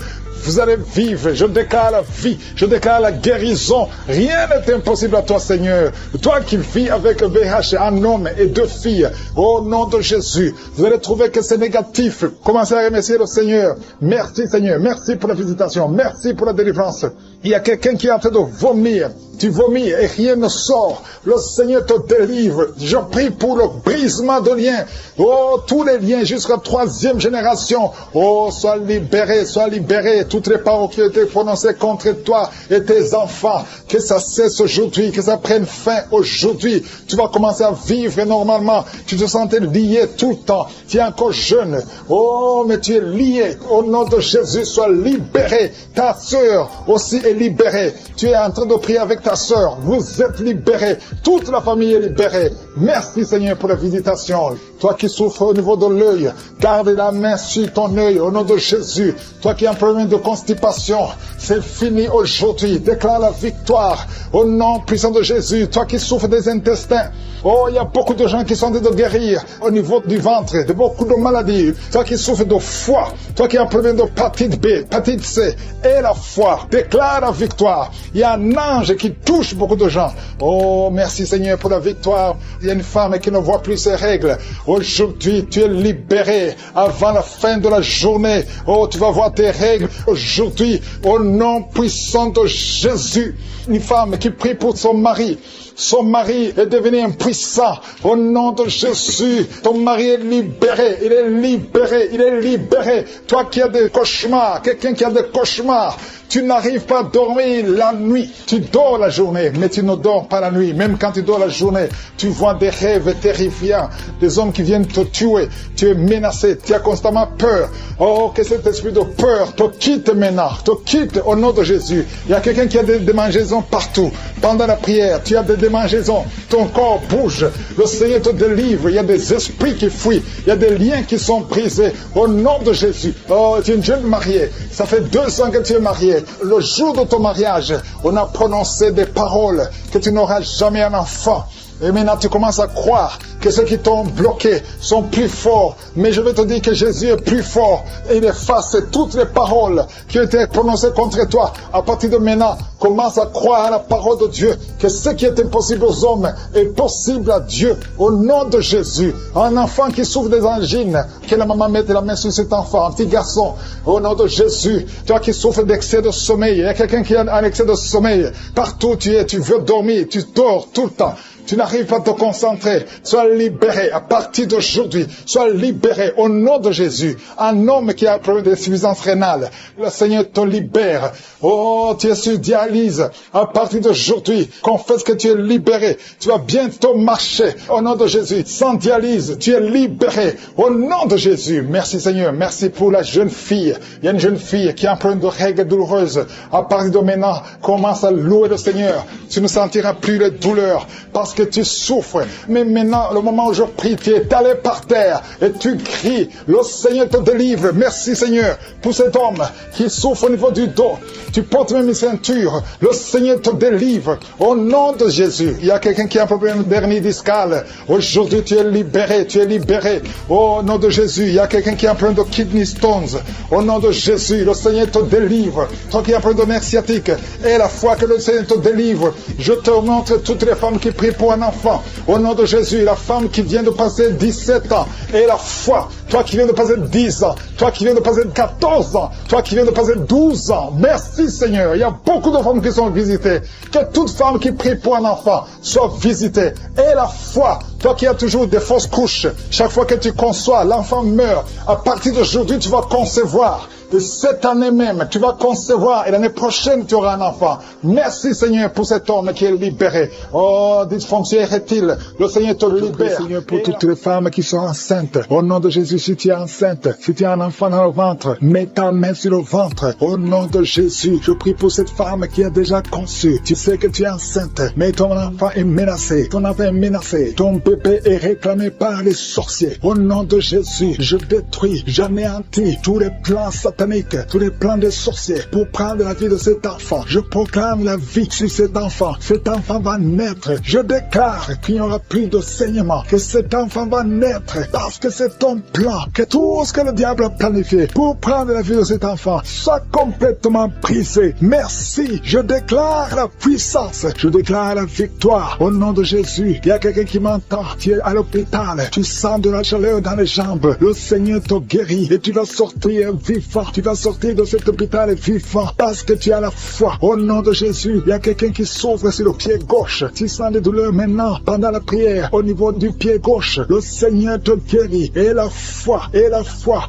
Speaker 1: Vous allez vivre. Je déclare la vie. Je déclare la guérison. Rien n'est impossible à toi, Seigneur. Toi qui vis avec VIH, un homme et 2 filles. Au nom de Jésus. Vous allez trouver que c'est négatif. Commencez à remercier le Seigneur. Merci, Seigneur. Merci pour la visitation. Merci pour la délivrance. Il y a quelqu'un qui est en train de vomir. tu vomis et rien ne sort. Le Seigneur te délivre. Je prie pour le brisement de liens. Oh, tous les liens jusqu'à 3e génération. Oh, sois libéré, sois libéré. Toutes les paroles qui ont été prononcées contre toi et tes enfants, que ça cesse aujourd'hui, que ça prenne fin aujourd'hui. Tu vas commencer à vivre normalement. Tu te sentais lié tout le temps. Tu es encore jeune. Oh, mais tu es lié. Au nom de Jésus, sois libéré. Ta sœur aussi est libérée. Tu es en train de prier avec ta sœur. Vous êtes libérés. Toute la famille est libérée. Merci Seigneur pour la visitation. Toi qui souffres au niveau de l'œil, garde la main sur ton œil au nom de Jésus. Toi qui as un problème de constipation, c'est fini aujourd'hui. Déclare la victoire au nom puissant de Jésus. Toi qui souffres des intestins, oh, il y a beaucoup de gens qui sont en train de guérir au niveau du ventre, de beaucoup de maladies. Toi qui souffres de foie, toi qui as un problème de hépatite B, hépatite C, et la foi, déclare la victoire. Il y a un ange qui touche beaucoup de gens. Oh, merci Seigneur pour la victoire. Il y a une femme qui ne voit plus ses règles. Aujourd'hui, tu es libéré avant la fin de la journée. Oh, tu vas voir tes règles aujourd'hui au nom puissant de Jésus. Une femme qui prie pour son mari. Son mari est devenu impuissant. Au nom de Jésus, ton mari est libéré. Il est libéré. Il est libéré. Toi qui as des cauchemars, quelqu'un qui a des cauchemars, tu n'arrives pas à dormir la nuit. Tu dors la journée, mais tu ne dors pas la nuit. Même quand tu dors la journée, tu vois des rêves terrifiants. Des hommes qui viennent te tuer. Tu es menacé. Tu as constamment peur. Oh, que cet esprit de peur te quitte maintenant. Te quitte au nom de Jésus. Il y a quelqu'un qui a des démangeaisons partout. Pendant la prière, tu as des démangeaisons. Ton corps bouge. Le Seigneur te délivre. Il y a des esprits qui fuient. Il y a des liens qui sont brisés. Au nom de Jésus. Oh, tu es une jeune mariée. Ça fait 2 ans que tu es mariée. Le jour de ton mariage, on a prononcé des paroles que tu n'auras jamais un enfant. Et maintenant, tu commences à croire que ceux qui t'ont bloqué sont plus forts. Mais je vais te dire que Jésus est plus fort. Et il efface toutes les paroles qui ont été prononcées contre toi. À partir de maintenant, commence à croire à la parole de Dieu. Que ce qui est impossible aux hommes est possible à Dieu. Au nom de Jésus. Un enfant qui souffre des angines, que la maman mette la main sur cet enfant. Un petit garçon. Au nom de Jésus. Toi qui souffres d'excès de sommeil. Il y a quelqu'un qui a un excès de sommeil. Partout où tu es, tu veux dormir. Tu dors tout le temps. Tu n'arrives pas à te concentrer. Sois libéré à partir d'aujourd'hui. Sois libéré au nom de Jésus. Un homme qui a un problème d'insuffisance rénale, le Seigneur te libère. Oh, tu es sur dialyse. À partir d'aujourd'hui, confesse que tu es libéré. Tu vas bientôt marcher au nom de Jésus. Sans dialyse, tu es libéré au nom de Jésus. Merci Seigneur. Merci pour la jeune fille. Il y a une jeune fille qui a un problème de règles douloureuses. À partir de maintenant, commence à louer le Seigneur. Tu ne sentiras plus les douleurs parce que tu souffres. Mais maintenant, le moment où je prie, tu es allé par terre et tu cries. Le Seigneur te délivre. Merci Seigneur pour cet homme qui souffre au niveau du dos. Tu portes même une ceinture. Le Seigneur te délivre. Au nom de Jésus. Il y a quelqu'un qui a un problème d'hernie discale. Aujourd'hui, tu es libéré. Tu es libéré. Au nom de Jésus. Il y a quelqu'un qui a un problème de kidney stones. Au nom de Jésus. Le Seigneur te délivre. Toi qui as un problème de nerf sciatique. Et la foi que le Seigneur te délivre. Je te montre toutes les femmes qui prient pour un enfant. Au nom de Jésus. La femme qui vient de passer 17 ans. Et la foi. Toi qui viens de passer 10 ans. Toi qui viens de passer 14 ans. Toi qui viens de passer 12 ans. Merci Seigneur. Il y a beaucoup de femmes qui sont visitées. Que toute femme qui prie pour un enfant soit visitée. Et la foi. Toi qui as toujours des fausses couches. Chaque fois que tu conçois, l'enfant meurt. À partir d'aujourd'hui, tu vas concevoir. Et cette année même, tu vas concevoir. Et l'année prochaine, tu auras un enfant. Merci Seigneur pour cet homme qui est libéré. Oh, dysfonction érectile. Le Seigneur te libère. Seigneur pour toutes les femmes qui sont enceintes. Au nom de Jésus, si tu es enceinte, si tu as un enfant dans le ventre, mets ta main sur le ventre. Au nom de Jésus, je prie pour cette femme qui a déjà conçu. Tu sais que tu es enceinte, mais ton enfant est menacé. Ton enfant est menacé. Ton bébé est réclamé par les sorciers. Au nom de Jésus, je détruis, j'anéantis tous les plans sataniques, tous les plans des sorciers pour prendre la vie de cet enfant. Je proclame la vie sur cet enfant. Cet enfant va naître. Je déclare qu'il n'y aura plus de saignement, que cet enfant va naître parce que c'est ton plan, que tout ce que le diable a planifié pour prendre la vie de cet enfant soit complètement brisé. Merci. Je déclare la puissance. Je déclare la victoire. Au nom de Jésus, il y a quelqu'un qui m'entend. Tu es à l'hôpital. Tu sens de la chaleur dans les jambes. Le Seigneur te guérit et tu vas sortir vivant. Tu vas sortir de cet hôpital vivant parce que tu as la foi. Au nom de Jésus, il y a quelqu'un qui souffre sur le pied gauche. Tu sens des douleurs maintenant pendant la prière au niveau du pied gauche. Le Seigneur te guérit. Et la foi,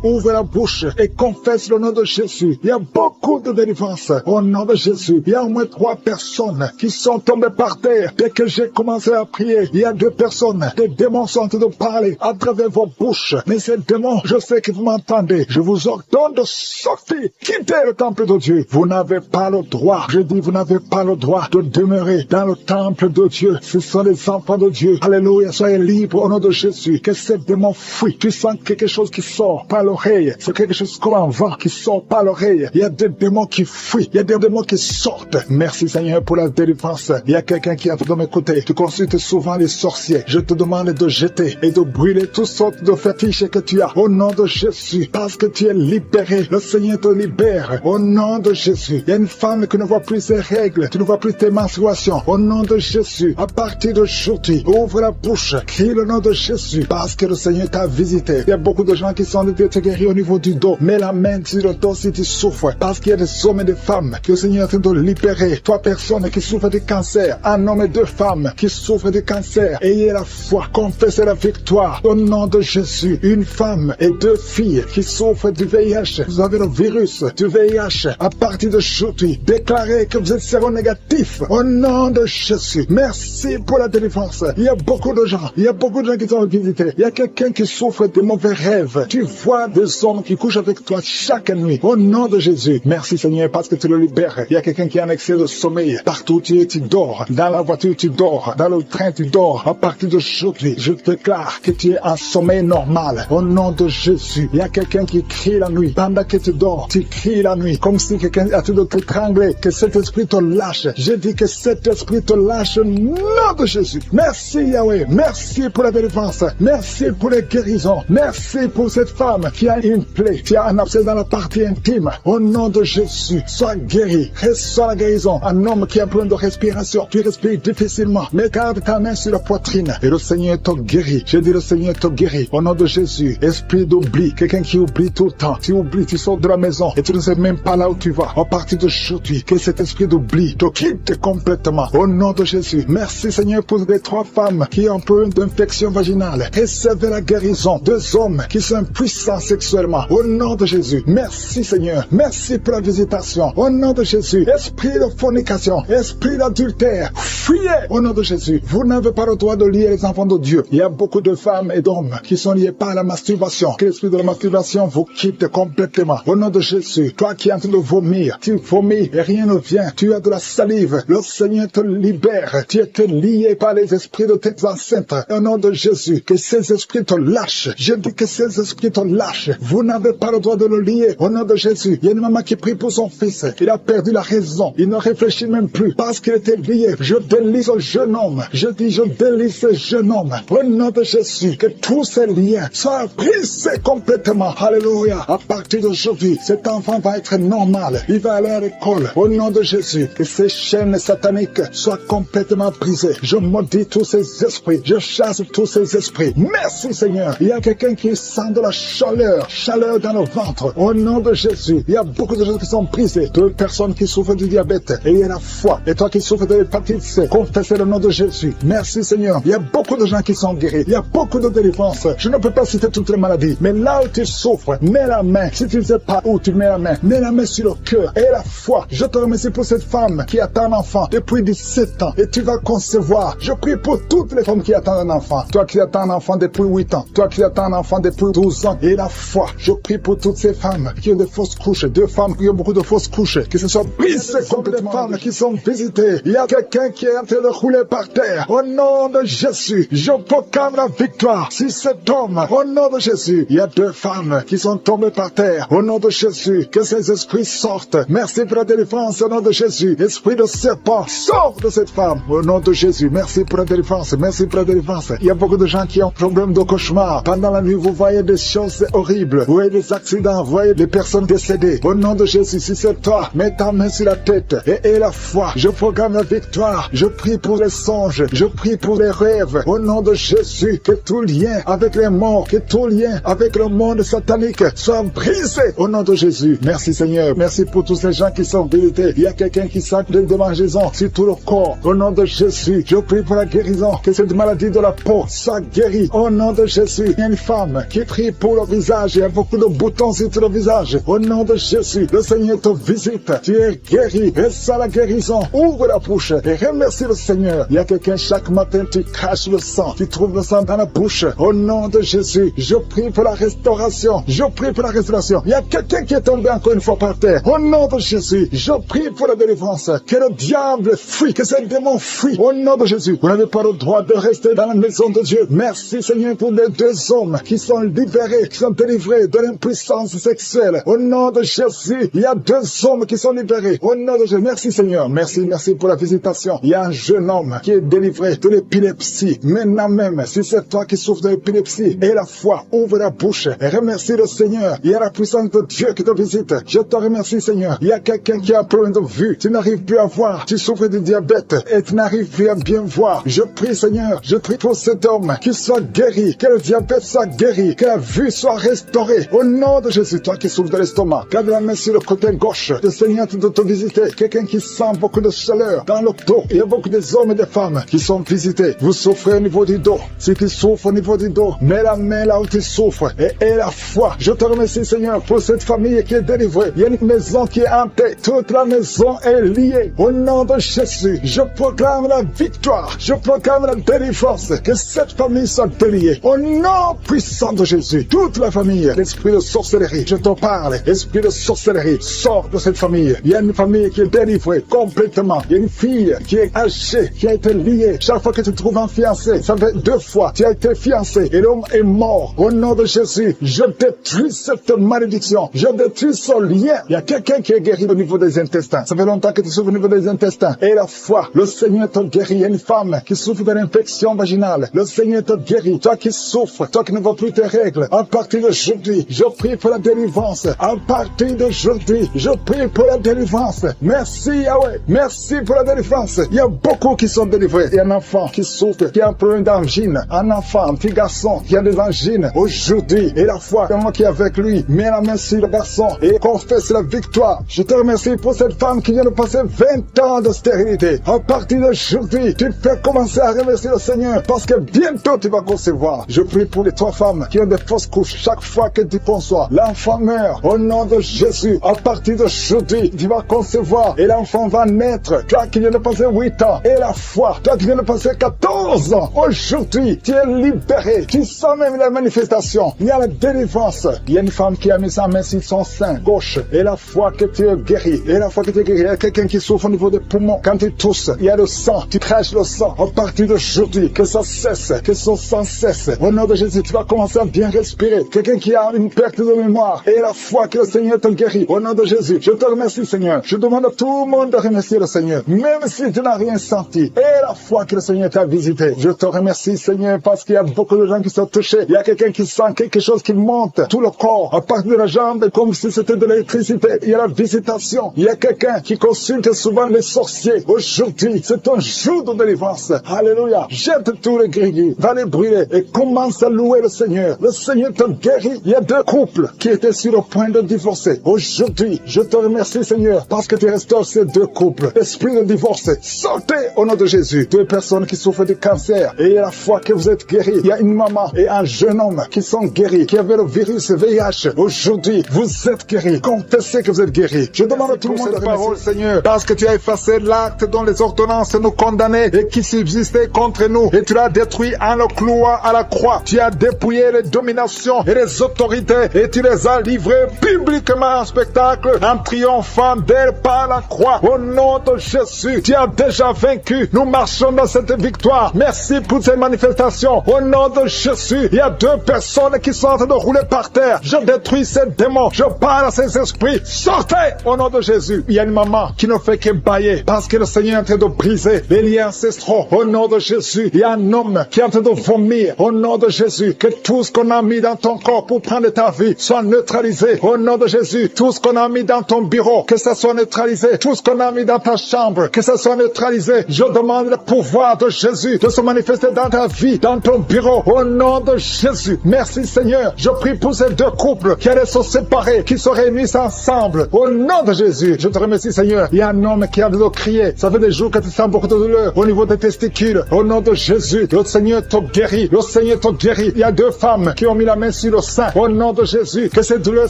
Speaker 1: ouvre la bouche et confesse le nom de Jésus. Il y a beaucoup de délivrance au nom de Jésus. Il y a au moins 3 personnes qui sont tombées par terre. Dès que j'ai commencé à prier, il y a 2 personnes. Des démons sont en train de parler à travers vos bouches. Mais ces démons, je sais que vous m'entendez. Je vous ordonne de sortir, quitter le temple de Dieu. Vous n'avez pas le droit. Je dis, vous n'avez pas le droit de demeurer dans le temple de Dieu. Ce sont les enfants de Dieu. Alléluia, soyez libres au nom de Jésus. Que ces démons fuient. Tu sens quelque chose qui sort par l'oreille. C'est quelque chose comme un vent qui sort par l'oreille. Il y a des démons qui fuient. Il y a des démons qui sortent. Merci Seigneur pour la délivrance. Il y a quelqu'un qui est en train de m'écouter. Tu consultes souvent les sorciers. Je te demande de jeter et de brûler toutes sortes de fétiches que tu as. Au nom de Jésus. Parce que tu es libéré. Le Seigneur te libère. Au nom de Jésus. Il y a une femme qui ne voit plus ses règles. Tu ne vois plus tes menstruations. Au nom de Jésus. À partir d'aujourd'hui, ouvre la bouche. Crie le nom de Jésus. Parce que le Seigneur t'a visité. Il y a beaucoup de gens qui sont en train de te guérir au niveau du dos. Mets la main sur le dos si tu souffres. Parce qu'il y a des hommes et des femmes que le Seigneur est en train de libérer. 3 personnes qui souffrent de cancer. Un homme et 2 femmes qui souffrent de cancer. Ayez la foi. Confessez la victoire. Au nom de Jésus. Une femme et 2 filles qui souffrent du VIH. Vous avez le virus du VIH. À partir d'aujourd'hui, déclarez que vous êtes séronégatif. Au nom de Jésus. Merci pour la délivrance. Il y a beaucoup de gens. Il y a beaucoup de gens qui sont visités. Il y a quelqu'un qui souffre de mauvais rêves. Tu vois des hommes qui couchent avec toi chaque nuit. Au nom de Jésus. Merci Seigneur parce que tu le libères. Il y a quelqu'un qui a un excès de sommeil. Partout tu dors. Dans la voiture tu dors. Dans le train tu dors. À partir d'aujourd'hui, je déclare que tu es en sommeil normal. Au nom de Jésus. Il y a quelqu'un qui crie la nuit. Pendant que tu dors, tu cries la nuit. Comme si quelqu'un a tout de t'étrangler. Que cet esprit te lâche. Je dis que cet esprit te lâche au nom de Jésus. Merci Yahweh. Merci pour la délivrance. Merci pour les guérisons. Merci pour cette femme qui a une plaie, qui a un abcès dans la partie intime. Au nom de Jésus, sois guéri. Reçois la guérison. Un homme qui a un problème de respiration. Tu respires difficilement. Mais garde ta main sur la poitrine. Et le Seigneur te guérit. Je dis le Seigneur te guérit. Au nom de Jésus, esprit d'oubli. Quelqu'un qui oublie tout le temps. Tu oublies, tu sors de la maison et tu ne sais même pas là où tu vas. À partir d'aujourd'hui, que cet esprit d'oubli te quitte complètement. Au nom de Jésus. Merci Seigneur pour les 3 femmes qui ont un peu d'infection vaginale. Recevez la guérison. 2 hommes qui sont puissants sexuellement. Au nom de Jésus. Merci Seigneur. Merci pour la visitation. Au nom de Jésus. Esprit de fornication. Esprit d'adultère. Fuyez. Au nom de Jésus. Vous n'avez pas le droit de lier les enfants de Dieu. Il y a beaucoup de femmes et d'hommes qui sont liés par la masturbation. Que l'esprit de la masturbation vous quitte complètement. Au nom de Jésus. Toi qui es en train de vomir. Tu vomis et rien ne vient. Tu as de la salive. Le Seigneur te libère. Tu es lié par les esprits de tes ancêtres. Au nom de Jésus. Que ces esprits te lâchent. Je dis que ces esprits te lâchent. Vous n'avez pas le droit de le lier. Au nom de Jésus. Il y a une maman qui prie pour son fils. Il a perdu la raison. Il ne réfléchit même plus parce qu'il était lié. Je délie ce jeune homme. Je dis, je délie ce jeune homme. Au nom de Jésus. Que tous ces liens soient brisés complètement. Alléluia. À partir d'aujourd'hui, cet enfant va être normal. Il va aller à l'école. Au nom de Jésus. Que ces chaînes sataniques soient complètement brisées. Je maudis tous ces esprits. Je chasse tous ces esprits. Merci Seigneur. Il y a quelqu'un qui sent de la chaleur dans le ventre. Au nom de Jésus. Il y a beaucoup de gens qui sont brisés. 2 personnes qui souffrent du diabète. Et il y a la foi. Et toi qui souffres de l'hépatite C. Confessez le nom de Jésus. Merci Seigneur. Il y a beaucoup de gens qui sont guéris. Il y a beaucoup de délivrance. Je ne peux pas citer toutes les maladies. Mais là où tu souffres, mets la main. Si tu ne sais pas où tu mets la main, mets la main sur le cœur. Et la foi. Je te remercie pour cette femme qui attend un enfant depuis 17 ans. Et tu vas concevoir. Je prie pour toutes les femmes qui attendent un enfant. Toi qui attends un enfant depuis 8 ans. Toi qui attends un enfant depuis 12 ans. Et la foi. Je prie pour toutes ces femmes qui ont des fausses couches. 2 femmes qui ont beaucoup de fausses couches. Que ce soit brisé contre les femmes qui sont visitées. Il y a quelqu'un qui est en train de rouler par terre. Au nom de Jésus. Je proclame la victoire sur cet homme. Au nom de Jésus. Il y a 2 femmes qui sont tombées par terre. Au nom de Jésus. Que ces esprits sortent. Merci pour la délivrance. Au nom de Jésus. Esprit de serpent. Sors de cette femme. Au nom de Jésus. Merci pour la délivrance. Merci pour la délivrance. Il y a beaucoup de gens qui ont problème de cauchemar. Pendant la nuit, vous voyez des choses horribles. Vous voyez des accidents. Vous voyez des personnes décédées. Au nom de Jésus, si c'est toi, mets ta main sur la tête et la foi. Je proclame la victoire. Je prie pour les songes. Je prie pour les rêves. Au nom de Jésus, que tout lien avec les morts, que tout lien avec le monde satanique soit brisé au nom de Jésus. Merci Seigneur. Merci pour tous ces gens qui sont visités. Il y a quelqu'un qui sent des démangeaisons sur tout le corps. Au nom de Jésus, je prie pour la guérison. Que cette maladie de la peau soit guérie. Au nom de Jésus, il y a une femme qui prie pour le visage. Il y a beaucoup de boutons sur tout le visage. Au nom de Jésus, le Seigneur te visite. Tu es guéri. Reçois la guérison. Ouvre la bouche et remercie le Seigneur. Il y a quelqu'un chaque matin, tu craches le sang. Tu trouves le sang dans la bouche. Au nom de Jésus, je prie pour la restauration. Je prie pour la restauration. Il y a quelqu'un qui est tombé encore une fois par terre. Au nom de Jésus, je prie pour la délivrance. Que le diable fuit, que ce démon fuit. Au nom de Jésus, vous n'avez pas le droit de rester dans la maison de Dieu. Merci Seigneur pour les 2 hommes qui sont libérés, qui sont délivrés de l'impuissance sexuelle. Au nom de Jésus, il y a 2 hommes qui sont libérés. Au nom de Jésus, merci Seigneur. Merci pour la visitation. Il y a un jeune homme qui est délivré de l'épilepsie. Maintenant même, si c'est toi qui souffres de l'épilepsie, et la foi, ouvre la bouche et remercie le Seigneur. Il y a la puissance de Dieu qui te visite. Je te remercie Seigneur. Il y a quelqu'un qui a un problème de vue. Tu n'arrives plus à voir. Tu souffres de diabète et tu n'arrives plus à bien voir. Je prie Seigneur. Je prie pour cet homme qui soit guéri. Que le diabète soit guéri. Que la vue soit restaurée. Au nom de Jésus, toi qui souffres de l'estomac, garde la main sur le côté gauche. Le Seigneur te visiter. Quelqu'un qui sent beaucoup de chaleur dans le dos. Il y a beaucoup d'hommes et de femmes qui sont visités. Vous souffrez au niveau du dos. Si tu souffres au niveau du dos, mets la main là où tu souffres et aie la foi. Je te remercie Seigneur pour cette famille qui est délivrée. Il y a une maison qui est hantée. Toute la maison est liée. Au nom de Jésus, je proclame la victoire. Je proclame la délivrance. Que cette famille soit déliée. Au nom puissant de Jésus, toute la famille, l'esprit de sorcellerie, je te parle. Esprit de sorcellerie, sors de cette famille. Il y a une famille qui est délivrée complètement. Il y a une fille qui est âgée, qui a été liée. Chaque fois que tu trouves un fiancé, ça fait 2 fois, tu as été fiancé et l'homme est mort. Au nom de Jésus, je détruis cette malédiction. Je détruis ce lien. Il y a quelqu'un qui est guéri au niveau des intestins. Ça fait longtemps que tu souffres au niveau des intestins. Et la foi, le Seigneur te guérit. Il y a une femme qui souffre de l'infection vaginale. Le Seigneur te guérit. Toi qui souffres, toi qui ne vois plus tes règles, à partir d'aujourd'hui, je prie pour la délivrance. À partir d'aujourd'hui, je prie pour la délivrance. Merci Yahweh. Merci pour la délivrance. Il y a beaucoup qui sont délivrés. Il y a un enfant qui souffre, qui a un problème d'angine. Un enfant, un petit garçon qui a des angines. Aujourd'hui, et la foi, quelqu'un qui est avec lui, met la main sur le garçon et confesse la victoire. Je te remercie pour cette femme qui vient de passer 20 ans de stérilité. À partir d'aujourd'hui, tu peux commencer à remercier le Seigneur parce que bientôt tu vas concevoir. Je prie pour les 3 femmes qui ont des fausses couches. Chaque fois que tu conçois, l'enfant meurt. Au nom de Jésus, à partir d'aujourd'hui, tu vas concevoir et l'enfant va naître. Toi qui viens de passer 8 ans, et la foi, toi qui viens de passer 14 ans, aujourd'hui, tu es libéré. Tu sens même la manifestation. Il y a la délivrance. Il y a une femme qui a mis sa main sur son sein gauche, et la foi que tu es guéri. Et la foi que tu es guéri. Il y a quelqu'un qui souffre au niveau des poumons. Quand tu tousses, il y a le sang. Tu craches le sang. À partir d'aujourd'hui, que ça cesse, que son sang cesse. Au nom de Jésus, tu vas commencer à bien respirer. Quelqu'un qui a une perte de mémoire, et la foi que le Seigneur te guérit. Au nom de Jésus, je te remercie Seigneur. Je demande à tout le monde de remercier le Seigneur, même si tu n'as rien senti. Et la foi que le Seigneur t'a visité. Je te remercie Seigneur parce qu'il y a beaucoup de gens qui sont touchés. Il y a quelqu'un qui sent quelque chose qui monte tout le corps, à partir de la jambe, comme si c'était de l'électricité. Il y a la visitation. Il y a quelqu'un qui consulte souvent les sorciers. Aujourd'hui, c'est un jour de délivrance. Alléluia. Jette tous les gris, va les brûler et commence à louer le Seigneur. Le Seigneur te guérit. Il y a 2 couples qui étaient sur le point de divorcer. Aujourd'hui, je te remercie Seigneur parce que tu restaures ces 2 couples. Esprit de divorce, sortez au nom de Jésus. 2 personnes qui souffrent de cancer et à la fois que vous êtes guéris. Il y a une maman et un jeune homme qui sont guéris, qui avaient le virus VIH. Aujourd'hui, vous êtes guéris. Confessez que vous êtes guéris. Je demande à tout le monde de parole, Seigneur, parce que tu as effacé l'acte dont les ordonnances nous condamnaient et qui subsistait contre nous. Et tu l'as détruit en le clouant à la croix. Tu as dépouillé les dominations et les autorités et tu les as livrées publiquement en spectacle en triomphant d'elles par la croix. Au nom de Jésus, tu as déjà vaincu. Nous marchons dans cette victoire. Merci pour cette manifestation. Au nom de Jésus, il y a 2 personnes qui sont en train de rouler par terre. Je détruis ces démons. Je parle à ces esprits. Sortez au nom de Jésus. Il y a une maman qui ne fait que bailler parce que le Seigneur est en train de briser les liens ancestraux. Au nom de Jésus, il y a un homme qui est en train de vomir. Au nom de Jésus, que tout ce qu'on a mis dans ton corps pour prendre ta vie soit neutralisé. Au nom de Jésus, tout ce qu'on a mis dans ton bureau, que ça soit neutralisé. Tout ce qu'on a mis dans ta chambre, que ça soit neutralisé. Je demande le pouvoir de Jésus de se manifester dans ta vie, dans ton bureau. Au nom de Jésus, merci Seigneur. Je prie pour ces 2 couples qui allaient se sont séparés, qui sont réunis ensemble. Au nom de Jésus, je te remercie, Seigneur. Il y a un homme qui a de crier. Ça fait des jours que tu sens beaucoup de douleur au niveau des testicules. Au nom de Jésus, le Seigneur te guérit. Le Seigneur te guérit. Il y a 2 femmes qui ont mis la main sur le sein. Au nom de Jésus, que ces douleurs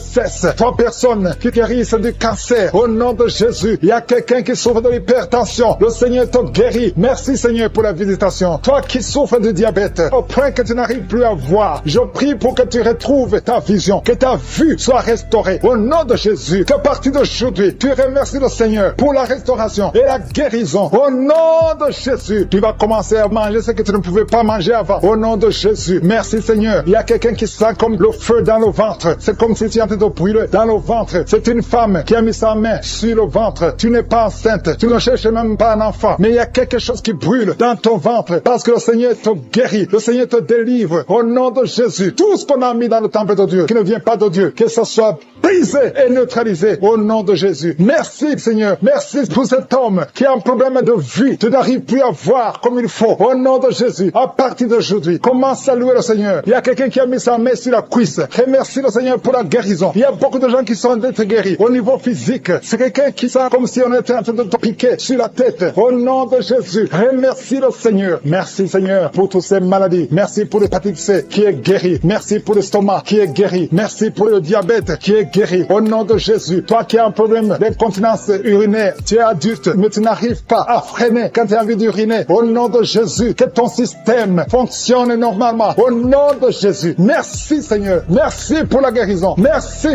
Speaker 1: cessent. 3 personnes qui guérissent du cancer. Au nom de Jésus, il y a quelqu'un qui souffre de l'hypertension. Le Seigneur te guérit. Merci, Seigneur, pour la visitation. Toi qui souffres de diabète, au point que tu n'arrives plus à voir, je prie pour que tu retrouves ta vision, que ta vue soit restaurée. Au nom de Jésus, qu'à partir d'aujourd'hui, tu remercies le Seigneur pour la restauration et la guérison. Au nom de Jésus, tu vas commencer à manger ce que tu ne pouvais pas manger avant. Au nom de Jésus, merci Seigneur. Il y a quelqu'un qui sent comme le feu dans le ventre. C'est comme si tu étais en train de brûler dans le ventre. C'est une femme qui a mis sa main sur le ventre. Tu n'es pas enceinte. Tu ne cherches même pas un enfant. Mais il y a quelque chose qui brûle dans ton ventre parce que le Seigneur te guérit. Le Seigneur te délivre. Au nom de Jésus, tout ce qu'on a mis dans le temple de Dieu, qui ne vient pas de Dieu, que ce soit brisé et neutralisé au nom de Jésus. Merci Seigneur. Merci pour cet homme qui a un problème de vue. Tu n'arrives plus à voir comme il faut. Au nom de Jésus, à partir d'aujourd'hui, commence à louer le Seigneur. Il y a quelqu'un qui a mis sa main sur la cuisse. Remercie le Seigneur pour la guérison. Il y a beaucoup de gens qui sont d'être guéris au niveau physique. C'est quelqu'un qui sent comme si on était en train de te piquer sur la tête. Au nom de Jésus, remercie le Seigneur. Merci Seigneur pour toutes ces maladies. Merci pour l'hépatite C qui est guéri. Merci pour l'estomac qui est guéri. Merci pour le diabète qui est guéri. Au nom de Jésus, toi qui as un problème d'incontinence urinaire, tu es adulte, mais tu n'arrives pas à freiner quand tu as envie d'uriner. Au nom de Jésus, que ton système fonctionne normalement. Au nom de Jésus, merci Seigneur. Merci pour la guérison. Merci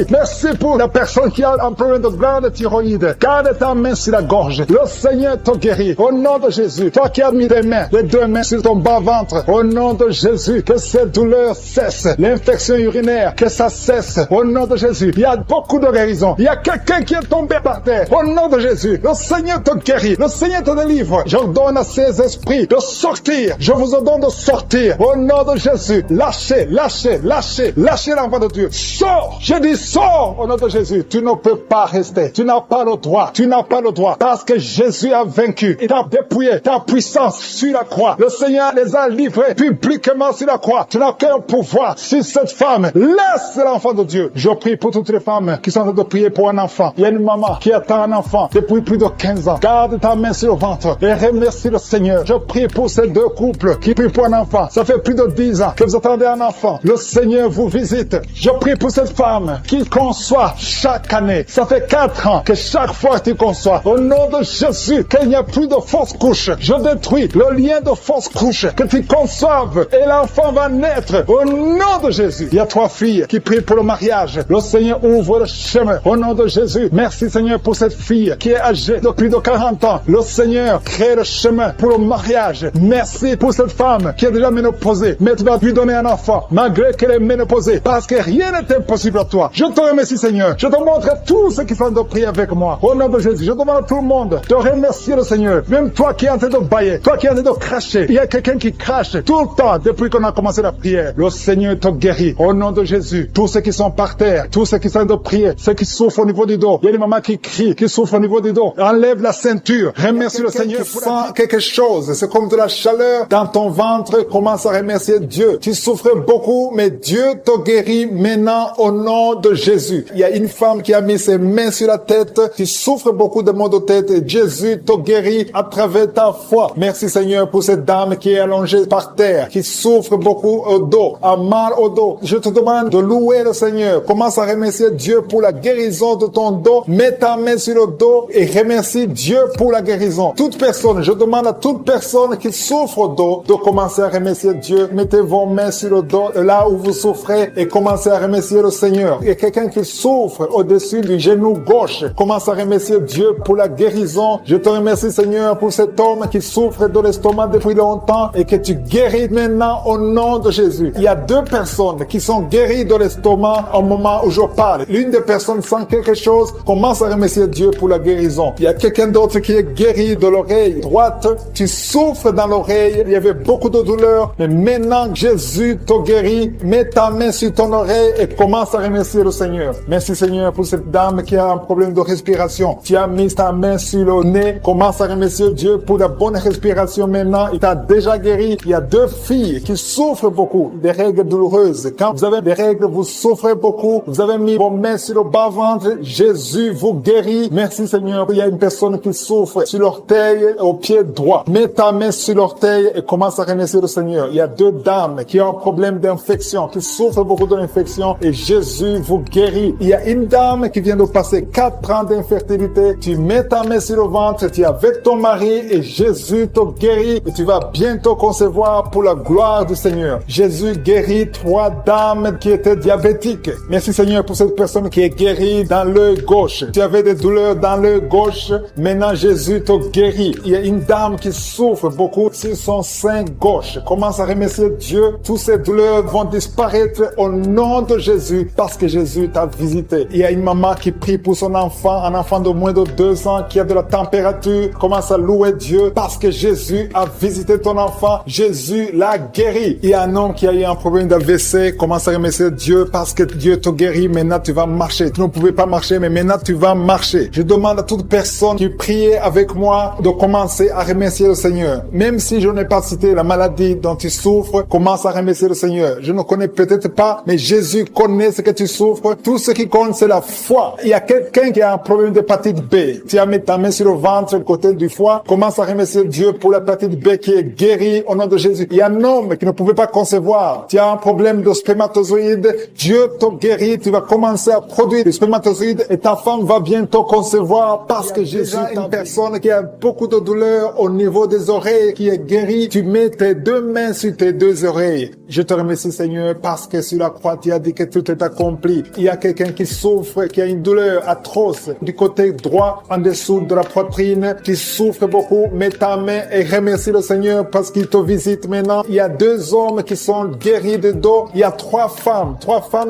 Speaker 1: pour la personne qui a un problème de glande thyroïde. Garde ta main sur la gorge. Le Seigneur te guérit. Au nom de Jésus, toi qui as mis tes mains, les 2 mains sur ton bas-ventre. Au nom de Jésus, que cette douleur cesse. L'infection urinaire, que ça cesse. Au nom de Jésus, il y a beaucoup de guérison. Il y a quelqu'un qui est tombé par terre. Au nom de Jésus, le Seigneur te guérit. Le Seigneur te délivre. J'ordonne à ces esprits de sortir. Je vous ordonne de sortir. Au nom de Jésus, lâchez l'enfant de Dieu. Sors. Je dis sors. Au nom de Jésus, tu ne peux pas rester. Tu n'as pas le droit. Tu n'as pas le droit. Parce que Jésus a vaincu. Il t'a dépouillé ta puissance sur la croix. Le Seigneur les a livrés publiquement sur la croix. Tu n'as aucun pouvoir sur cette femme. Laisse l'enfant de Dieu. Je prie pour toutes les femmes qui sont en train de prier pour un enfant. Il y a une maman qui attend un enfant depuis plus de 15 ans. Garde ta main sur le ventre et remercie le Seigneur. Je prie pour ces 2 couples qui prient pour un enfant. Ça fait plus de 10 ans que vous attendez un enfant. Le Seigneur vous visite. Je prie pour cette femme qui conçoit chaque année. Ça fait 4 ans que chaque fois tu conçois. Au nom de Jésus, qu'il n'y a plus de fausses couches. Je détruis le lien de fausses couches. Que tu conçoives et l'enfant va naître. Au nom de Jésus. Il y a 3 filles qui prient pour le mariage. Le Seigneur ouvre le chemin. Au nom de Jésus. Merci Seigneur pour cette fille qui est âgée de plus de 40 ans. Le Seigneur crée le chemin pour le mariage. Merci pour cette femme qui est déjà ménopausée. Mais tu vas lui donner un enfant malgré qu'elle est ménopausée. Parce que rien n'est impossible à toi. Je te remercie Seigneur. Je te montre à tous ceux qui sont de prier avec moi. Au nom de Jésus. Je demande à tout le monde de remercier le Seigneur. Même toi qui es en train de bailler. Toi qui es en train de cracher. Il y a quelqu'un qui crache tout le temps depuis qu'on a commencé la prière. Le Seigneur te guérit. Au nom de Jésus. Tous ceux qui sont par terre. Tous ceux qui sont en train de prier. Ceux qui souffrent au niveau du dos. Il y a des mamans qui crient, qui souffrent au niveau du dos. Enlève la ceinture. Remercie le Seigneur pour sens quelque chose. C'est comme de la chaleur dans ton ventre. Commence à remercier Dieu. Tu souffres beaucoup, mais Dieu te guérit maintenant au nom de Jésus. Il y a une femme qui a mis ses mains sur la tête. Tu souffres beaucoup de maux de tête et Jésus te guérit à travers ta foi. Merci Seigneur pour cette dame qui est allongée par terre, qui souffre beaucoup au dos, a mal au dos. Je te demande de louer le Seigneur. Commence à remercier Dieu pour la guérison de ton dos. Mets ta main sur le dos et remercie Dieu pour la guérison. Toute personne, je demande à toute personne qui souffre au dos de commencer à remercier Dieu. Mettez vos mains sur le dos, là où vous souffrez, et commencez à remercier le Seigneur. Et quelqu'un qui souffre au-dessus du genou gauche, commence à remercier Dieu pour la guérison. Je te remercie Seigneur pour cet homme qui souffre de l'estomac depuis longtemps et que tu guéris maintenant au nom de Jésus. Il y a 2 personnes qui sont guéries de l'estomac au moment où je parle. L'une des personnes sent quelque chose, commence à remercier Dieu pour la guérison. Il y a quelqu'un d'autre qui est guéri de l'oreille droite. Tu souffres dans l'oreille, il y avait beaucoup de douleur, mais maintenant Jésus te guérit. Mets ta main sur ton oreille et commence à remercier le Seigneur. Merci Seigneur pour cette dame qui a un problème de respiration. Tu as mis ta main sur le nez, commence à remercier Dieu pour la bonne respiration maintenant. Il t'a déjà guéri. Il y a 2 filles qui souffrent beaucoup des règles douloureuses. Quand vous avez des règles, vous souffrez beaucoup. beaucoup. Vous avez mis vos mains sur le bas-ventre. Jésus vous guérit. Merci Seigneur. Il y a une personne qui souffre sur l'orteil au pied droit. Mets ta main sur l'orteil et commence à remercier le Seigneur. Il y a 2 dames qui ont un problème d'infection, qui souffrent beaucoup de l'infection et Jésus vous guérit. Il y a une dame qui vient de passer 4 ans d'infertilité. Tu mets ta main sur le ventre, tu es avec ton mari et Jésus te guérit et tu vas bientôt concevoir pour la gloire du Seigneur. Jésus guérit 3 dames qui étaient diabétiques. Merci Seigneur pour cette personne qui est guérie dans l'œil gauche. Tu avais des douleurs dans l'œil gauche. Maintenant Jésus te guérit. Il y a une dame qui souffre beaucoup sur son sein gauche. Commence à remercier Dieu. Toutes ces douleurs vont disparaître au nom de Jésus parce que Jésus t'a visité. Il y a une maman qui prie pour son enfant, un enfant de moins de 2 ans qui a de la température. Commence à louer Dieu parce que Jésus a visité ton enfant. Jésus l'a guéri. Il y a un homme qui a eu un problème d'AVC. Commence à remercier Dieu parce que Dieu te guérit. Maintenant tu vas marcher. Tu ne pouvais pas marcher, mais maintenant tu vas marcher. Je demande à toute personne qui prie avec moi de commencer à remercier le Seigneur. Même si je n'ai pas cité la maladie dont tu souffres, commence à remercier le Seigneur. Je ne connais peut-être pas, mais Jésus connaît ce que tu souffres. Tout ce qui compte, c'est la foi. Il y a quelqu'un qui a un problème d'hépatite B. Tu as mis ta main sur le ventre, le côté du foie. Commence à remercier Dieu pour l'hépatite B qui est guérie au nom de Jésus. Il y a un homme qui ne pouvait pas concevoir. Tu as un problème de spermatozoïde. Dieu te guérit. Tu vas commencer à produire des spermatozoïdes et ta femme va bientôt concevoir parce que Jésus est une personne qui a beaucoup de douleur au niveau des oreilles qui est guérie. Tu mets tes 2 mains sur tes 2 oreilles. Je te remercie Seigneur parce que sur la croix tu as dit que tout est accompli. Il y a quelqu'un qui souffre, qui a une douleur atroce du côté droit en dessous de la poitrine, qui souffre beaucoup. Mets ta main et remercie le Seigneur parce qu'il te visite maintenant. Il y a 2 hommes qui sont guéris de dos. Il y a 3 femmes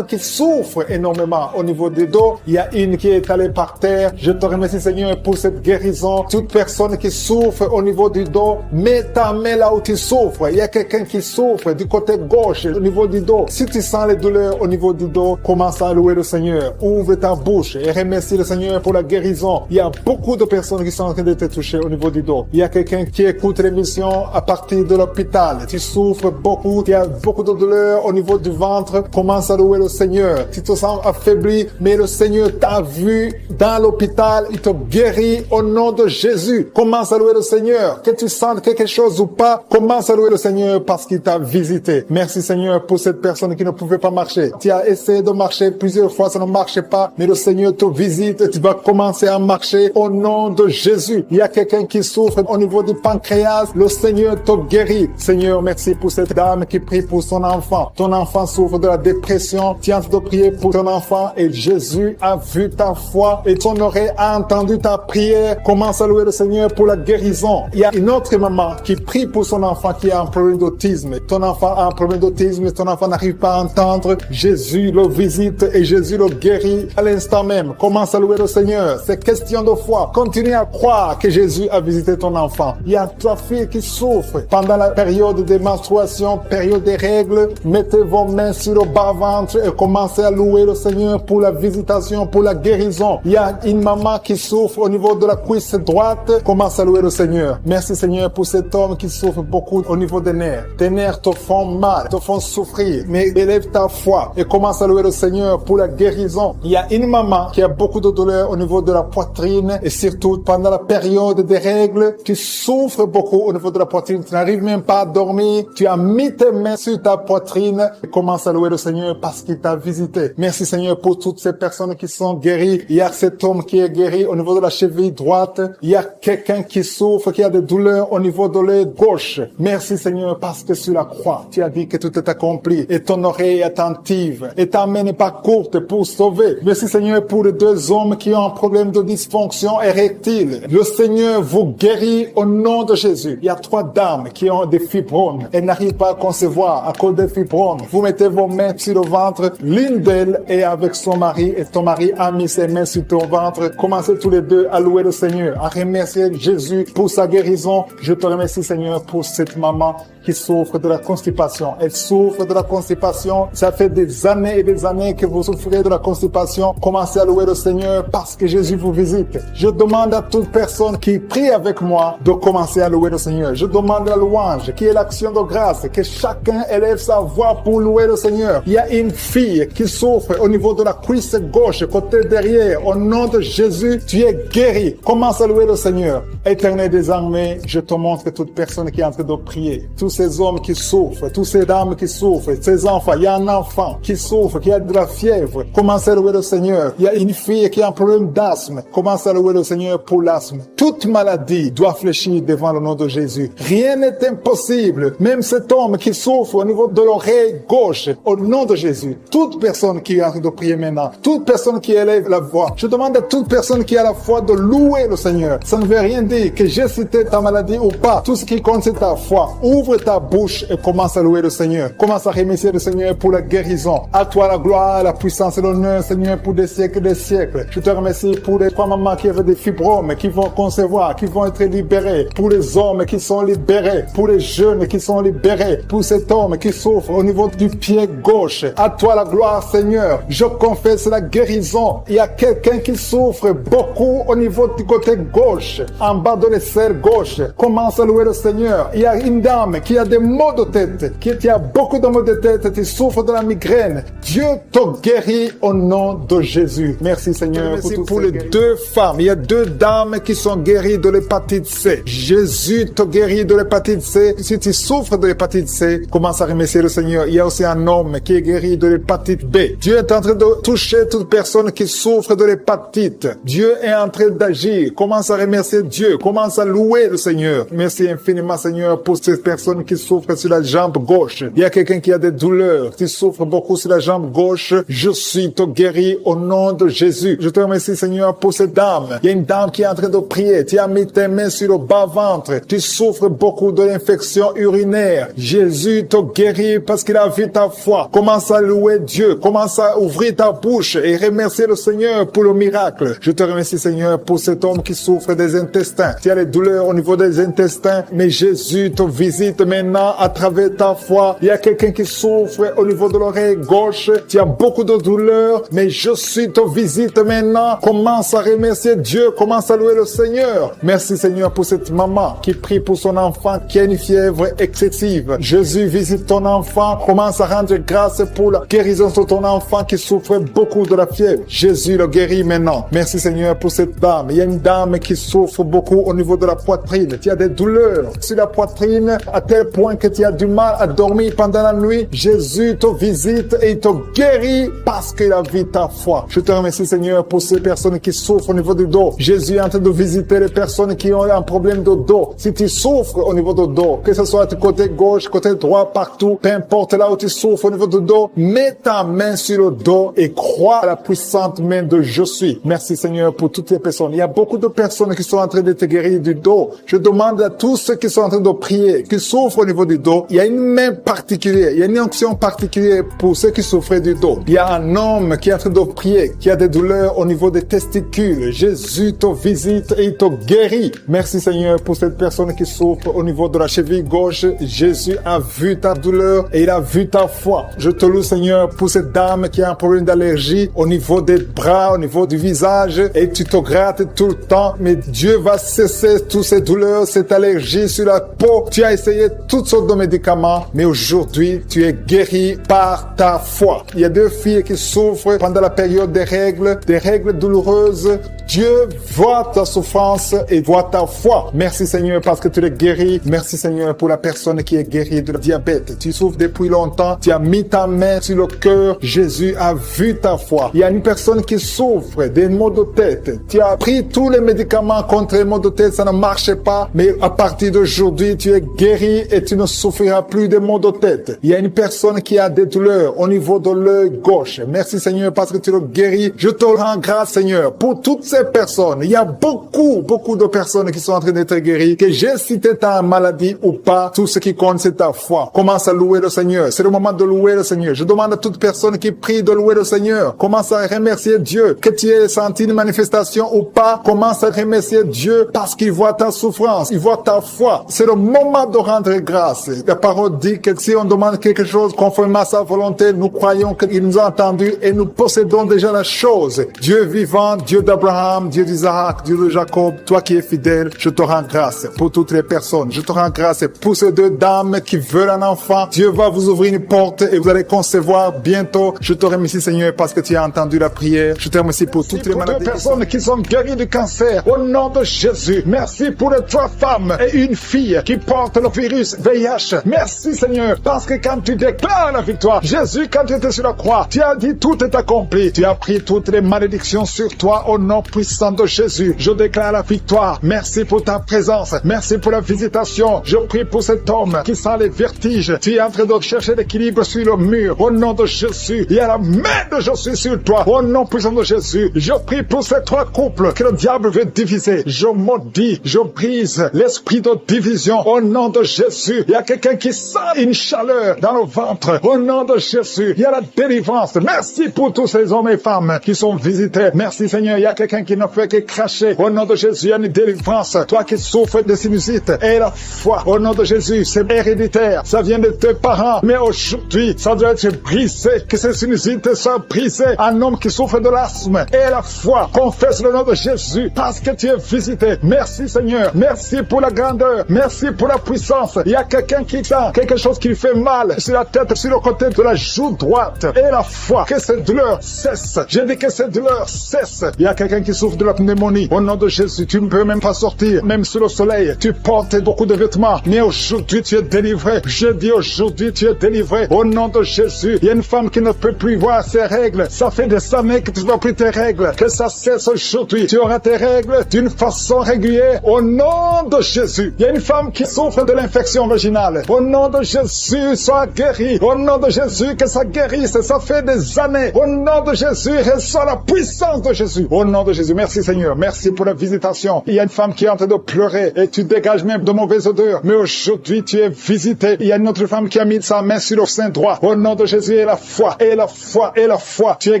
Speaker 1: qui souffrent énormément au niveau des dos. Il y a une qui est allée par terre. Je te remercie Seigneur pour cette guérison. Toute personne qui souffre au niveau du dos, mets ta main là où tu souffres. Il y a quelqu'un qui souffre du côté gauche au niveau du dos. Si tu sens les douleurs au niveau du dos, commence à louer le Seigneur. Ouvre ta bouche et remercie le Seigneur pour la guérison. Il y a beaucoup de personnes qui sont en train de te toucher au niveau du dos. Il y a quelqu'un qui écoute l'émission à partir de l'hôpital. Tu souffres beaucoup, tu as beaucoup de douleurs au niveau du ventre. Commence à louer le Seigneur. Tu te sens affaibli, mais le Seigneur t'a vu dans l'hôpital. Il te guérit au nom de Jésus. Commence à louer le Seigneur. Que tu sentes quelque chose ou pas, commence à louer le Seigneur parce qu'il t'a visité. Merci Seigneur pour cette personne qui ne pouvait pas marcher. Tu as essayé de marcher plusieurs fois, ça ne marchait pas, mais le Seigneur te visite et tu vas commencer à marcher au nom de Jésus. Il y a quelqu'un qui souffre au niveau du pancréas, le Seigneur te guérit. Seigneur, merci pour cette dame qui prie pour son enfant. Ton enfant souffre de la dépression, tu es en train de prier pour ton enfant et Jésus a vu ta foi et ton oreille a entendu ta prière. Commence à louer le Seigneur pour la guérison. Il y a une autre maman qui prie pour son enfant qui a un problème d'autisme. Ton enfant a un problème d'autisme, ton enfant n'arrive pas à entendre. Jésus le visite et Jésus le guérit à l'instant même. Commence à louer le Seigneur. C'est question de foi. Continue à croire que Jésus a visité ton enfant. Il y a ta fille qui souffre pendant la période des menstruations, période des règles. Mettez vos mains sur le bas-ventre et commencez à louer le Seigneur pour la visitation, pour la guérison. Il y a une maman qui souffre au niveau de la cuisse droite. Commence à louer le Seigneur. Merci Seigneur pour cet homme qui souffre beaucoup au niveau des nerfs. Tes nerfs te font mal, te font souffrir. Mais élève ta foi et commence à louer le Seigneur pour la guérison. Il y a une maman qui a beaucoup de douleur au niveau de la poitrine et surtout pendant la période des règles, tu souffres beaucoup au niveau de la poitrine. Tu n'arrives même pas à dormir. Tu as mis tes mains sur ta poitrine et commence à louer le Seigneur parce qu'il t'a visité. Merci Seigneur pour toutes ces personnes qui sont guéries. Il y a cet homme qui est guéri au niveau de la cheville droite. Il y a quelqu'un qui souffre, qui a des douleurs au niveau de l'œil gauche. Merci Seigneur parce que sur la croix, tu as dit que tout est accompli et ton oreille est attentive et ta main n'est pas courte pour sauver. Merci Seigneur pour les 2 hommes qui ont un problème de dysfonction érectile. Le Seigneur vous guérit au nom de Jésus. Il y a 3 dames qui ont des fibromes. Elles n'arrivent pas à concevoir à cause des fibromes. Vous mettez vos mains sur le ventre. L'une d'elles est avec son mari et ton mari a mis ses mains sur ton ventre. Commencez tous les 2 à louer le Seigneur, à remercier Jésus pour sa guérison. Je te remercie Seigneur pour cette maman qui souffre de la constipation. Elle souffre de la constipation. Ça fait des années et des années que vous souffrez de la constipation. Commencez à louer le Seigneur parce que Jésus vous visite. Je demande à toute personne qui prie avec moi de commencer à louer le Seigneur. Je demande la louange, qui est l'action de grâce, que chacun élève sa voix pour louer le Seigneur. Il y a une fille qui souffre au niveau de la cuisse gauche, côté derrière. Au nom de Jésus, tu es guéri. Commence à louer le Seigneur. Éternel des armées, je te montre toute personne qui est en train de prier. Tous ces hommes qui souffrent, toutes ces dames qui souffrent, ces enfants. Il y a un enfant qui souffre, qui a de la fièvre. Commence à louer le Seigneur. Il y a une fille qui a un problème d'asthme. Commence à louer le Seigneur pour l'asthme. Toute maladie doit fléchir devant le nom de Jésus. Rien n'est impossible. Même cet homme qui souffre au niveau de l'oreille gauche, au nom de Jésus. Toute personne qui est en train de prier maintenant, toute personne qui élève la voix, je demande à toute personne qui a la foi de louer le Seigneur. Ça ne veut rien dire que j'ai cité ta maladie ou pas. Tout ce qui compte, c'est ta foi. Ouvre ta bouche et commence à louer le Seigneur. Commence à remercier le Seigneur pour la guérison. À toi la gloire, la puissance et l'honneur, Seigneur, pour des siècles et des siècles. Je te remercie pour les trois mamans qui avaient des fibromes, qui vont concevoir, qui vont être libérés. Pour les hommes qui sont libérés. Pour les jeunes qui sont libérés. Pour cet homme qui souffre au niveau du pied gauche. À toi la gloire, Seigneur. Je confesse la guérison. Il y a quelqu'un qui souffre beaucoup au niveau du côté gauche, en bas de l'aisselle gauche. Commence à louer le Seigneur. Il y a une dame qui a des maux de tête, qui a beaucoup de maux de tête, qui souffre de la migraine. Dieu te guérit au nom de Jésus. Merci Seigneur. Merci pour les deux femmes. Il y a deux dames qui sont guéries de l'hépatite C. Jésus te guérit de l'hépatite C. Si tu souffres de l'hépatite C, commence à remercier le Seigneur. Il y a aussi un homme qui est guéri de l'hépatite B. Dieu est en train de toucher toute personne qui souffre de l'hépatite. Dieu est en train d'agir. Commence à remercier Dieu. Commence à louer le Seigneur. Merci infiniment Seigneur pour ces personnes qui souffrent sur la jambe gauche. Il y a quelqu'un qui a des douleurs, qui souffre beaucoup sur la jambe gauche. Je suis te guéri au nom de Jésus. Je te remercie Seigneur pour cette dame. Il y a une dame qui est en train de prier. Tu as mis tes mains sur le bas-ventre. Tu souffres beaucoup de l'infection urinaire. Jésus te guérit parce qu'il a vu ta foi. Commence à louer Dieu. Commence à ouvrir ta bouche et remercier le Seigneur pour le miracle. Je te remercie Seigneur pour cet homme qui souffre des intestins. Tu as les douleurs au niveau des intestins, mais Jésus te visite maintenant à travers ta foi. Il y a quelqu'un qui souffre au niveau de l'oreille gauche. Tu as beaucoup de douleurs, mais Jésus te visite maintenant. Commence à remercier Dieu. Commence à louer le Seigneur. Merci Seigneur pour cette maman qui prie pour son enfant qui a une fièvre excessive. Jésus visite ton enfant. Commence à rendre grâce pour la guérison de ton enfant qui souffre beaucoup de la fièvre. Jésus le guérit maintenant. Merci Seigneur pour cette dame. Il y a une dame qui souffre beaucoup au niveau de la poitrine. Tu as des douleurs sur la poitrine à tel point que tu as du mal à dormir pendant la nuit. Jésus te visite et il te guérit parce qu'il a vu ta foi. Je te remercie Seigneur pour ces personnes qui souffrent au niveau du dos. Jésus est en train de visiter les personnes qui ont un problème de dos. Si tu souffres au niveau du dos, que ce soit du côté gauche, côté droit, partout, peu importe là où tu souffres au niveau du dos, mets ta main sur le dos et crois à la puissante main de Je suis. Merci Seigneur pour toutes les personnes. Il y a beaucoup de personnes qui sont en train de te guérir du dos. Je demande à tous ceux qui sont en train de prier, qui souffrent au niveau du dos, il y a une main particulière, il y a une onction particulière pour ceux qui souffrent du dos. Il y a un homme qui est en train de prier, qui a des douleurs au niveau des testicules. Jésus te visite et il te guérit. Merci Seigneur pour cette personne qui souffre au niveau de la cheville gauche. Jésus a vu ta douleur et il a vu ta foi. Je te loue Seigneur pour cette dame qui a un problème d'allergie au niveau des bras, au niveau du visage et tu te grattes tout le temps. Mais Dieu va cesser toutes ces douleurs, cette allergie sur la peau. Tu as essayé toutes sortes de médicaments, mais aujourd'hui tu es guéri par ta foi. Il y a deux filles qui souffrent pendant la période des règles douloureuses. Dieu voit ta souffrance et voit ta foi. Merci Seigneur parce que tu es guéri. Merci Seigneur pour la personne qui est guérie de diabète. Tu souffres depuis longtemps. Tu as mis ta main sur le cœur. Jésus a vu ta foi. Il y a une personne qui souffre des maux de tête. Tu as pris tous les médicaments contre les maux de tête. Ça ne marchait pas. Mais à partir d'aujourd'hui, tu es guéri et tu ne souffriras plus des maux de tête. Il y a une personne qui a des douleurs au niveau de l'œil gauche. Merci Seigneur parce que tu le guéris. Je te rends grâce Seigneur pour toutes ces ces personnes, il y a beaucoup de personnes qui sont en train d'être guéries, que j'ai cité ta maladie ou pas, tout ce qui compte c'est ta foi. Commence à louer le Seigneur. C'est le moment de louer le Seigneur. Je demande à toute personne qui prie de louer le Seigneur. Commence à remercier Dieu. Que tu aies senti une manifestation ou pas, commence à remercier Dieu parce qu'il voit ta souffrance, il voit ta foi. C'est le moment de rendre grâce. La parole dit que si on demande quelque chose conformément à sa volonté, nous croyons qu'il nous a entendus et nous possédons déjà la chose. Dieu vivant, Dieu d'Abraham, Dieu d'Isaac, Dieu de Jacob, toi qui es fidèle, je te rends grâce pour toutes les personnes. Je te rends grâce pour ces deux dames qui veulent un enfant. Dieu va vous ouvrir une porte et vous allez concevoir bientôt. Je te remercie Seigneur parce que tu as entendu la prière. Je te remercie pour toutes les maladies. Personnes qui sont guéries du cancer au nom de Jésus. Merci pour les 3 femmes et une fille qui portent le virus VIH. Merci Seigneur parce que quand tu déclares la victoire, Jésus quand tu étais sur la croix, tu as dit tout est accompli. Tu as pris toutes les malédictions sur toi au nom puissant de Jésus. Je déclare la victoire. Merci pour ta présence. Merci pour la visitation. Je prie pour cet homme qui sent les vertiges. Tu es en train de chercher l'équilibre sur le mur. Au nom de Jésus, il y a la main de Jésus sur toi. Au nom puissant de Jésus, je prie pour ces 3 couples que le diable veut diviser. Je maudis, je brise l'esprit de division. Au nom de Jésus, il y a quelqu'un qui sent une chaleur dans le ventre. Au nom de Jésus, il y a la délivrance. Merci pour tous ces hommes et femmes qui sont visités. Merci Seigneur, il y a quelqu'un qui ne fait que cracher. Au nom de Jésus, il y a une délivrance. Toi qui souffres de sinusite, et la foi. Au nom de Jésus, c'est héréditaire. Ça vient de tes parents. Mais aujourd'hui, ça doit être brisé. Que ces sinusites soient brisées. Un homme qui souffre de l'asthme, et la foi. Confesse le nom de Jésus parce que tu es visité. Merci Seigneur. Merci pour la grandeur. Merci pour la puissance. Il y a quelqu'un qui sent quelque chose qui lui fait mal sur la tête, sur le côté de la joue droite. Et la foi. Que cette douleur cesse. Je dis que cette douleur cesse. Il y a quelqu'un qui souffre de la pneumonie. Au nom de Jésus, tu ne peux même pas sortir. Même sous le soleil, tu portes beaucoup de vêtements. Mais aujourd'hui, tu es délivré. Je dis aujourd'hui, tu es délivré. Au nom de Jésus, il y a une femme qui ne peut plus voir ses règles. Ça fait des années que tu ne vois plus tes règles. Que ça cesse aujourd'hui. Tu auras tes règles d'une façon régulière. Au nom de Jésus. Il y a une femme qui souffre de l'infection vaginale. Au nom de Jésus, sois guérie. Au nom de Jésus, que ça guérisse. Ça fait des années. Au nom de Jésus, reçois la puissance de Jésus. Au nom de Jésus. Merci Seigneur. Merci pour la visitation. Il y a une femme qui est en train de pleurer et tu dégages même de mauvaises odeurs. Mais aujourd'hui, tu es visité. Il y a une autre femme qui a mis sa main sur le sein droit. Au nom de Jésus, et la foi, et la foi, et la foi. Tu es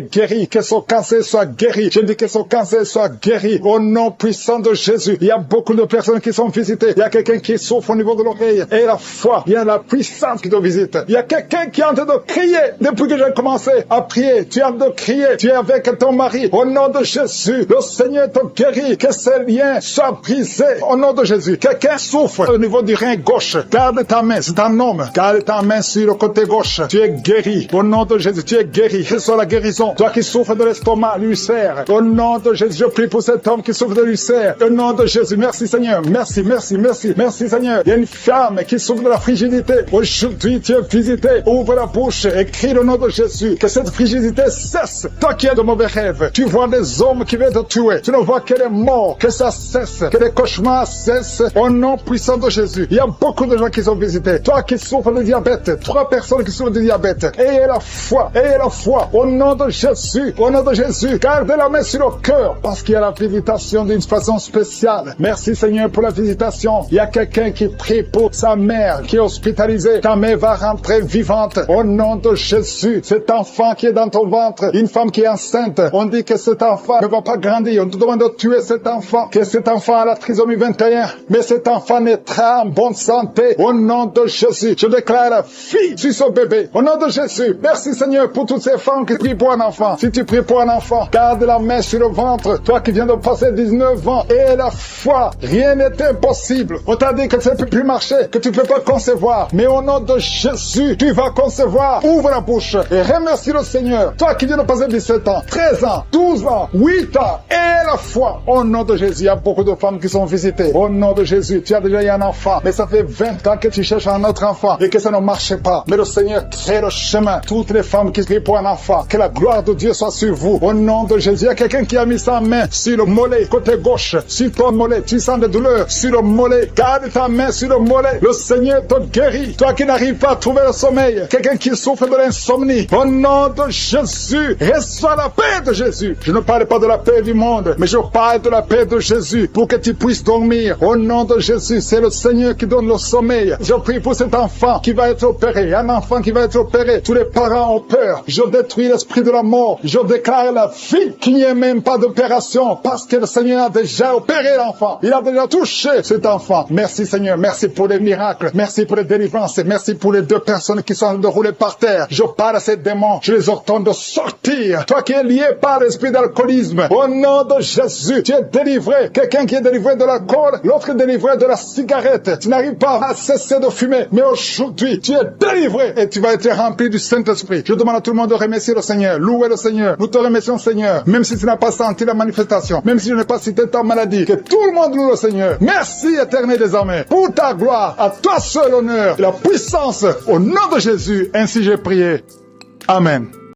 Speaker 1: guéri. Que son cancer soit guéri. Je dis que son cancer soit guéri. Au nom puissant de Jésus. Il y a beaucoup de personnes qui sont visitées. Il y a quelqu'un qui souffre au niveau de l'oreille. Et la foi. Il y a la puissance qui te visite. Il y a quelqu'un qui est en train de crier. Depuis que j'ai commencé à prier, tu es en train de crier. Tu es avec ton mari. Au nom de Jésus, le Seigneur te guérit. Que ces liens soient brisés. Au nom de Jésus. Quelqu'un souffre au niveau du rein gauche. Garde ta main. C'est un homme. Garde ta main sur le côté gauche. Tu es guéri. Au nom de Jésus, tu es guéri. Reçois la guérison. Toi qui souffres de l'estomac, l'ulcère. Au nom de Jésus, je prie pour cet homme qui souffre de l'ulcère. Au nom de Jésus, merci Seigneur. Merci, merci, merci. Merci Seigneur. Il y a une femme qui souffre de la frigidité. Aujourd'hui, tu es visité. Ouvre la bouche et crie le nom de Jésus. Que cette frigidité cesse. Toi qui as de mauvais rêves, tu vois des hommes qui veulent te tuer. Tu ne vois que les morts. Que ça cesse. Que les cauchemars cessent. Au nom puissant de Jésus. Il y a beaucoup de gens qui sont visités. Toi qui souffres de diabète. 3 personnes qui souffrent de diabète. Ayez la foi. Ayez la foi. Au nom de Jésus. Au nom de Jésus. Gardez la main sur le cœur. Parce qu'il y a la visitation d'une façon spéciale. Merci Seigneur pour la visitation. Il y a quelqu'un qui prie pour sa mère qui est hospitalisée. Ta mère va rentrer vivante. Au nom de Jésus. Cet enfant qui est dans ton ventre. Une femme qui est enceinte. On dit que cet enfant ne va pas grandir. On te demande de tuer cet enfant. Que cet enfant a la trisomie 21. Mais cet enfant naîtra en bonne santé. Au nom de Jésus. Je déclare la fille sur ce bébé. Au nom de Jésus. Merci Seigneur pour toutes ces femmes qui prient pour un enfant. Si tu pries pour un enfant, garde la main sur le ventre. Toi qui viens de passer 19 ans. Et la foi. Rien n'est impossible. On t'a dit que ça ne peut plus marcher. Que tu ne peux pas concevoir. Mais au nom de Jésus, tu vas concevoir. Ouvre la bouche. Et remercie le Seigneur. Toi qui viens de passer 17 ans, 13 ans, 12 ans, 8 ans. Et la foi. Au nom de Jésus, il y a beaucoup de femmes qui sont visitées. Au nom de Jésus, tu as déjà eu un enfant. Mais ça fait 20 ans que tu cherches un autre enfant. Et que ça ne marche pas. Mais le Seigneur crée le chemin. Toutes les femmes qui crient pour un enfant. Que la gloire de Dieu soit sur vous. Au nom de Jésus, il y a quelqu'un qui a mis sa main sur le mollet, côté gauche. Sur ton mollet, tu sens des douleurs. Sur le mollet, garde ta main sur le mollet. Le Seigneur te guérit. Toi qui n'arrives pas à trouver le sommeil. Quelqu'un qui souffre de l'insomnie. Au nom de Jésus, reçois la paix de Jésus. Je ne parle pas de la paix du monde, mais je parle de la paix de Jésus pour que tu puisses dormir. Au nom de Jésus, c'est le Seigneur qui donne le sommeil. Je prie pour cet enfant qui va être opéré, un enfant qui va être opéré. Tous les parents ont peur. Je détruis l'esprit de la mort. Je déclare la vie, qu'il n'y ait même pas d'opération, parce que le Seigneur a déjà opéré l'enfant. Il a déjà touché cet enfant. Merci Seigneur, merci pour les miracles, merci pour les délivrances, merci pour les 2 personnes qui sont de rouler par terre. Je parle à ces démons, je les ordonne de sortir. Toi qui es lié par l'esprit d'alcoolisme, au nom de Jésus, tu es délivré. Quelqu'un qui est délivré de l'alcool, l'autre est délivré de la cigarette. Tu n'arrives pas à cesser de fumer, mais aujourd'hui, tu es délivré et tu vas être rempli du Saint-Esprit. Je demande à tout le monde de remercier le Seigneur, louer le Seigneur. Nous te remercions Seigneur, même si tu n'as pas senti la manifestation, même si je n'ai pas cité ta maladie, que tout le monde loue le Seigneur. Merci éternel des armées, pour ta gloire, à toi seul l'honneur et la puissance, au nom de Jésus, ainsi j'ai prié. Amen.